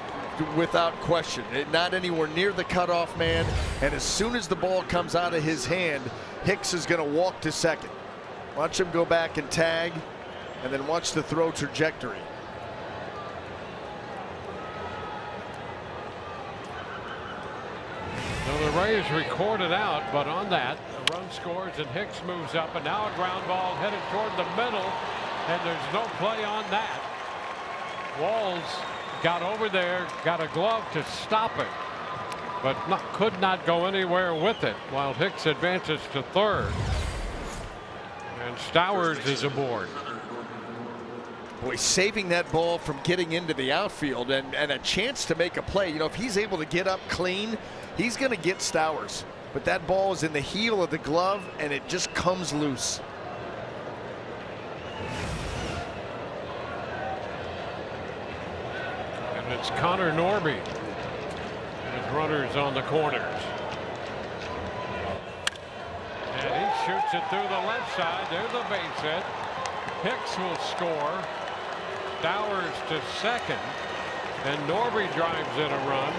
without question. Not anywhere near the cutoff man, and as soon as the ball comes out of his hand, Hicks is going to walk to second. Watch him go back and tag, and then watch the throw trajectory. So the Rays recorded out, but on that, the run scores and Hicks moves up, and now a ground ball headed toward the middle, and there's no play on that. Walls got over there, got a glove to stop it, but could not go anywhere with it, while Hicks advances to third. And Stowers is aboard. Boy, saving that ball from getting into the outfield and a chance to make a play. You know, if he's able to get up clean, he's going to get Stowers. But that ball is in the heel of the glove, and it just comes loose. And it's Connor Norby. And his runners on the corners. And he shoots it through the left side. There's the base hit. Hicks will score. Stowers to second. And Norby drives in a run.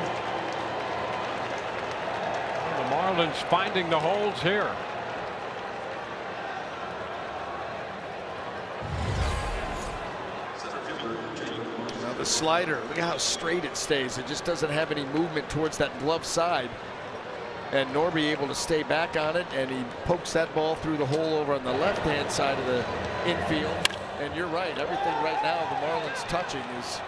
And the Marlins finding the holes here. Now the slider, look at how straight it stays. It just doesn't have any movement towards that glove side. And Norby able to stay back on it, and he pokes that ball through the hole over on the left-hand side of the infield. And you're right, everything right now the Marlins touching is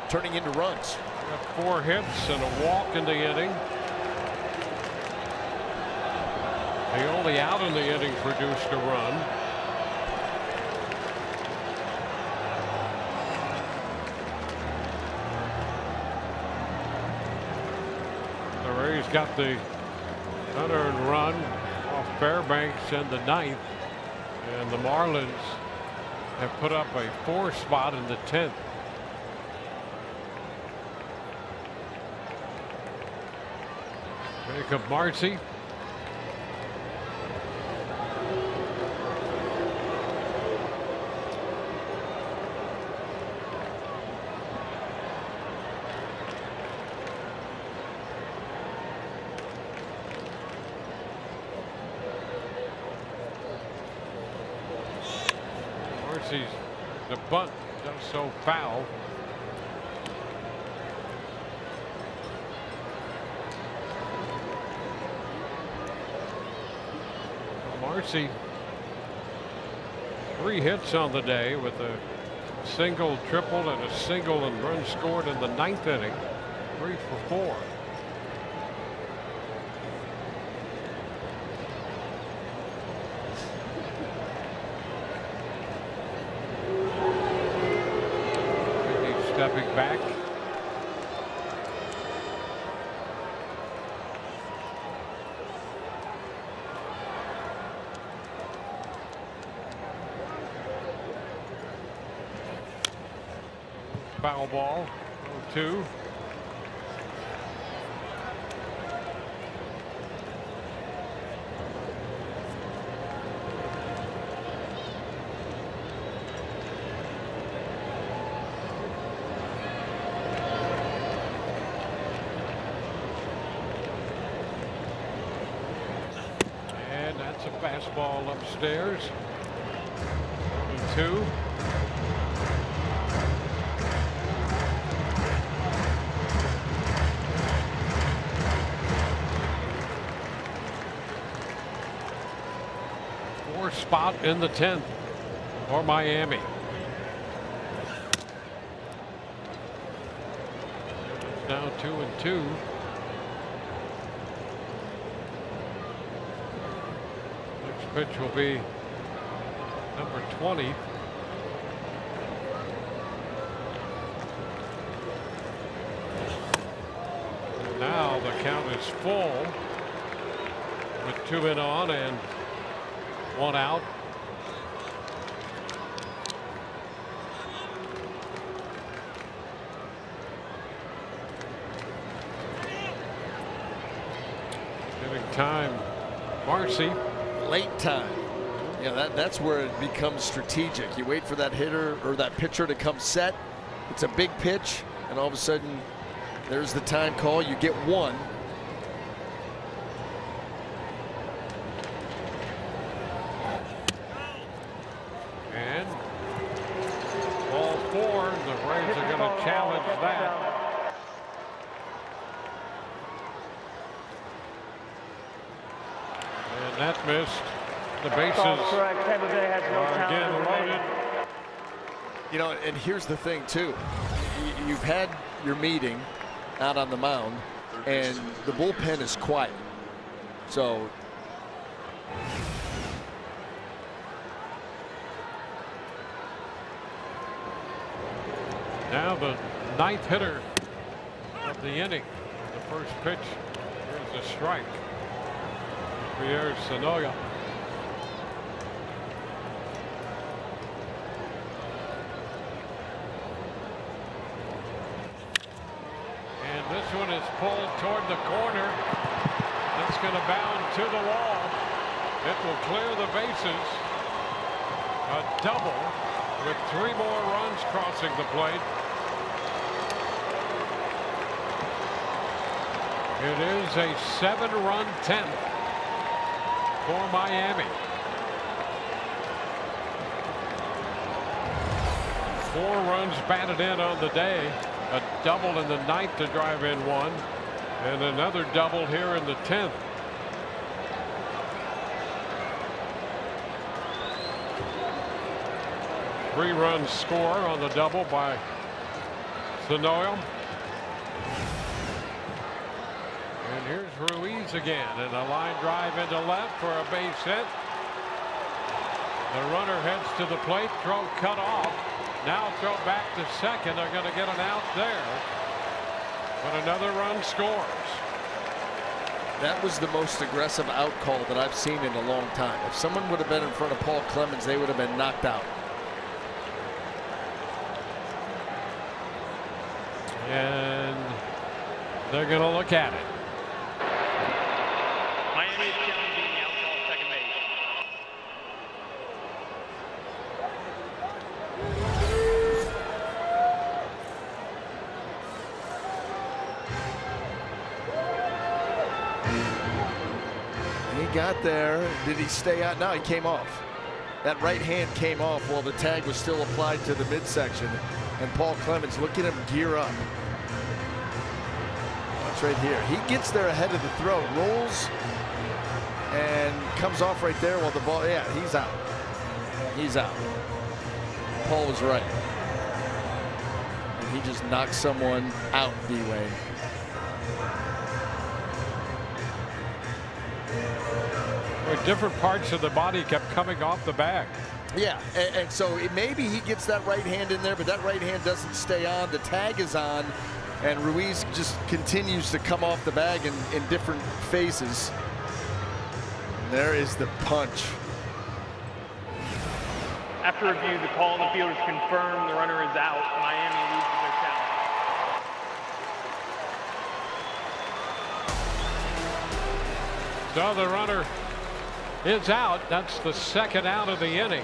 turning into runs. Got 4 hits and a walk in the inning. The only out in the inning produced a run. The Rays got the unearned run off Fairbanks in the 9th, and the Marlins have put up a 4 spot in the 10th. Jacob Marcy. The bunt just so foul. Marcy, 3 hits on the day with a single, triple, and a single, and run scored in the 9th inning. 3 for 4. Stepping back. Foul ball. 0-2. Fastball upstairs. 1-2. Fourth spot in the 10th for Miami. It's now 2-2. Pitch will be number 20. And now the count is full with 2 men on and 1 out. Giving time, Marcy. Late time. Yeah, that's where it becomes strategic. You wait for that hitter or that pitcher to come set. It's a big pitch, and all of a sudden there's the time call. You get 1. And ball 4. The Rays are going to challenge that. And that missed. The bases are again loaded. You know, and here's the thing too. You've had your meeting out on the mound, and the bullpen is quiet. So now the ninth hitter of the inning. The first pitch. Here's a strike. Here's Sonoya. And this one is pulled toward the corner. It's going to bound to the wall. It will clear the bases. A double with 3 more runs crossing the plate. It is a 7-run 10th for Miami. 4 runs batted in on the day. A double in the 9th to drive in 1, and another double here in the 10th. Three runs score on the double by Sonoya. And here's Ruiz again, and a line drive into left for a base hit. The runner heads to the plate, throw cut off. Now throw back to second. They're going to get an out there, but another run scores. that was the most aggressive out call that I've seen in a long time. If someone would have been in front of Paul Clemens, they would have been knocked out. And they're going to look at it. Miami is challenging the outcall second base. He got there. Did he stay out? No, he came off. That right hand came off while the tag was still applied to the midsection. And Paul Clemens, look at him gear up. That's right here. He gets there ahead of the throw, rolls, and comes off right there while the ball, yeah, he's out. He's out. Paul was right. And he just knocked someone out, D-Wayne. Different parts of the body kept coming off the bag. Yeah, and so maybe he gets that right hand in there, but that right hand doesn't stay on. The tag is on, and Ruiz just continues to come off the bag in different phases. And there is the punch. After review, the call on the field is confirmed. The runner is out. Miami loses their challenge. So the runner is out. That's the second out of the inning.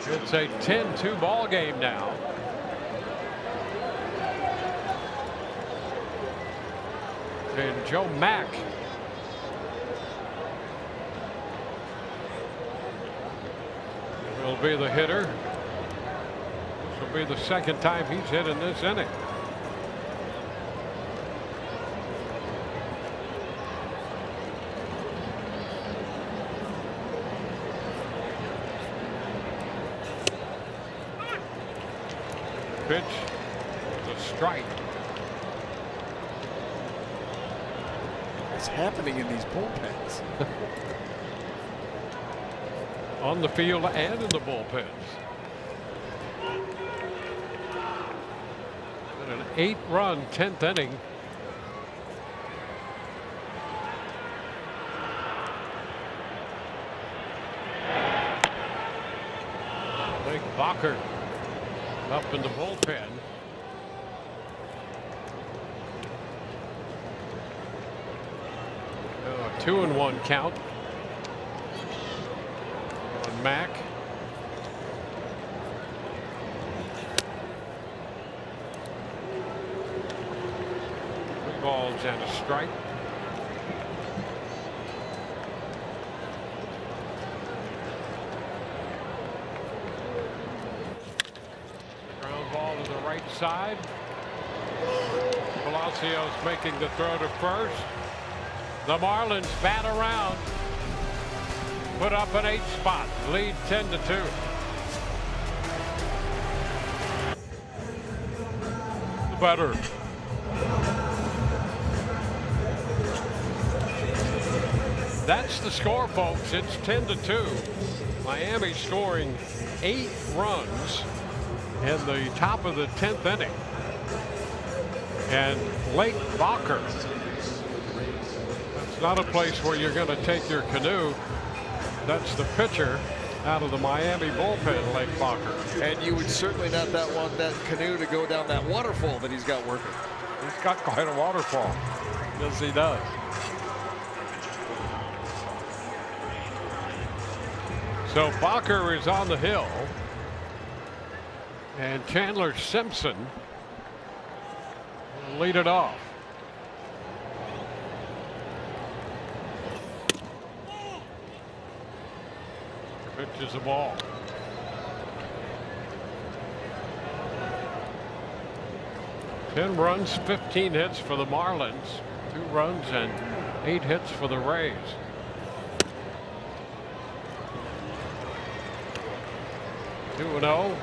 It's a 10-2 ball game now. And Joe Mack will be the hitter. This will be the second time he's hit in this inning. Pitch, the strike. What's happening in these bullpens? On the field and in the bullpens. And an 8-run 10th inning. Big Bacher up in the bullpen. A 2-1 count on Mack. Three balls and a strike. Ball to the right side. Palacios making the throw to first. The Marlins bat around. Put up an 8 spot. Lead 10-2. better. That's the score, folks. It's 10-2. Miami scoring 8 runs in the top of the 10th inning. And Blake Bacher, that's not a place where you're going to take your canoe. That's the pitcher out of the Miami bullpen, Blake Bacher. And you would certainly not want that canoe to go down that waterfall that he's got working. He's got quite a waterfall. Yes, he does. So Bacher is on the hill, and Chandler Simpson will lead it off. Pitches the ball. Ten runs, 15 hits for the Marlins, 2 runs and 8 hits for the Rays. Two and 0.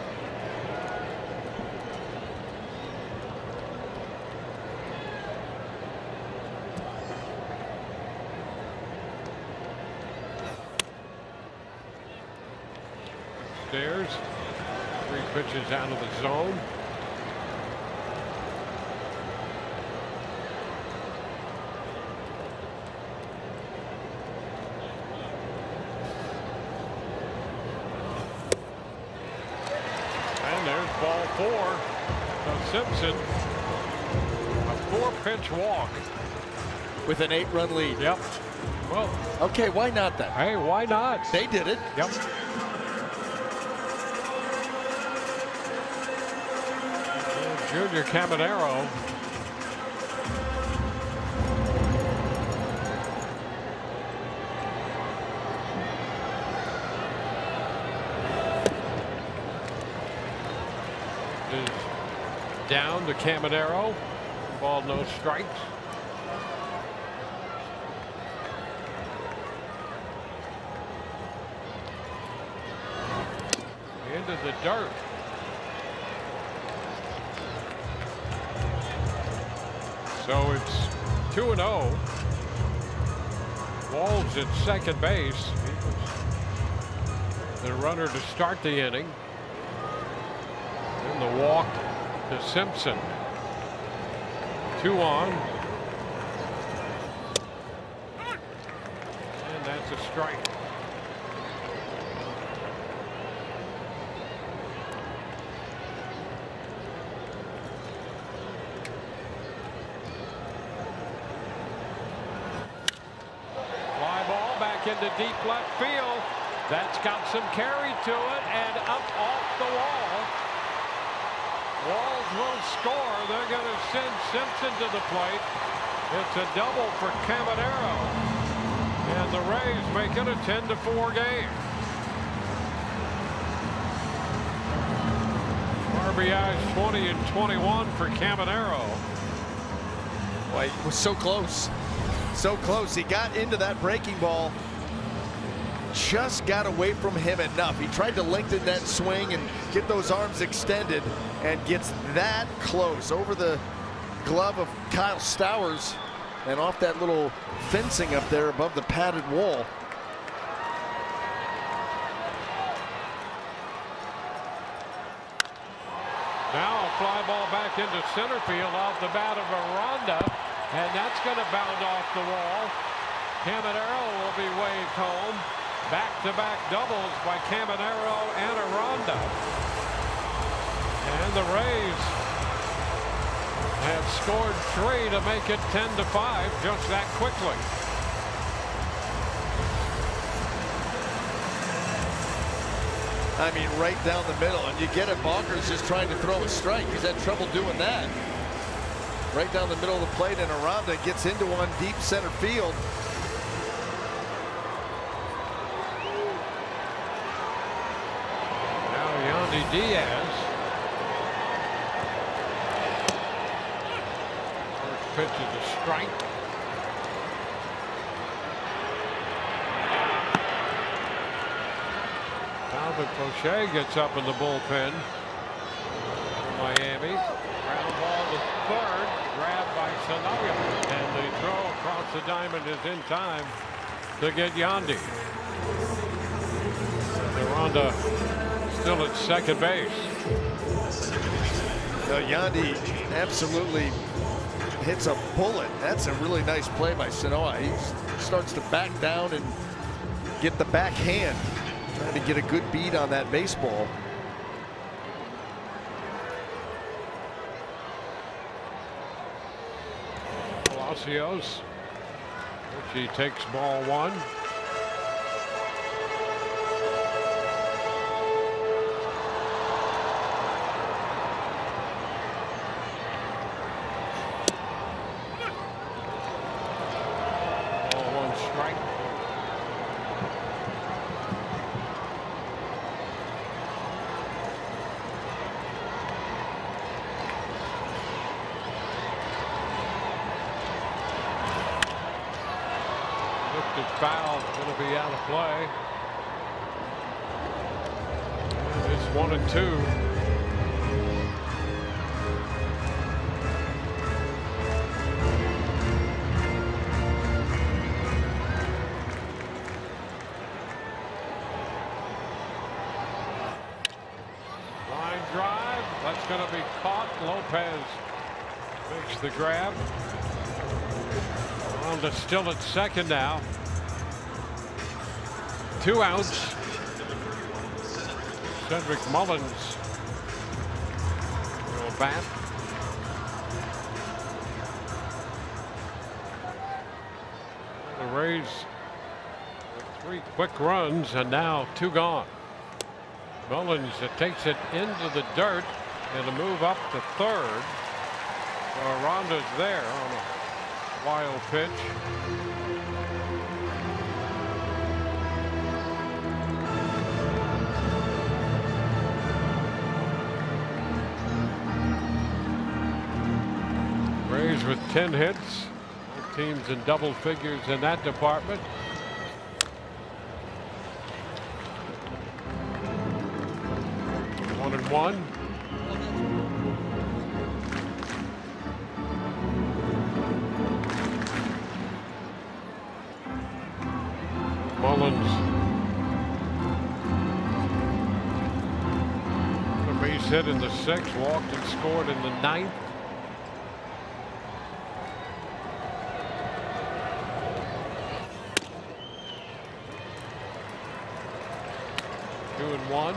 Upstairs, 3 pitches out of the zone. There's ball 4. So Simpson, a 4-pitch walk with an 8-run lead. Yep. Well, okay, why not then? Hey, why not? They did it. Yep. Junior Caminero. Is down to Caminero. Ball, no strikes. Into the dirt. So it's 2-0. Walls at second base. He was the runner to start the inning. And the walk to Simpson. 2 on. And that's a strike. Into deep left field. That's got some carry to it and up off the wall. Walls will score. They're going to send Simpson to the plate. It's a double for Caminero. And the Rays make it a 10-4 game. RBIs 20 and 21 for Caminero. Boy, it was so close. So close. He got into that breaking ball. Just got away from him enough. He tried to lengthen that swing and get those arms extended and gets that close over the glove of Kyle Stowers and off that little fencing up there above the padded wall. Now a fly ball back into center field off the bat of Aranda, and that's going to bound off the wall. Caminero will be waved home. Back-to-back doubles by Caminero and Aranda. And the Rays have scored 3 to make it 10-5 just that quickly. I mean, right down the middle, and you get it. Bacher's just trying to throw a strike. He's had trouble doing that. Right down the middle of the plate, and Aranda gets into one deep center field. Diaz. First pitch is a strike. Calvin Crochet gets up in the bullpen for Miami. Ground ball to Sanoya, and the throw across the diamond is in time to get Yandy. Aranda still at second base. Yandy absolutely hits a bullet. That's a really nice play by Sanoa. He starts to back down and get the backhand, trying to get a good beat on that baseball. Palacios, which he takes ball one. Foul, going to be out of play. It's 1-2. Line drive. That's going to be caught. Lopez makes the grab. Ronda still at second now. 2 outs. Cedric Mullins will bat. The Rays with 3 quick runs and now 2 gone. Mullins takes it into the dirt and a move up to third. So Aranda's there on a wild pitch. Rays with 10 hits. Both teams in double figures in that department. One and one. Mullins. A base hit in the 6th, walked and scored in the 9th. One.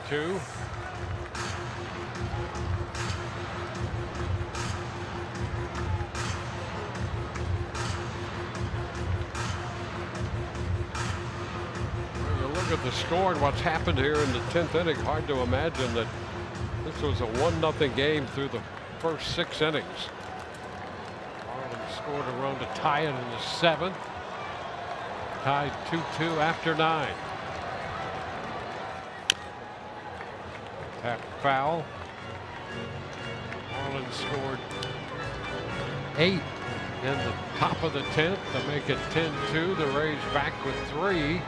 Two. You look at the score and what's happened here in the 10th inning. Hard to imagine that this was a 1-0 game through the first 6 innings. Marlins scored a run to tie it in the 7th. Tied 2-2 after 9. Tap foul. Marlins scored 8 in the top of the 10th to make it 10-2. The Rays back with 3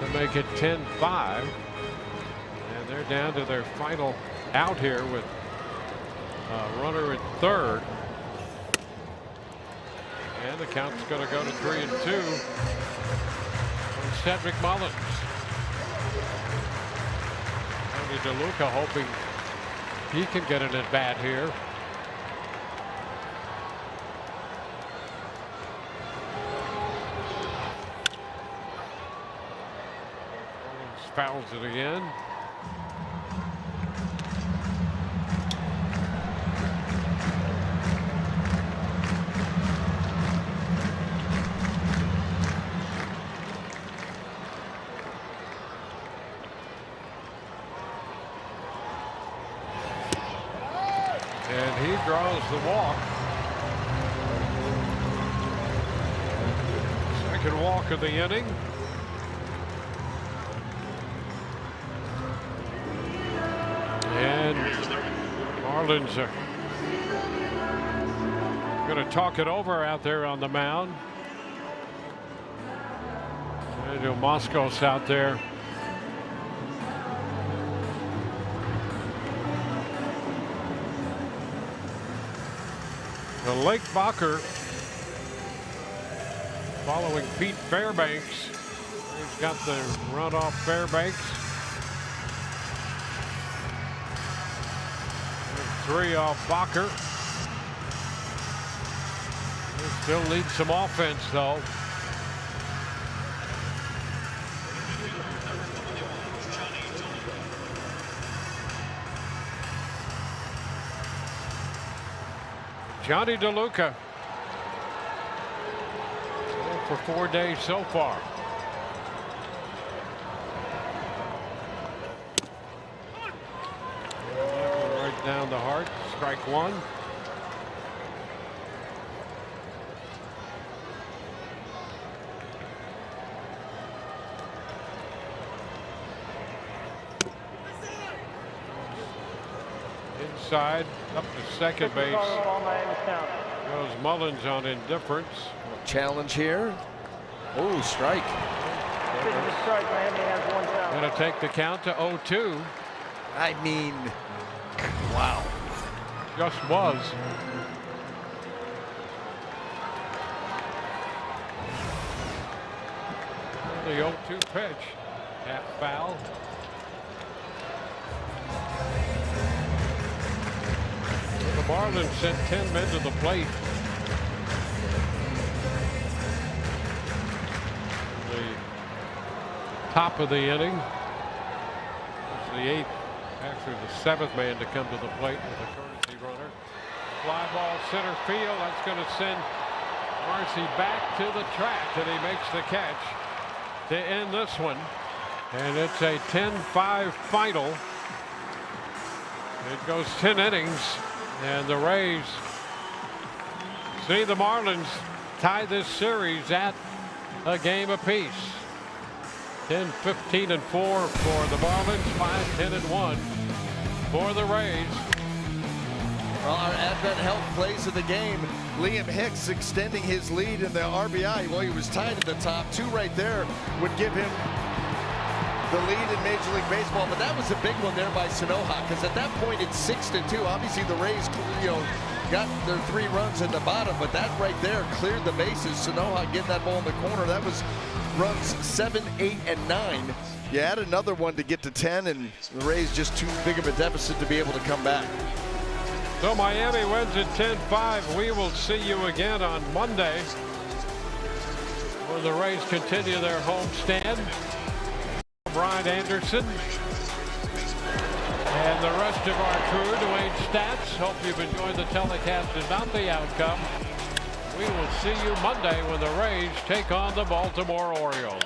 to make it 10-5. And they're down to their final out here with a runner at third. And the count's going to go to 3-2. And Cedric Mullins. Tony DeLuca hoping he can get an at bat here. Mullins fouls it again. And he draws the walk. Second walk of the inning. And Marlins are going to talk it over out there on the mound. Moscos out there. The Lake Bacher following Pete Fairbanks. He's got the run off Fairbanks. 3 off Bacher. He still needs some offense though. Johnny DeLuca. For 4 days so far. Right down the heart. Strike 1. Inside, up to second base. Goes Mullins on indifference. Challenge here. Oh, strike. Going to take the count to 0-2. I mean, wow. Just was. The 0-2 pitch. Half foul. The Marlins sent 10 men to the plate. Top of the inning. It's the 8th, actually the 7th man to come to the plate with a courtesy runner. Fly ball center field. That's going to send Marcy back to the track, and he makes the catch to end this one. And it's a 10-5 final. It goes 10 innings, and the Rays see the Marlins tie this series at a game apiece. 10-15-4 for the Marlins, 5-10-1 for the Rays. Well, our Advent Health plays of the game. Liam Hicks extending his lead in the RBI. Well, he was tied at the top. 2 right there would give him the lead in Major League Baseball. But that was a big one there by Sanoha, because at that point it's 6-2. Obviously the Rays, got their 3 runs in the bottom, but that right there cleared the bases. Sanoha getting that ball in the corner. That was runs 7, 8, and 9. You add another one to get to 10, and the Rays just too big of a deficit to be able to come back. So Miami wins at 10-5. We will see you again on Monday when the Rays continue their home stand. Brian Anderson and the rest of our crew, Dwayne Stats. Hope you've enjoyed the telecast and not the outcome. We will see you Monday when the Rays take on the Baltimore Orioles.